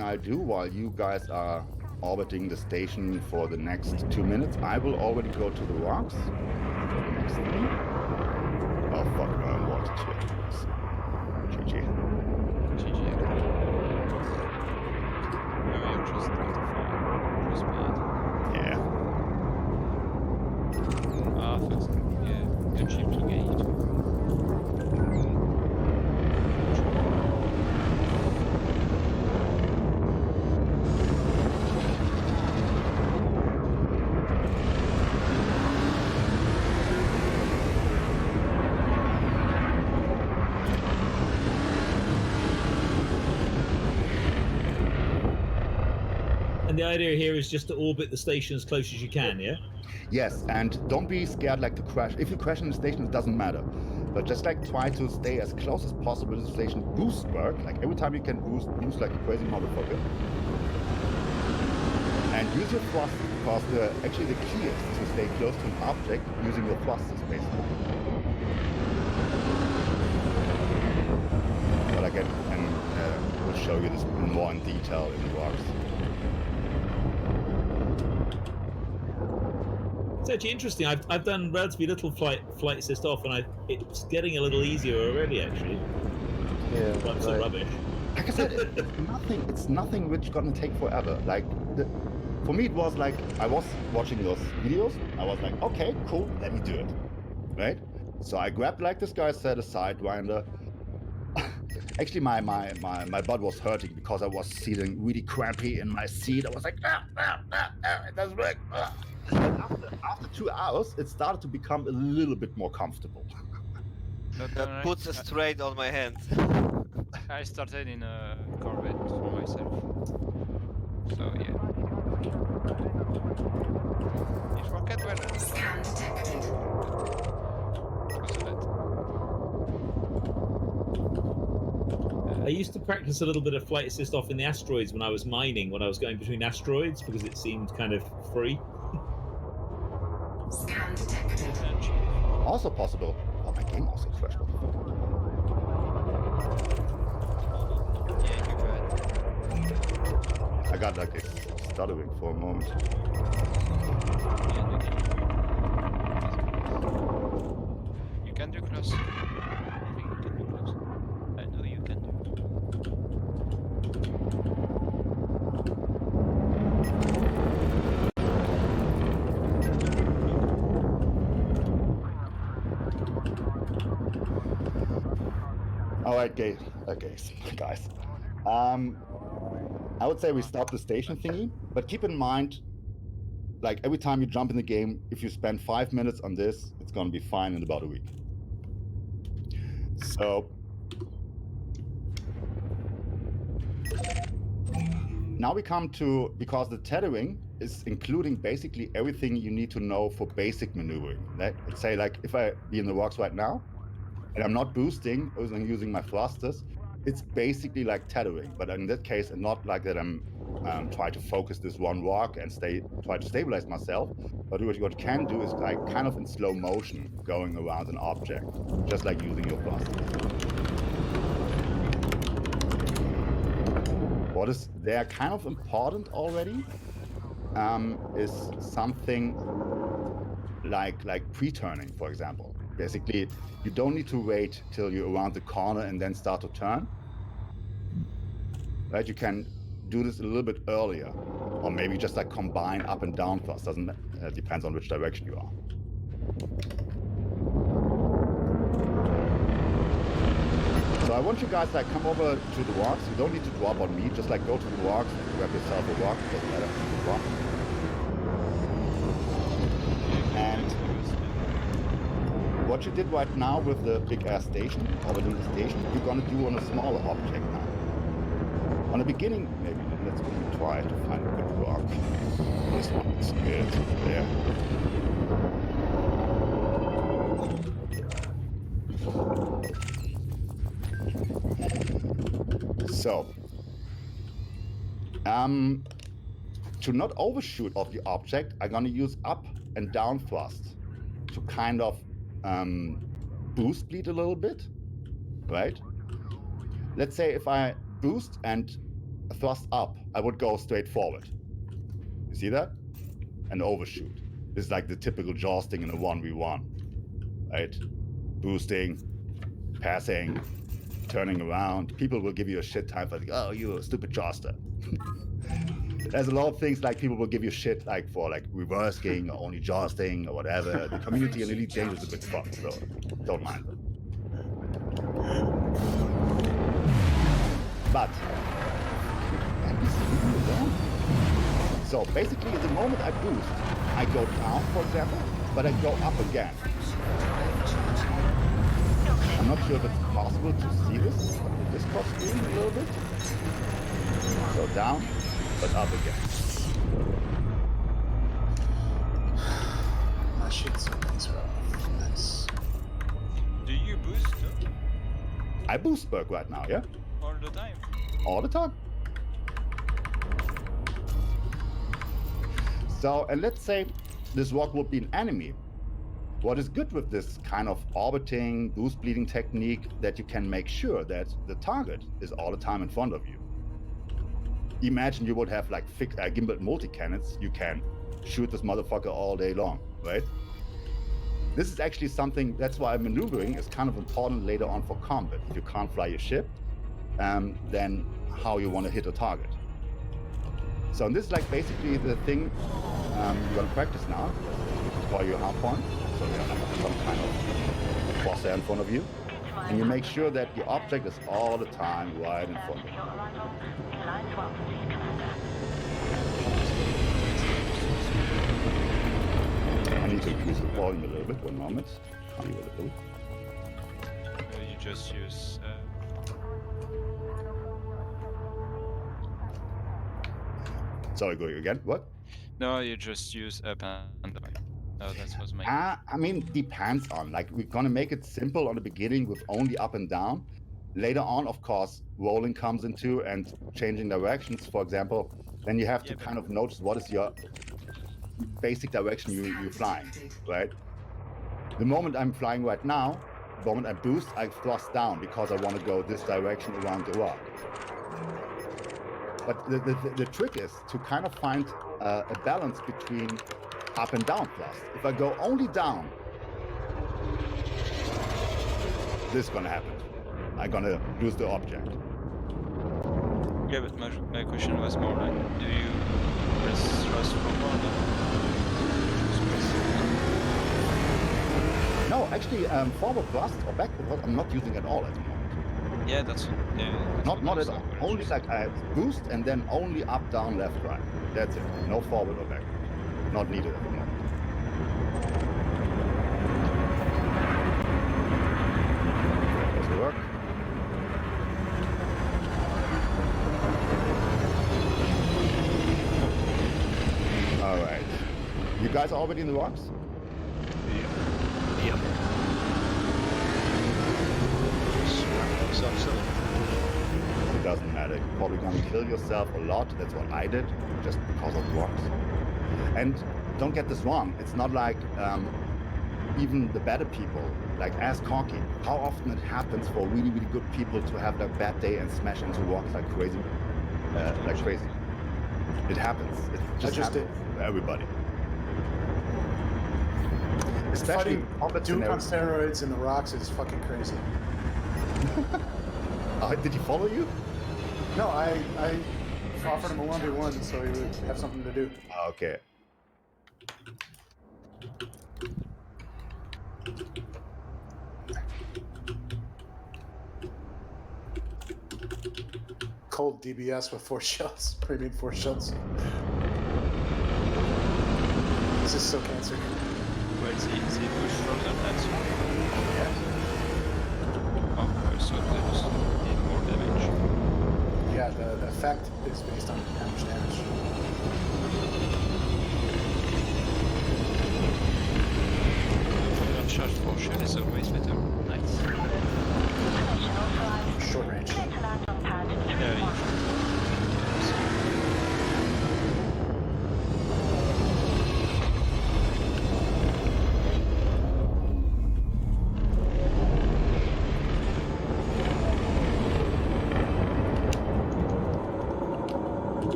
J: I do while you guys are orbiting the station for the next 2 minutes, I will already go to the rocks. Next thing. Oh fuck, I'm water here. GG.
O: GG. No, you're just speed.
J: Yeah.
O: Ah, fuck. Yeah, good ship to gate.
P: And the idea here is just to orbit the station as close as you can, yeah?
J: Yes, and don't be scared like to crash. If you crash in the station, it doesn't matter. But just like try to stay as close as possible to the station. Boost work, like every time you can boost like a crazy motherfucker. And use your thrusters, because actually the key is to stay close to an object using your thrusters, basically. But again, and we'll show you this more in detail in the rocks.
P: It's actually interesting. I've done relatively little flight assist off, and it's getting a little easier already. Actually,
M: yeah,
P: that's so rubbish.
J: Like I said, it's nothing which gonna take forever. Like for me, it was like I was watching those videos. I was like, okay, cool, let me do it, right? So I grabbed like this guy said a sidewinder. Actually, my butt was hurting because I was sitting really crampy in my seat. I was like, it doesn't work. After 2 hours, it started to become a little bit more comfortable.
D: That puts a straight on my hand.
O: I started in a Corvette for myself. So yeah. It worked well.
N: Scan detected.
P: I used to practice a little bit of flight assist off in the asteroids when I was mining, when I was going between asteroids, because it seemed kind of free.
N: Scan detected.
J: Also possible. Oh, my game also crashed.
O: Yeah, you
J: I got like this stuttering for a moment.
O: You can do close. I think you can do close. I know you can do.
J: All right, guys. I would say we stop the station thingy, but keep in mind, like every time you jump in the game, if you spend 5 minutes on this, it's gonna be fine in about a week. So now we come to, because the tethering is including basically everything you need to know for basic maneuvering. Let's say like if I be in the rocks right now, and I'm not boosting, I'm using my thrusters, it's basically like tethering. But in that case, not like that I'm trying to focus this one rock and try to stabilize myself. But what you can do is like kind of in slow motion, going around an object, just like using your thrusters. What is there kind of important already is something like pre-turning, for example. Basically, you don't need to wait till you're around the corner and then start to turn. Right? You can do this a little bit earlier, or maybe just like combine up and down thrust. Depends on which direction you are. So I want you guys like come over to the rocks. You don't need to drop on me. Just like go to the rocks, grab yourself a rock. Doesn't matter. Rock. And what you did right now with the big ass station, orbiting the station, you're gonna do on a smaller object now. On the beginning, maybe let's try to find a good rock. This one is good. There. So, to not overshoot of the object, I'm gonna use up and down thrust to kind of boost bleed a little bit, right? Let's say if I boost and thrust up, I would go straight forward. You see that? And overshoot. This is like the typical jousting in a 1v1, right? Boosting, passing, turning around. People will give you a shit time for like, oh, you're a stupid jouster. There's a lot of things like people will give you shit like for like reversing or only jousting or whatever. The community in Elite Games is a bit fucked, so don't mind them. But so basically the moment I boost, I go down, for example, but I go up again. I'm not sure if it's possible to see this on the Discord screen a little bit. So down, but up again.
F: My shit's rough. Nice.
C: Do you boost?
J: I boost Berg right now, yeah?
C: All the time?
J: All the time. So, and let's say this rock would be an enemy. What is good with this kind of orbiting, boost bleeding technique that you can make sure that the target is all the time in front of you. Imagine you would have like gimbaled multi-cannons, you can shoot this motherfucker all day long, right? This is actually something, that's why maneuvering is kind of important later on for combat. If you can't fly your ship, then how you want to hit a target. So this is like basically the thing you're going to practice now for your hard point. So you have some kind of crosshair in front of you. And you make sure that the object is all the time right in front of you. I need to increase the volume a little bit, 1 moment. How you will it do?
C: You just use...
J: Sorry, go again, what?
C: No, you just use up and down. Oh, that was my...
J: I mean, depends on, like, we're gonna make it simple on the beginning with only up and down. Later on, of course, rolling comes into and changing directions, for example, then you have to kind of notice what is your basic direction you're flying, right? The moment I'm flying right now, the moment I boost, I thrust down because I want to go this direction around the rock. But the trick is to kind of find a balance between up and down thrust. If I go only down, this is gonna happen. I'm gonna lose the object.
C: Yeah, but my question was more like, do you press thrust forward?
J: No, actually, forward thrust or backward thrust, I'm not using at all at the moment.
C: Yeah, that's
J: not at all. Only like I boost and then only up, down, left, right. That's it. No forward or backward. Not needed at the moment. Does it work? All right. You guys are already in the rocks?
D: Yep.
J: It doesn't matter. You're probably gonna kill yourself a lot. That's what I did, just because of the rocks. And don't get this wrong. It's not like even the better people, like ask Corky, how often it happens for really, really good people to have their bad day and smash into rocks like crazy. It happens. It just happens to everybody. Especially
F: fighting Duke on steroids in the rocks is fucking crazy.
J: Did he follow you?
F: No, I offered him a 1v1 so he would have something to do.
J: Okay.
F: Cold DBS with 4 shots, premium 4 shots. This is so cancer.
O: Wait, the bush frozen, that's yeah. Oh, so they just need more damage.
F: Yeah, the effect is based on how much damage.
O: Uncharged portion is always better. Nice.
F: Short range.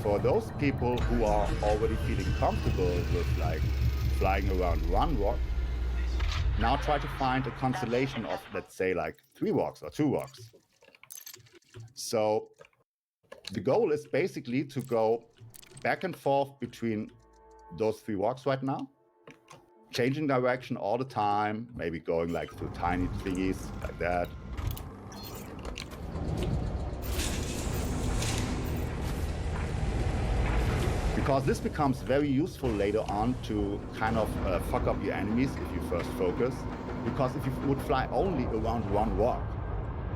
J: For those people who are already feeling comfortable with like flying around one rock, now try to find a constellation of, let's say, like 3 rocks or 2 rocks. So the goal is basically to go back and forth between those 3 rocks right now, changing direction all the time, maybe going like through tiny thingies like that. Because this becomes very useful later on to kind of fuck up your enemies if you first focus. Because if you would fly only around one rock,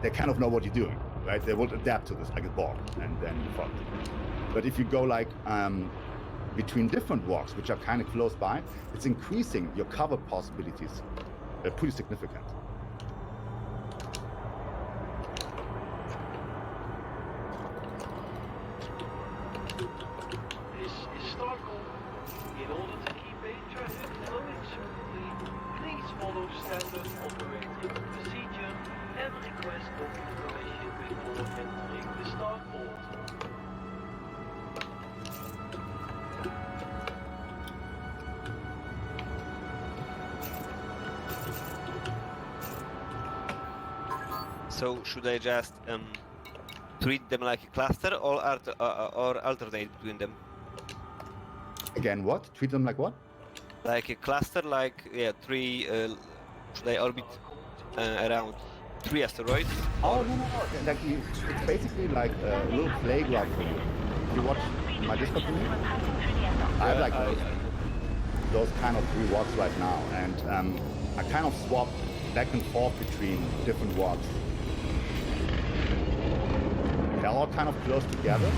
J: they kind of know what you're doing, right? They will adapt to this like a ball, and then you fuck. But if you go like between different rocks, which are kind of close by, it's increasing your cover possibilities pretty significant.
R: In order to keep air traffic flowing smoothly, please follow standard operating procedure and request docking permission before entering the starport.
D: So should I just treat them like a cluster or alternate between them?
J: Again, what? Treat them like what?
D: Like a cluster, like, yeah, 3, should I orbit around 3 asteroids?
J: Oh, no. Like it's basically like a little playground for you. You watch my Discord for me? I have like those kind of 3 rocks right now, and I kind of swap back and forth between different rocks. They're all kind of close together.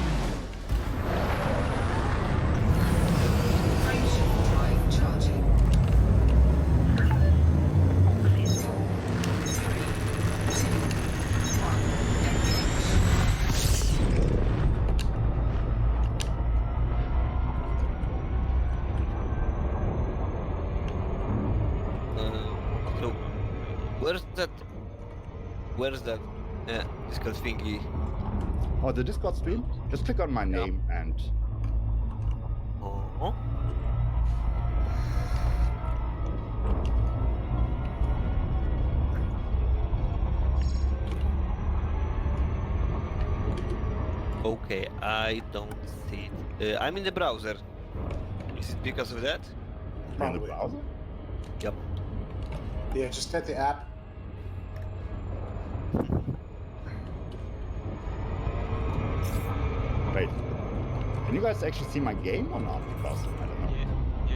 D: Where's that Discord thingy?
J: Oh, the Discord stream? Just click on my name and...
D: Okay, I don't see it. I'm in the browser. Is it because of that?
J: In the browser?
D: Yep.
F: Yeah, just get the app.
J: Wait, can you guys actually see my game or not? Because I don't know.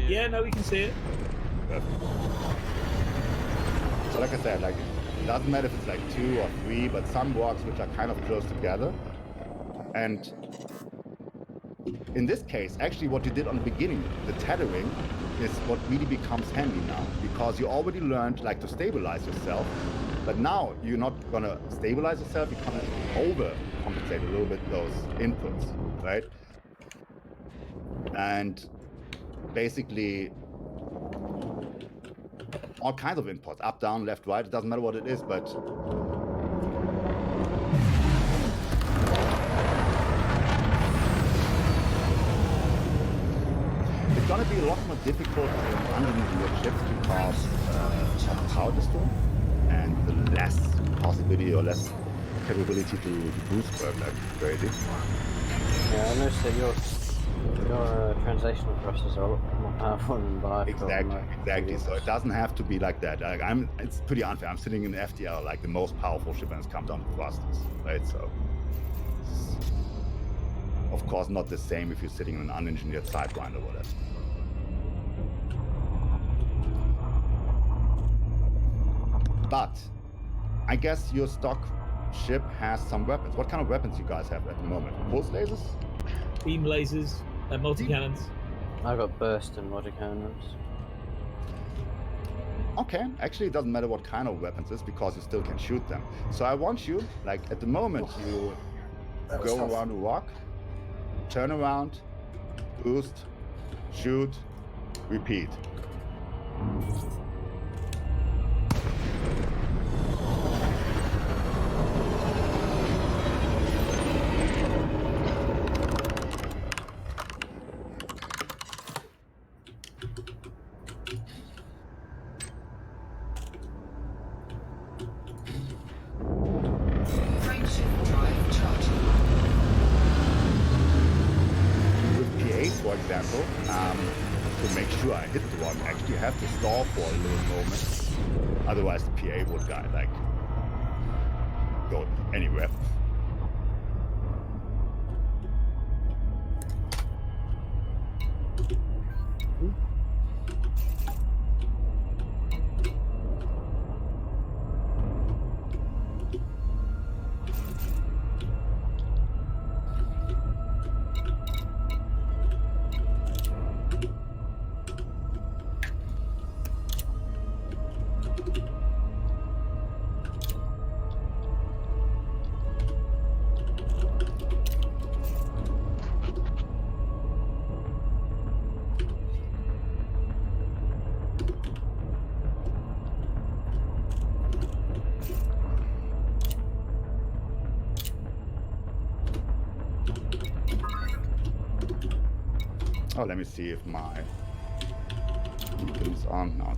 P: Yeah, no, we can see it.
J: Perfect. So like I said, like it doesn't matter if it's like 2 or 3, but some walks which are kind of close together. And in this case, actually what you did on the beginning, the tethering, is what really becomes handy now, because you already learned like to stabilize yourself, but now you're not gonna stabilize yourself, you're gonna overcompensate a little bit those inputs, right? And basically all kinds of inputs, up, down, left, right, it doesn't matter what it is, but it's gonna be a lot more difficult underneath your chips because of power distortion and the less possibility or less capability to boost work like crazy.
M: Yeah, I noticed that your translational thrusters are a lot more powerful than what I've got.
J: Exactly. So it doesn't have to be like that. Like it's pretty unfair. I'm sitting in FTL, like the most powerful ship when it's come down to thrusters, right? So it's of course not the same if you're sitting in an unengineered sidewinder or whatever. But I guess your stock ship has some weapons. What kind of weapons you guys have at the moment? Pulse lasers?
P: Beam lasers, multi-cannons.
M: I got burst and multi-cannons.
J: Okay, actually it doesn't matter what kind of weapons it is because you still can shoot them. So I want you, like at the moment you go around a rock, turn around, boost, shoot, repeat. For example, to make sure I hit the rock, I actually have to stall for a little moment. Otherwise, the PA would go anywhere. Oh, let me see if my beacon's on now.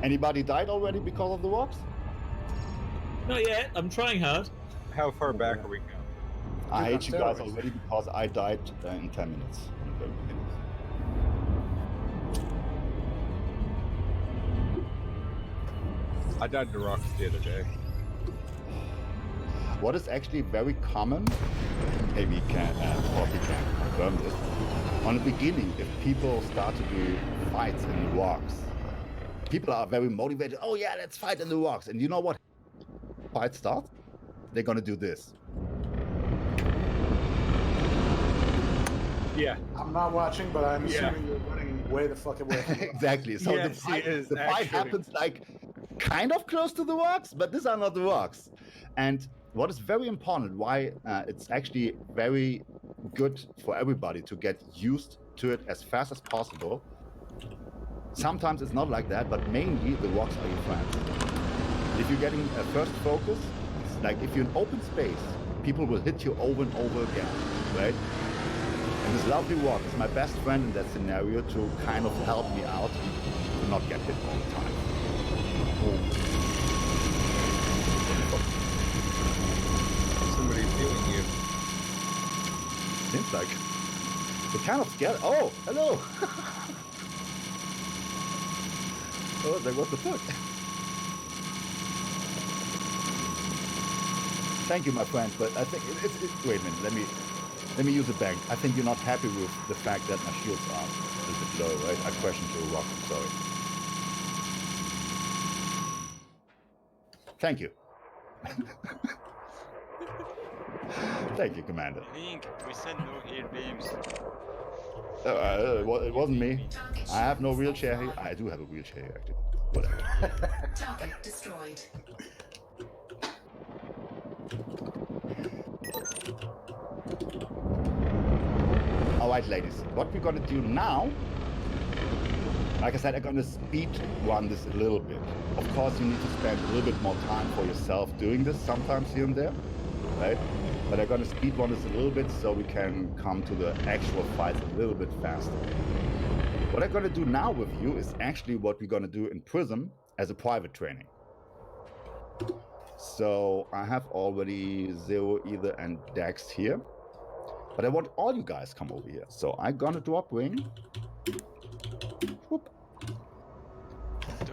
J: Anybody died already because of the rocks?
P: Not yet. I'm trying hard.
G: How far back are we going?
J: I hate you guys already because I died in 10 minutes.
G: I died to rocks the other day.
J: What is actually very common, maybe you can, Poppy can confirm this, on the beginning, if people start to do fights in the rocks, people are very motivated, oh yeah, let's fight in the rocks. And you know what? Fight starts, they're gonna do this.
G: Yeah.
F: I'm not watching, but I'm assuming you're running way the fuck away from
J: Exactly. So
G: yes,
J: the fight happens like kind of close to the rocks, but these are not the rocks. And what is very important, why it's actually very good for everybody to get used to it as fast as possible. Sometimes it's not like that, but mainly the rocks are your friend. If you're getting a first focus, it's like if you're in open space, people will hit you over and over again, right? And this lovely rock is my best friend in that scenario to kind of help me out to not get hit all the time. like they're kind of scared. Oh, hello. Oh, like what the fuck? Thank you, my friend. But I think wait a minute. Let me use a bank. I think you're not happy with the fact that my shields are a little bit low, right? I crashed into a rock. I'm sorry. Thank you. Thank you, Commander.
C: Link, we said no here beams.
J: It wasn't me. I have no wheelchair here. I do have a wheelchair here, actually. Whatever.
N: Target destroyed.
J: Alright, ladies. What we're gonna do now, like I said, I'm gonna speed run this a little bit. Of course, you need to spend a little bit more time for yourself doing this sometimes here and there, right? But I'm gonna speed run this a little bit so we can come to the actual fights a little bit faster. What I'm gonna do now with you is actually what we're gonna do in Prism as a private training. So I have already Zero, Ether, and Dax here. But I want all you guys come over here. So I'm gonna drop wing. Whoop.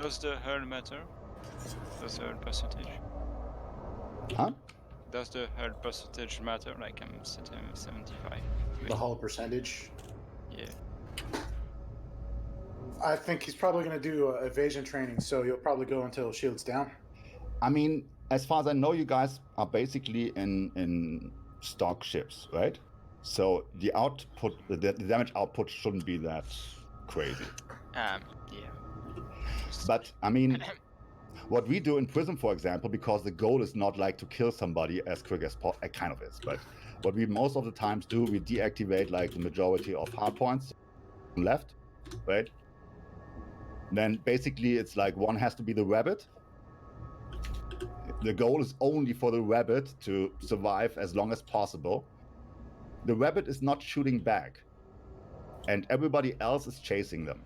C: Does the herd matter? Does the herd percentage?
J: Huh?
C: Does the herd percentage matter? Like I'm sitting 75.
F: The whole percentage?
C: Yeah.
F: I think he's probably going to do evasion training, so you'll probably go until shield's down.
J: I mean, as far as I know, you guys are basically in stock ships, right? So the output, the damage output shouldn't be that crazy.
C: Yeah.
J: But I mean, what we do in Prism, for example, because the goal is not like to kill somebody as quick as possible, it kind of is, but what we most of the times do, we deactivate like the majority of hard points left, right? Then basically it's like one has to be the rabbit. The goal is only for the rabbit to survive as long as possible. The rabbit is not shooting back, and everybody else is chasing them.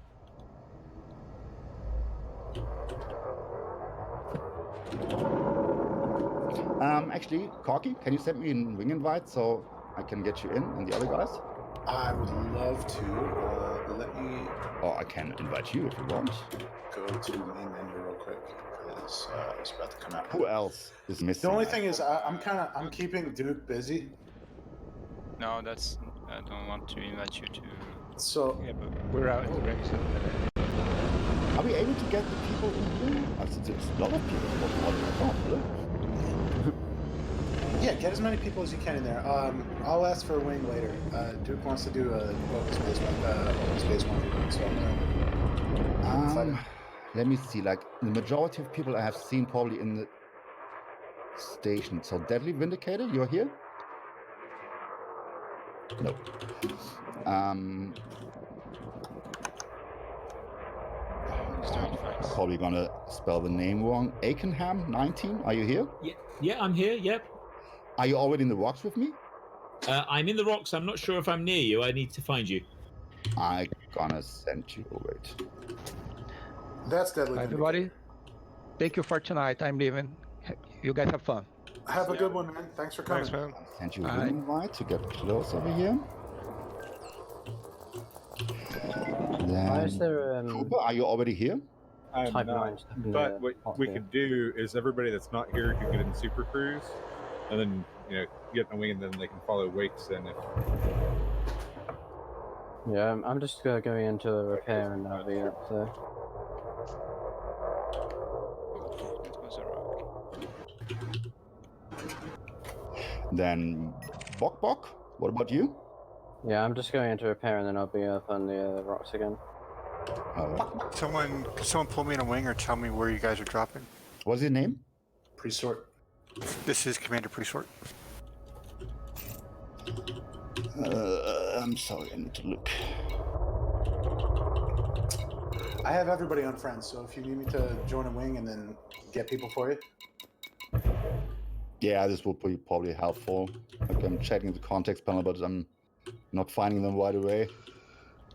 J: Actually, Corky, can you send me a wing invite so I can get you in and the other guys?
F: I would love to. Let me...
J: Or I can invite you if you want.
F: Go to the main menu real quick, because it's about to come out.
J: Who else is missing?
F: The only thing is, I'm keeping Duke busy.
C: No, that's... I don't want to invite you to...
F: So...
V: Yeah, but we're out in the ranks at the minute.
J: Are we able to get the people in here? There's a lot of people.
F: Yeah, get as many people as you can in there. I'll ask for a wing later. Duke wants to do a open space one, so
J: let me see. Like the majority of people I have seen probably in the station. So Deadly Vindicator, you're here? No. Probably gonna spell the name wrong. Aikenham 19, are you here?
P: Yeah, I'm here. Yep.
J: Are you already in the rocks with me?
P: I'm in the rocks. I'm not sure if I'm near you. I need to find you.
J: I'm gonna send you. Oh, wait.
F: That's Deadly.
V: Everybody, thank you for tonight. I'm leaving. You guys have fun.
F: Have a good one, man. Thanks for coming.
V: Thanks, man.
J: I'll send you an invite to get close over here. Then,
M: is there,
J: Cooper, are you already here?
G: I'm
M: Type
G: not,
M: 9 stuff in
G: but
M: the
G: what we
M: hot
G: could do is everybody that's not here could get in Super Cruise, and then get in a wing, and then they can follow Wakes. And if
M: Yeah, I'm just going into the repair and that'll be it. So.
J: Then Bok Bok, what about you?
M: Yeah, I'm just going into repair and then I'll be up on the rocks again.
V: Someone pull me in a wing or tell me where you guys are dropping.
J: What's your name?
F: Presort.
V: This is Commander Presort.
J: I'm sorry, I need to look.
F: I have everybody on friends, so if you need me to join a wing and then get people for you.
J: Yeah, this will be probably helpful. Like I'm checking the context panel, but I'm not finding them right away.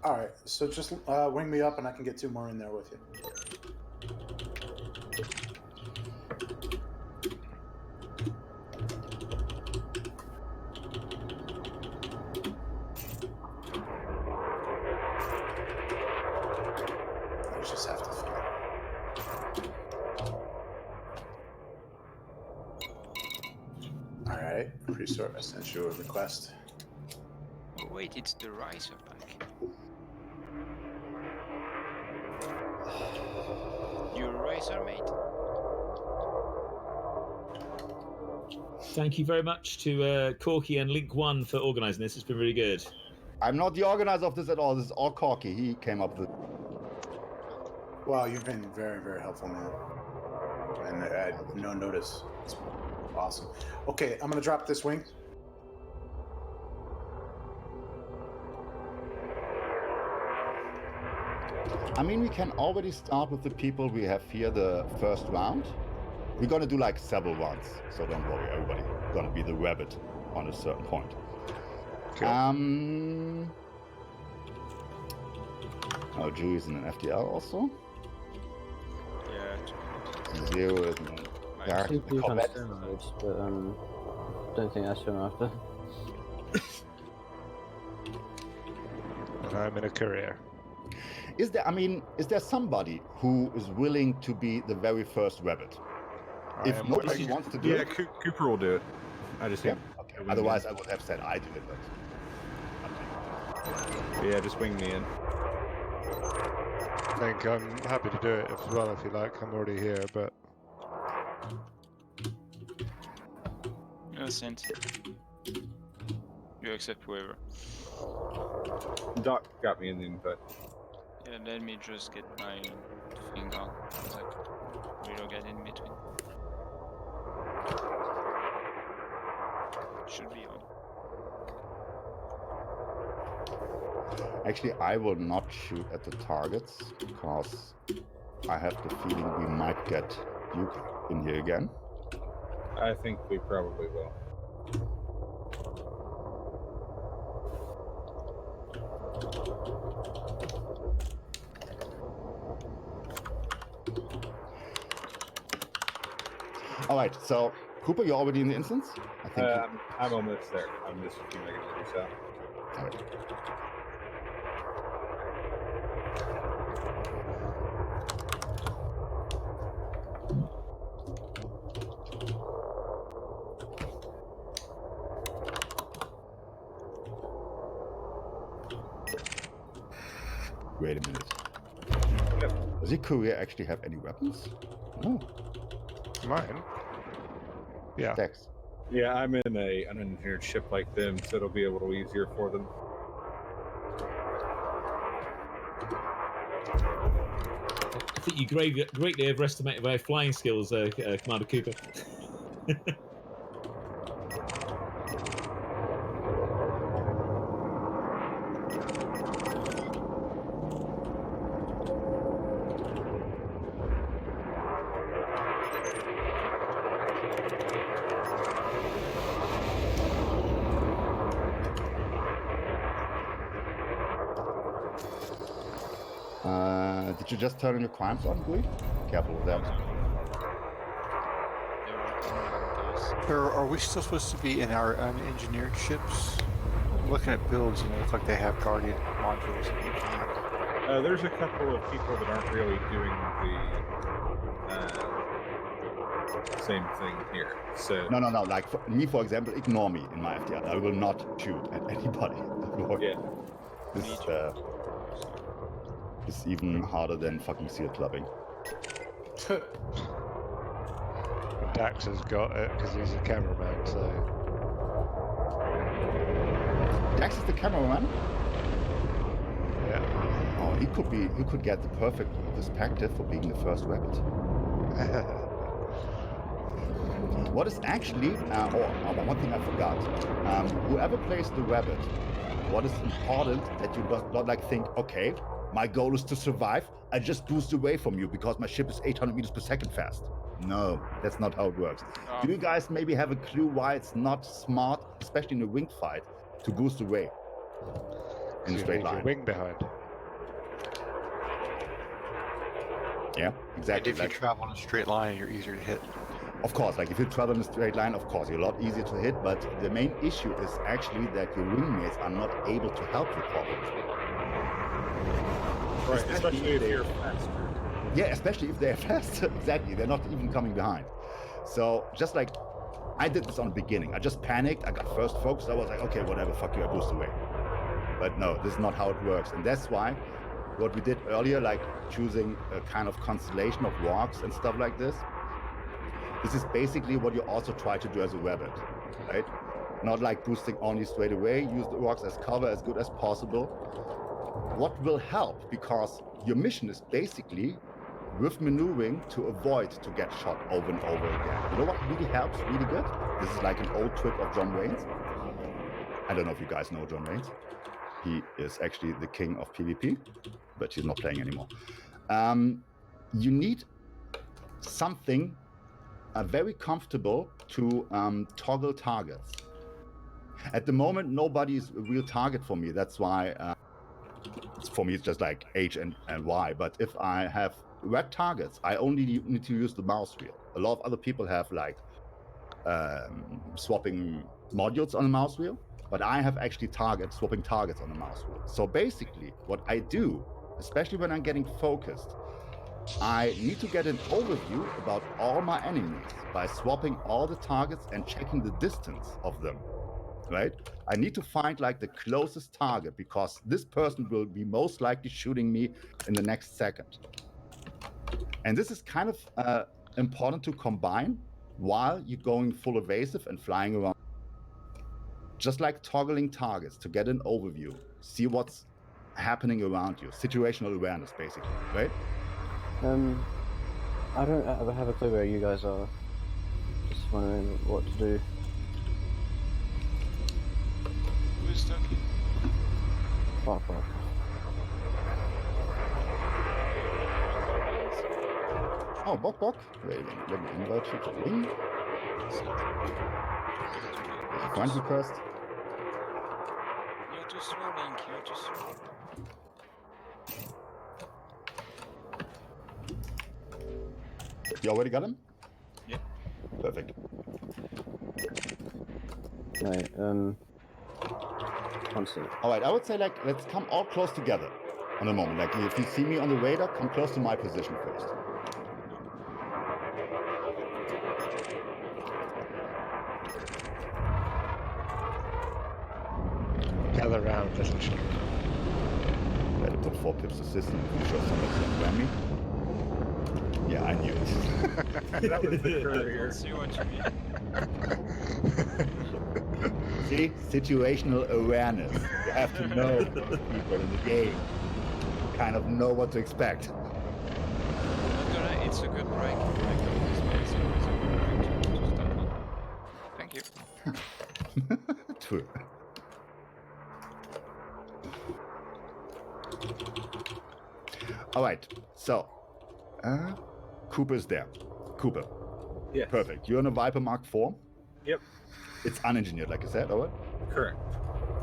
F: All right, so just wing me up and I can get 2 more in there with you. Alright, pretty sure I sent you a request.
O: Oh wait, it's the ricer pack. You're a ricer, mate?
P: Thank you very much to Corky and Link One for organising this. It's been really good.
J: I'm not the organizer of this at all. This is all Corky. He came up with it.
F: Wow, you've been very, very helpful, man. And I had no notice. It's awesome. Okay, I'm gonna drop this wing.
J: I mean, we can already start with the people we have here the first round. We're gonna do like several rounds, so don't worry, everybody. We're gonna be the rabbit on a certain point.
S: Okay.
J: Oh, Julie's in an FDL also.
O: Yeah.
J: Zero is in
M: I see people on steroids, but don't think that's him after.
S: And I'm in a courier.
J: Is there somebody who is willing to be the very first rabbit? If nobody wants to do it,
G: Cooper will do it. I just
J: okay. Otherwise, I would have said I did it. But
G: yeah, just wing me in.
S: I think I'm happy to do it as well if you like. I'm already here, but
O: No sense. You accept whoever.
G: Doc got me in the invite.
O: Yeah, let me just get my thing on. Like, reload get in between. Should be on.
J: actually, I will not shoot at the targets because I have the feeling we might get Duke in here again.
G: I think we probably will.
J: All right, so Cooper, you're already in the instance? I think
G: I'm almost there. I'm just making a loose out.
J: All right. Wait a minute. Does your courier actually have any weapons? No.
S: Mine? Yeah.
J: Dex.
G: Yeah, I'm in an unengineered ship like them, so it'll be a little easier for them.
P: I think you greatly overestimated my flying skills, Commander Cooper.
J: Did you just turn on your crimes on, Gui? Careful with that.
V: Are we still supposed to be in our unengineered ships? I'm looking at builds and they look like they have Guardian modules and engineered.
G: There's a couple of people that aren't really doing the same thing here. So
J: No. Like me, for example, ignore me in my FDR. I will not shoot at anybody.
G: Yeah.
J: It's even harder than fucking seal clubbing.
S: Dax has got it because he's a cameraman, so...
J: Dax is the cameraman?
S: Yeah.
J: Oh, he could get the perfect perspective for being the first rabbit. What is actually, one thing I forgot. Whoever plays the rabbit, what is important that you not like think, okay, my goal is to survive. I just boost away from you because my ship is 800 meters per second fast. No, that's not how it works. Do you guys maybe have a clue why it's not smart, especially in a winged fight, to boost away in a straight line?
S: Wing behind.
J: Yeah, exactly.
V: And if you travel in a straight line, you're easier to hit.
J: Of course, like if you travel in a straight line, of course, you're a lot easier to hit, but the main issue is actually that your wingmates are not able to help you properly.
G: Right, especially if they're faster.
J: Yeah, especially if they're faster. Exactly, they're not even coming behind. So just like I did this on the beginning. I just panicked. I got first focused. I was like, okay, whatever, fuck you, I boost away. But no, this is not how it works. And that's why what we did earlier, like choosing a kind of constellation of walks and stuff like this, this is basically what you also try to do as a rabbit, right? Not like boosting only straight away, use the rocks as cover as good as possible. What will help, because your mission is basically with maneuvering to avoid to get shot over and over again. You know what really helps really good? This is like an old trick of John Wayne's. I don't know if you guys know John Wayne's. He is actually the king of PvP, but he's not playing anymore. You need something very comfortable to toggle targets. At the moment, nobody is a real target for me. That's why, for me, it's just like H and Y. But if I have red targets, I only need to use the mouse wheel. A lot of other people have like swapping modules on the mouse wheel, but I have actually swapping targets on the mouse wheel. So basically, what I do, especially when I'm getting focused, I need to get an overview about all my enemies by swapping all the targets and checking the distance of them, right? I need to find like the closest target, because this person will be most likely shooting me in the next second. And this is kind of important to combine while you're going full evasive and flying around. Just like toggling targets to get an overview, see what's happening around you. Situational awareness, basically, right?
M: I don't have a clue where you guys are. Just wondering what to do.
O: Who is talking?
M: Fuck.
J: Oh, Bok. Wait, let me invite you to win. Friend request.
O: You're too slow, Link. You're too slow.
J: You already got him?
O: Yeah.
J: Perfect.
M: Right, one second.
J: All right, I would say, like, let's come all close together on a moment. Like, if you see me on the radar, come close to my position first.
S: Gather round, little children.
J: Better put 4 pips to system. I'm sure somebody's gonna ram me. Yeah, I knew it.
G: That was the courier.
O: See what you mean.
J: See? Situational awareness. You have to know those people in the game. Kind of know what to expect.
O: It's a good break. Like this way, it's always a good break to stop it. Thank you.
J: True. All right, so Cooper's there. Cooper.
G: Yeah.
J: Perfect. You're on a Viper Mark IV.
G: Yep.
J: It's unengineered, like I said, all right?
G: Correct.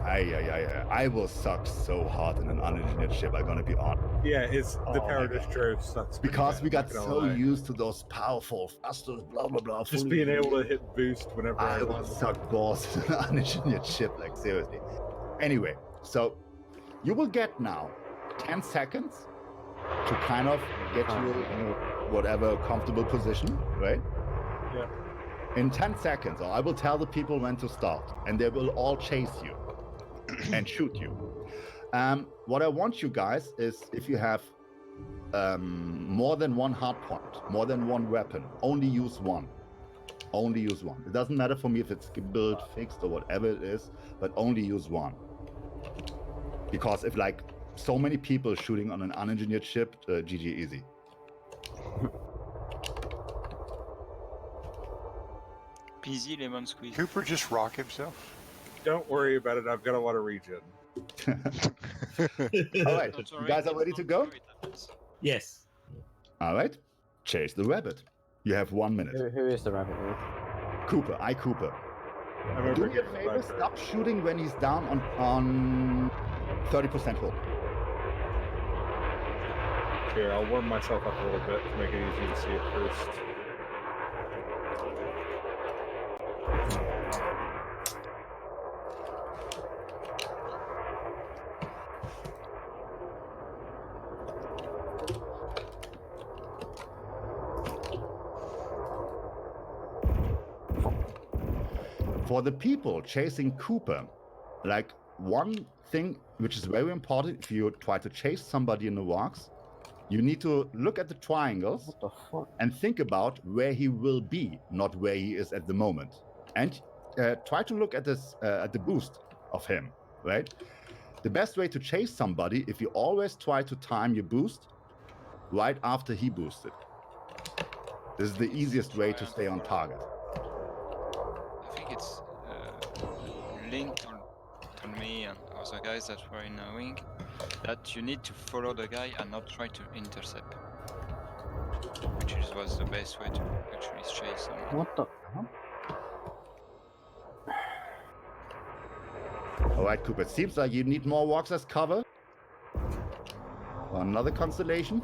J: I will suck so hard in an unengineered ship, I'm gonna be on.
G: Yeah, it's the power distro sucks.
J: Because we got so used to those powerful thrusters, blah blah blah.
G: Just being able to hit boost whenever
J: I will suck balls in an unengineered ship, like seriously. Anyway, so you will get now 10 seconds to kind of get you in whatever comfortable position, right?
G: Yeah.
J: In 10 seconds, or I will tell the people when to start, and they will all chase you and shoot you. What I want you guys is, if you have more than one hard point, more than one weapon, only use one. Only use one. It doesn't matter for me if it's built, fixed, or whatever it is, but only use one. Because if like so many people shooting on an unengineered ship, GG easy.
O: Peasy lemon squeeze.
V: Cooper just rock himself.
G: Don't worry about it. I've got a lot of regen.
J: All right, you guys are ready to go?
P: Yes.
J: All right, chase the rabbit. You have 1 minute.
M: Who is the rabbit?
J: Cooper, Cooper.
G: I'm
J: Do me a favor, stop shooting when he's down on 30% hold.
G: Here, I'll warm myself up a little bit to make it easy to see it first.
J: For the people chasing Cooper, like one thing which is very important if you try to chase somebody in the walks, you need to look at the triangles and think about where he will be, not where he is at the moment. And try to look at this at the boost of him, right? The best way to chase somebody, if you always try to time your boost right after he boosted. This is the easiest way to stay on target.
O: I think it's linked on me and other guys that were knowing that you need to follow the guy and not try to intercept, which was the best way to actually chase someone.
M: What the?
J: All right, Cooper. It seems like you need more walks as cover. Another constellation.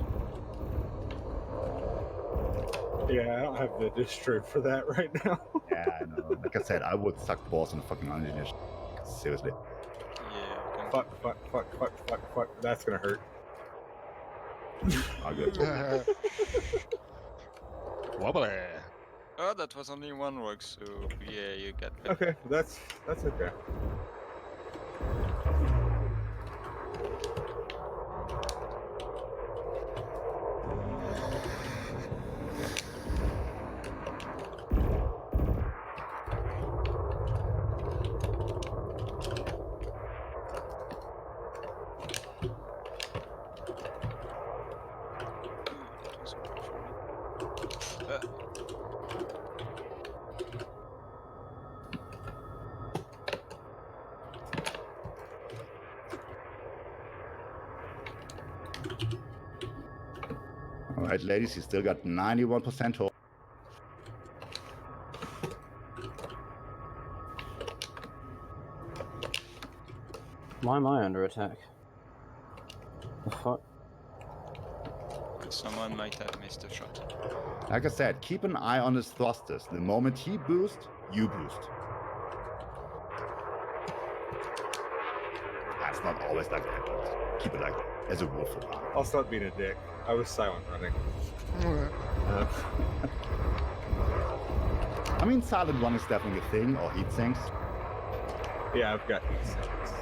G: Yeah, I don't have the distro for that right now.
J: Yeah, I know. Like I said, I would suck balls on a fucking engineer. Seriously.
O: Yeah.
G: Fuck. That's gonna hurt.
J: I'll go.
S: Wobbly.
O: Oh, that was only one rock, so yeah, you got that.
G: Okay, that's okay.
J: All right, ladies, you still got 91% hold.
M: Why am I under attack? The fuck?
O: Someone might have missed a shot.
J: Like I said, keep an eye on his thrusters. The moment he boosts, you boost. That's not always like that, but keep it like that, as a rule for now.
G: I'll stop being a dick. I was silent running.
J: I mean, silent run is definitely a thing, or heat sinks.
G: Yeah, I've got heat sinks.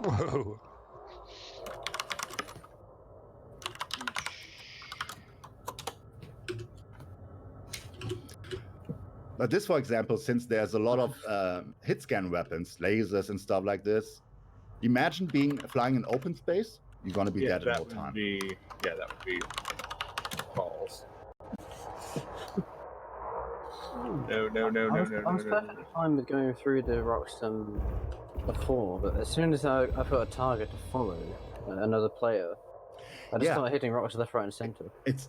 S: Whoa.
J: But this, for example, since there's a lot of hit scan weapons, lasers and stuff like this, imagine flying in open space. You're gonna be dead in no time.
G: That would be balls. No.
M: I was perfectly fine with going through the rocks before, but as soon as I put a target to follow another player, I just started hitting rocks left, right, and center.
J: It's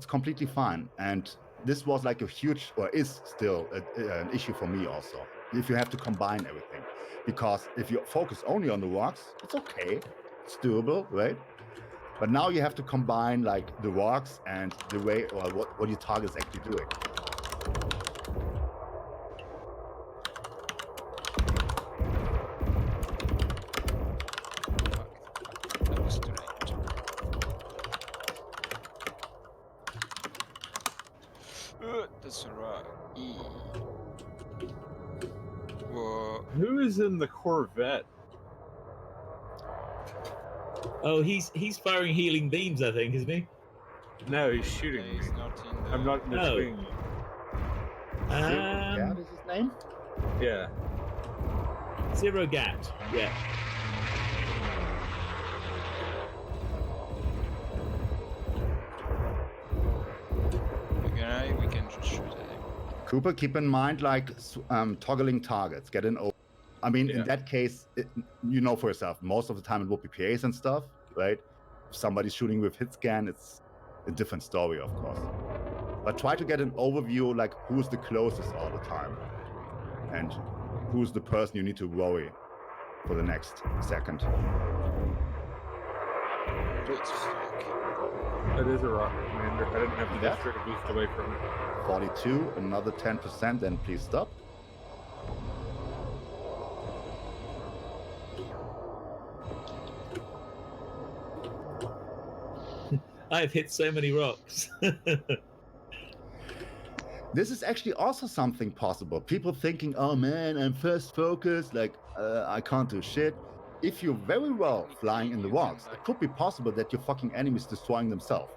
J: completely fine, and this was like a huge, or is still an issue for me also. If you have to combine everything, because if you focus only on the rocks, it's okay, it's doable, right? But now you have to combine like the rocks and the way, or what your target is actually doing.
O: That was too late. That's right. Whoa.
G: Who is in the Corvette?
P: Oh, he's firing healing beams, I think, isn't he?
G: No, he's shooting me. I'm not in the thing.
J: Gat is his name?
G: Yeah.
P: Zero Gat. Yeah.
O: Okay, we can just shoot at him.
J: Cooper, keep in mind, like, toggling targets, get in. I mean, in that case, you know for yourself, most of the time it will be PAs and stuff, right? If somebody's shooting with hit scan, it's a different story, of course. But try to get an overview, like, who's the closest all the time, and who's the person you need to worry for the next second.
G: That is a rocket, Commander. I didn't have the district to boost away from it.
J: 42, another 10%, then please stop.
P: I've hit so many rocks.
J: This is actually also something possible. People thinking, oh man, I'm first focused, like I can't do shit. If you're very well flying in the rocks, it could be possible that your fucking enemy is destroying themselves.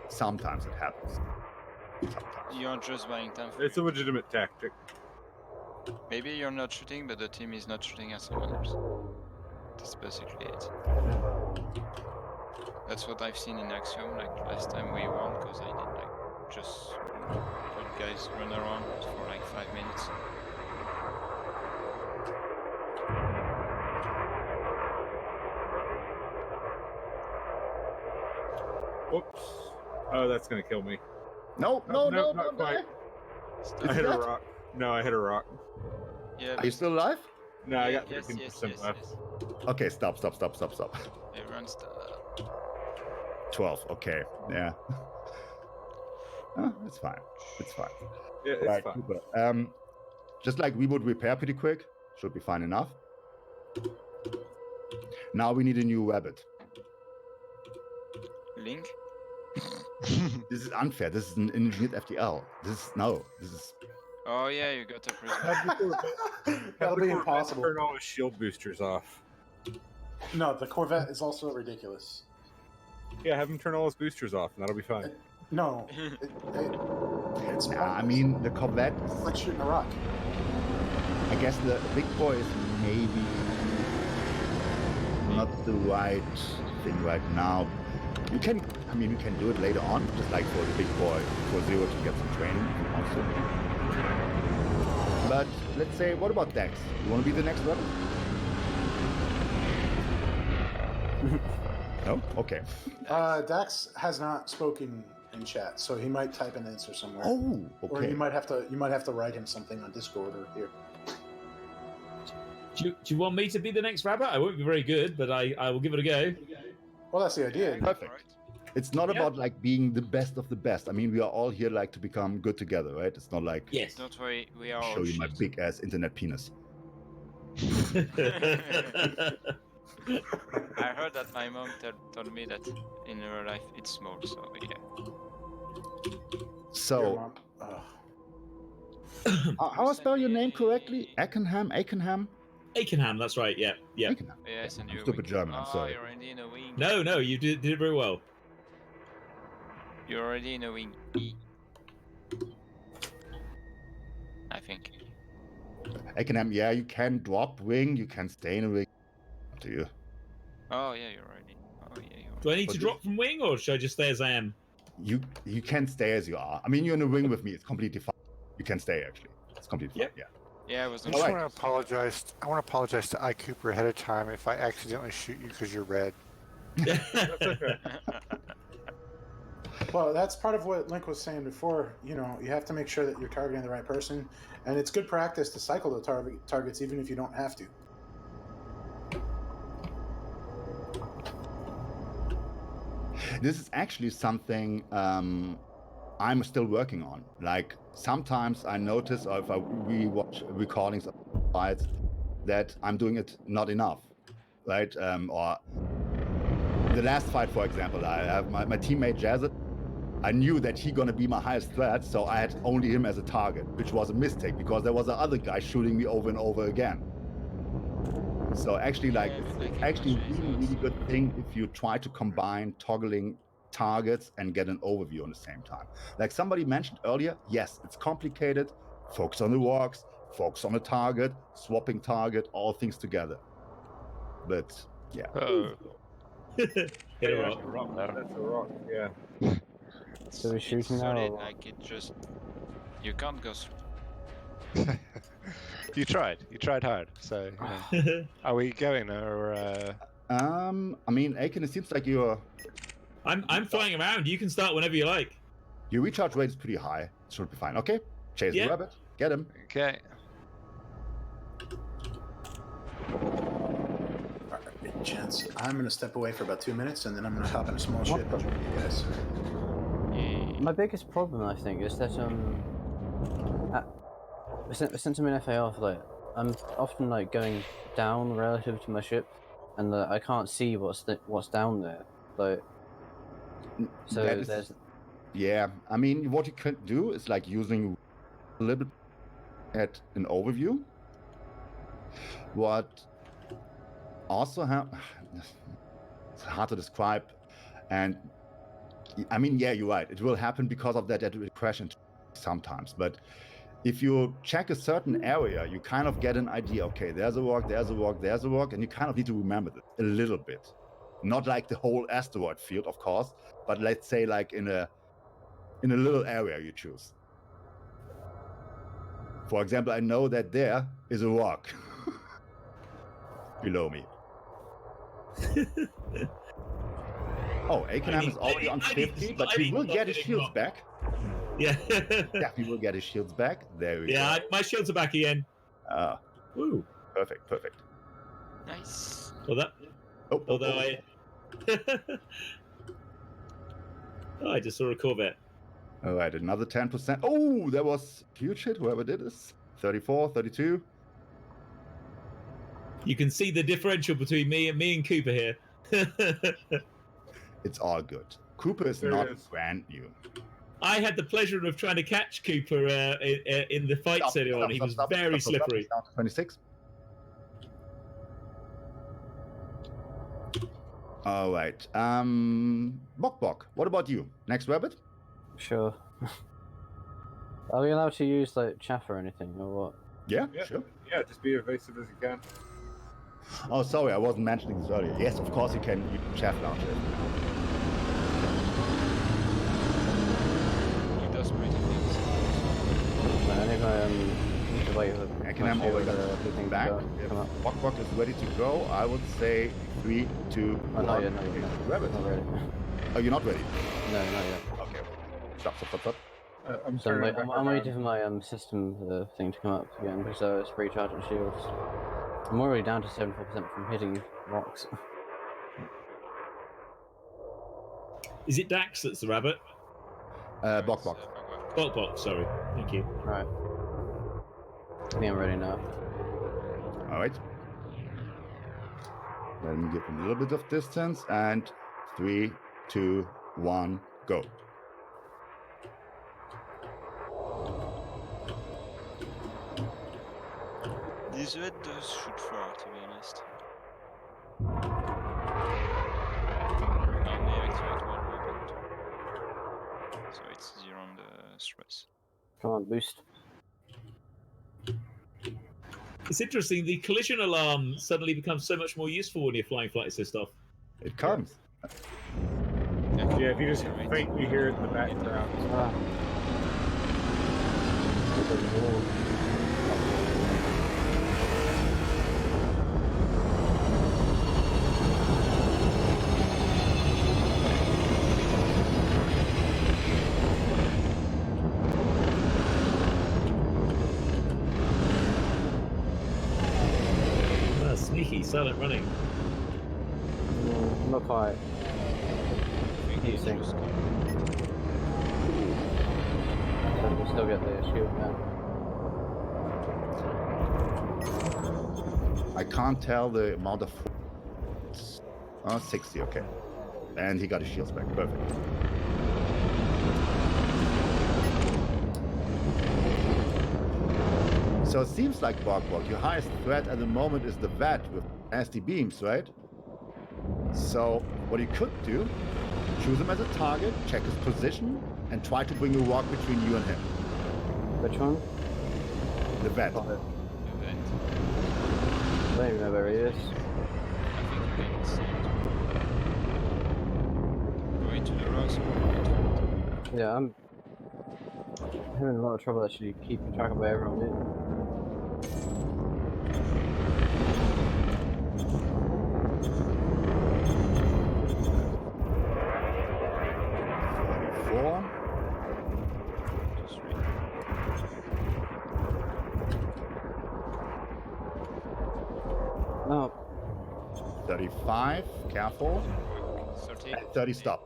J: Sometimes it happens. Sometimes.
O: You're just buying time.
G: It's a legitimate tactic.
O: Maybe you're not shooting, but the team is not shooting at someone else. That's basically it. That's what I've seen in Axiom. Like last time we won because I did like just let guys run around for like 5 minutes.
G: Oops. Oh, that's gonna kill me.
J: No,
G: not quite. I hit a rock. No, I hit a rock.
O: Yeah.
J: Are you still alive?
G: No, I got 13% left.
J: Okay, stop.
O: Everyone stop.
J: 12, okay, yeah. It's fine.
G: Yeah, it's
J: right,
G: fine.
J: super. Just like we would repair pretty quick, should be fine enough. Now we need a new rabbit.
O: Link?
J: This is unfair. This is an engineered FTL. This is.
O: Oh yeah, you got a prisoner.
F: That'll be impossible.
G: Turn all the shield boosters off.
F: No, the Corvette is also ridiculous.
G: Yeah, have him turn all his boosters off, and that'll be fine.
F: No, it's
J: I mean, the Corvette.
F: It's like shooting a rock.
J: I guess the big boy is maybe not the right thing right now. You can do it later on, just like for the big boy, for Zero to get some training also. But let's say, what about Dex? You want to be the next rebel? No? Okay.
F: Dax has not spoken in chat, so he might type an answer somewhere.
J: Oh, okay.
F: Or you might have to write him something on Discord or here.
P: Do you want me to be the next rabbit? I won't be very good, but I will give it a go.
F: Well, that's the idea.
J: Perfect. It's not about like being the best of the best. I mean, we are all here like to become good together, right? It's not like
O: Don't worry, we are
J: show
O: all
J: you my big ass internet penis.
O: I heard that my mom told me that in her life it's small, so yeah.
J: So, how I spell your name correctly? Akenham?
P: Akenham, that's right. Yeah.
J: Akenham.
O: Yes, and
J: I'm
O: you're
J: stupid
O: wing.
J: German. I'm sorry.
O: You're already in a wing.
P: No, you did it very well.
O: You're already in a wing E. I think.
J: Akenham, yeah, you can drop wing, you can stay in a wing. Up to you.
O: Oh yeah, you're already. Oh yeah, you're.
P: Do I need to drop from wing, or should I just stay as I am?
J: You can stay as you are. I mean, you're in a wing with me. It's completely fine. You can stay actually. It's completely fine. Yeah.
O: Yeah, I was.
V: I just want to apologize. I want to apologize to iCooper ahead of time if I accidentally shoot you because you're red.
G: That's okay.
F: Well, that's part of what Link was saying before. You know, you have to make sure that you're targeting the right person, and it's good practice to cycle the targets even if you don't have to.
J: This is actually something I'm still working on. Like sometimes I notice, or if I rewatch recordings of fights, that I'm doing it not enough, right? Or the last fight, for example, I have my teammate Jazzet. I knew that he gonna be my highest threat, so I had only him as a target, which was a mistake because there was another guy shooting me over and over again. So actually, like, it's actually a really good thing if you try to combine toggling targets and get an overview on the same time. Like somebody mentioned earlier, yes, it's complicated. Focus on the rocks, focus on the target, swapping target, all things together. But yeah.
P: Hit a rock.
G: That's a rock, yeah.
M: So we're shooting now.
O: Solid,
M: Or...
O: like it just. You can't go through.
S: You tried hard. So, you know. Are we going or?
J: I mean, Aiken, it seems like you're.
P: I'm flying around. You can start whenever you like.
J: Your recharge rate is pretty high. It should be fine. Okay, chase the rabbit. Get him.
S: Okay.
F: Alright, chance. I'm gonna step away for about 2 minutes, and then I'm gonna hop in a small ship and join you guys.
M: My biggest problem, I think, is that since I'm in FAR, like I'm often like going down relative to my ship, and I can't see what's down there. Like So
J: That is-
M: there's
J: Yeah, I mean, what you could do is like using a little bit at an overview. What also it's hard to describe, and I mean, yeah, you're right. It will happen because of that regression sometimes. But if you check a certain area, you kind of get an idea. Okay, there's a walk, there's a walk, there's a walk, and you kind of need to remember this a little bit. Not like the whole asteroid field, of course, but let's say like in a little area you choose. For example, I know that there is a rock below me. Oh, Akenham is already on 50, but he will get his shields back.
P: Yeah.
J: Yeah, he will get his shields back. There we go.
P: Yeah, my shields are back again.
J: Woo. Perfect.
O: Nice.
P: Well, that. Although I. Oh, I just saw a Corvette.
J: All right, another 10%. Oh, that was huge hit, whoever did this. 34, 32.
P: You can see the differential between me and Cooper here.
J: It's all good. Cooper is not brand new.
P: I had the pleasure of trying to catch Cooper in the fight earlier on. He was very slippery.
J: Down to 26. All right. Bok, what about you? Next rabbit?
M: Sure. Are we allowed to use like chaff or anything or what?
J: Yeah, sure.
G: Yeah, just be evasive as you can.
J: Oh, sorry, I wasn't mentioning this earlier. Yes, of course you can chaff launch it.
O: He does pretty things.
M: I think I need to wait for
J: I can have already got back. Bok is ready to go. I would say 3, 2, 1.
M: Not yet.
J: Rabbit.
M: Not ready.
J: Oh, you're not ready?
M: No, not yet.
J: Okay. Stop.
G: I'm
M: So
G: sorry.
M: I'm waiting for my system thing to come up again because it's recharging shields. I'm already down to 74% from hitting rocks.
P: Is it Dax that's the rabbit?
J: Bok.
P: Bok, sorry. Thank you.
M: Right. I think I'm ready now.
J: All right. Let me give him a little bit of distance, and 3, 2, 1, go.
O: This red does shoot far, to be honest. Only activate one weapon. So it's 0 on the stress.
M: Come on, boost.
P: It's interesting, the collision alarm suddenly becomes so much more useful when you're flying flight assist off.
J: It comes.
G: Yeah, if you just faintly hear it in the background.
P: Sneaky, silent running.
M: Not quite. These things. So we still get the shield now.
J: I can't tell the amount of... 60, okay. And he got his shields back, perfect. So it seems like Bok, your highest threat at the moment is the vet with nasty beams, right? So what you could do, choose him as a target, check his position, and try to bring a rock between you and him.
M: Which one?
J: The vet.
M: I don't even know where he is.
O: Go into the rocks.
M: Yeah, I'm having a lot of trouble actually keeping track of where everyone is. No.
J: 35, careful.
O: 30.
J: And 30, stop.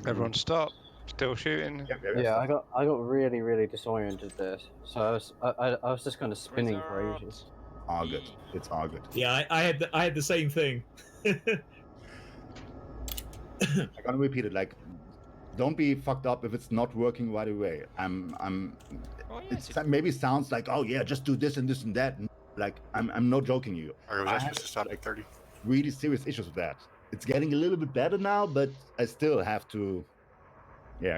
S: Everyone stop. Still shooting.
M: Yeah, I got really disoriented there. So I was just kind of spinning for ages.
J: All good. It's all good.
P: Yeah, I had the same thing.
J: I'm gonna repeat it. Like, don't be fucked up if it's not working right away. It maybe sounds like, oh yeah, just do this and this and that. Like, I'm not joking you.
V: Or was I supposed to start at 30?
J: Really serious issues with that. It's getting a little bit better now, but I still have to,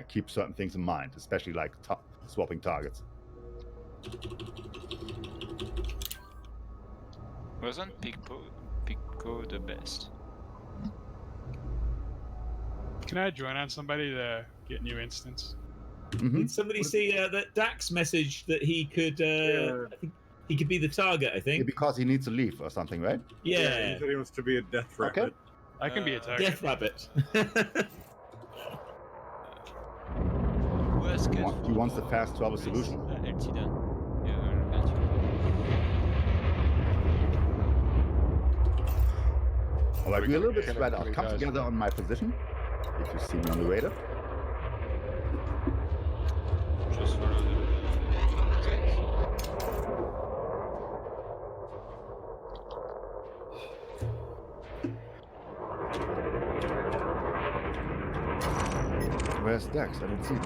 J: keep certain things in mind, especially like swapping targets.
O: Wasn't Pico the best?
E: Can I join on somebody to get new instance?
P: Did somebody see that Dax message that he could I think he could be the target, I think?
J: Yeah, because he needs to leave or something, right?
P: Yeah.
G: He said he wants to be a death rabbit.
J: Okay.
E: I can be a target.
P: Death rabbit.
J: He wants the fast travel solution. Alright, we're a little bit spread out. Come together on my position, if you see me on the radar.
O: Just follow the...
J: Where's Dax? I don't see him.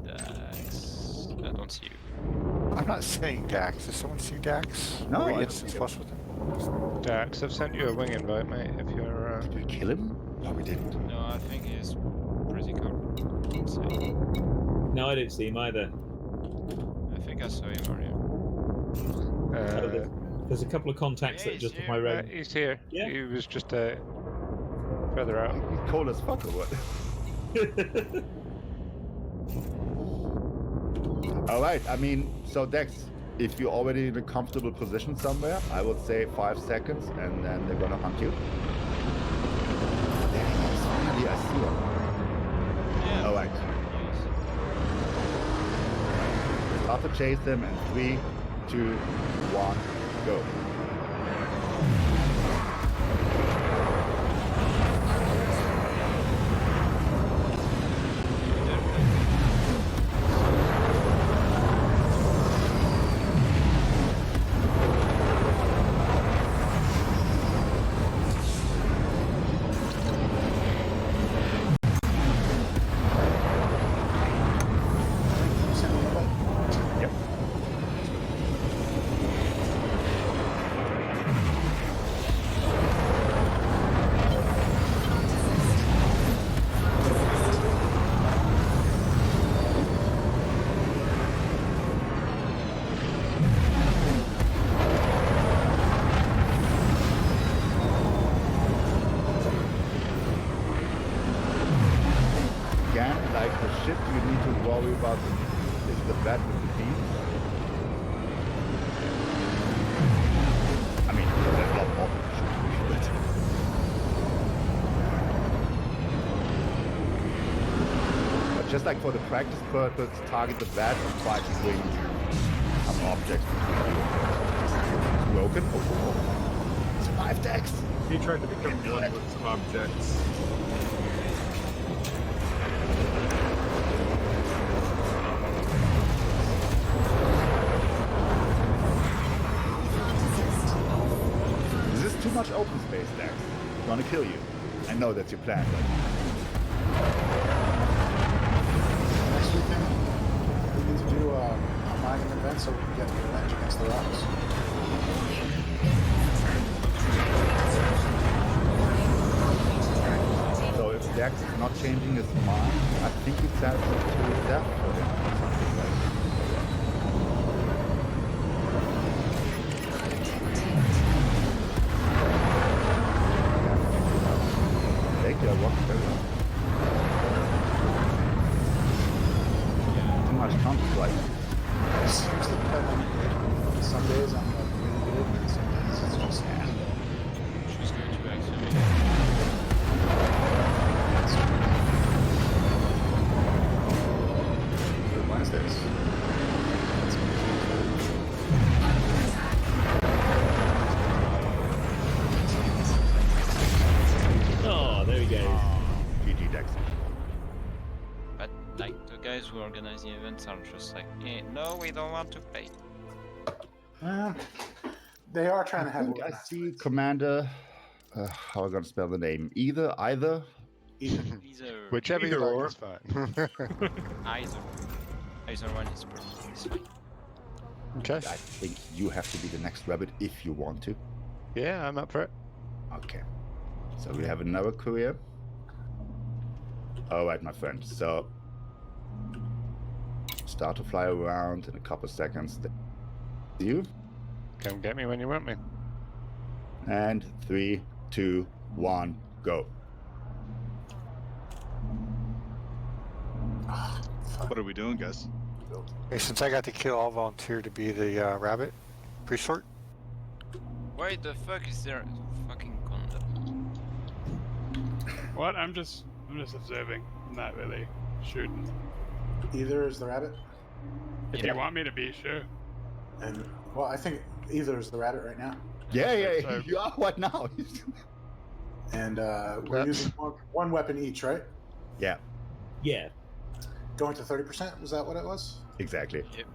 O: Dax. I don't see you.
V: I'm not saying Dax. Does someone see Dax?
J: No,
V: Or
J: I
V: instance
J: don't see
V: flush with him?
S: Dax, I've sent you a wing invite, mate. If you're.
J: Did we kill him? No, we didn't.
O: No, I think he's pretty cool.
P: No, I didn't see him either.
O: I think I saw him earlier.
P: There's a couple of contacts that just off my road.
S: He's here.
P: Yeah.
S: He was just further out.
J: He's cold as fuck or what? Alright, I mean, so Dex, if you're already in a comfortable position somewhere, I would say 5 seconds and then they're gonna hunt you. There he is, finally, I see him.
O: Yeah.
J: Alright. Start to chase them in 3, 2, 1, go. Just like for the practice purpose, target the vat and try to bring some objects. Broken? Oh. Survive, Dex!
G: He tried to become one with some objects.
J: This is too much open space, Dex. It's gonna kill you. I know that's your plan, but...
F: Next weekend, we need to do a mining event so we can get revenge against the rocks.
J: So if Dex is not changing his mind, I think it's that to death for him. Something like that. Thank you, I walked very well. Too much counter-strike.
F: Seriously, some days I'm like really good, and some days it's just
O: She's going to activate.
F: Good Wednesdays.
P: Oh, there we go.
J: GG Dex.
O: But like the guys who are organize the events are just like, no, we don't want to pay.
F: They are trying to have.
J: I see Commander. How am I gonna spell the name? Either.
S: Whichever you
J: Either
S: like
J: or.
S: is fine.
O: Either one is perfectly fine.
S: Okay.
J: I think you have to be the next rabbit if you want to.
S: Yeah, I'm up for it.
J: Okay. So we have another courier. All right, my friend. So start to fly around in a couple seconds. You.
S: Come get me when you want me.
J: And 3, 2, 1, go.
K: What are we doing, guys?
V: Hey, since I got the kill, I'll volunteer to be the rabbit. Pre-sort.
O: Why the fuck is there fucking condom?
E: What? I'm just observing. I'm not really shooting.
F: Either is the rabbit.
E: If you want me to be, sure.
F: And well, I think either is the rabbit right now.
J: Yeah, you are right now.
F: And we're using one weapon each, right?
J: Yeah.
P: Yeah.
F: Going to 30%. Was that what it was?
J: Exactly.
O: Yep.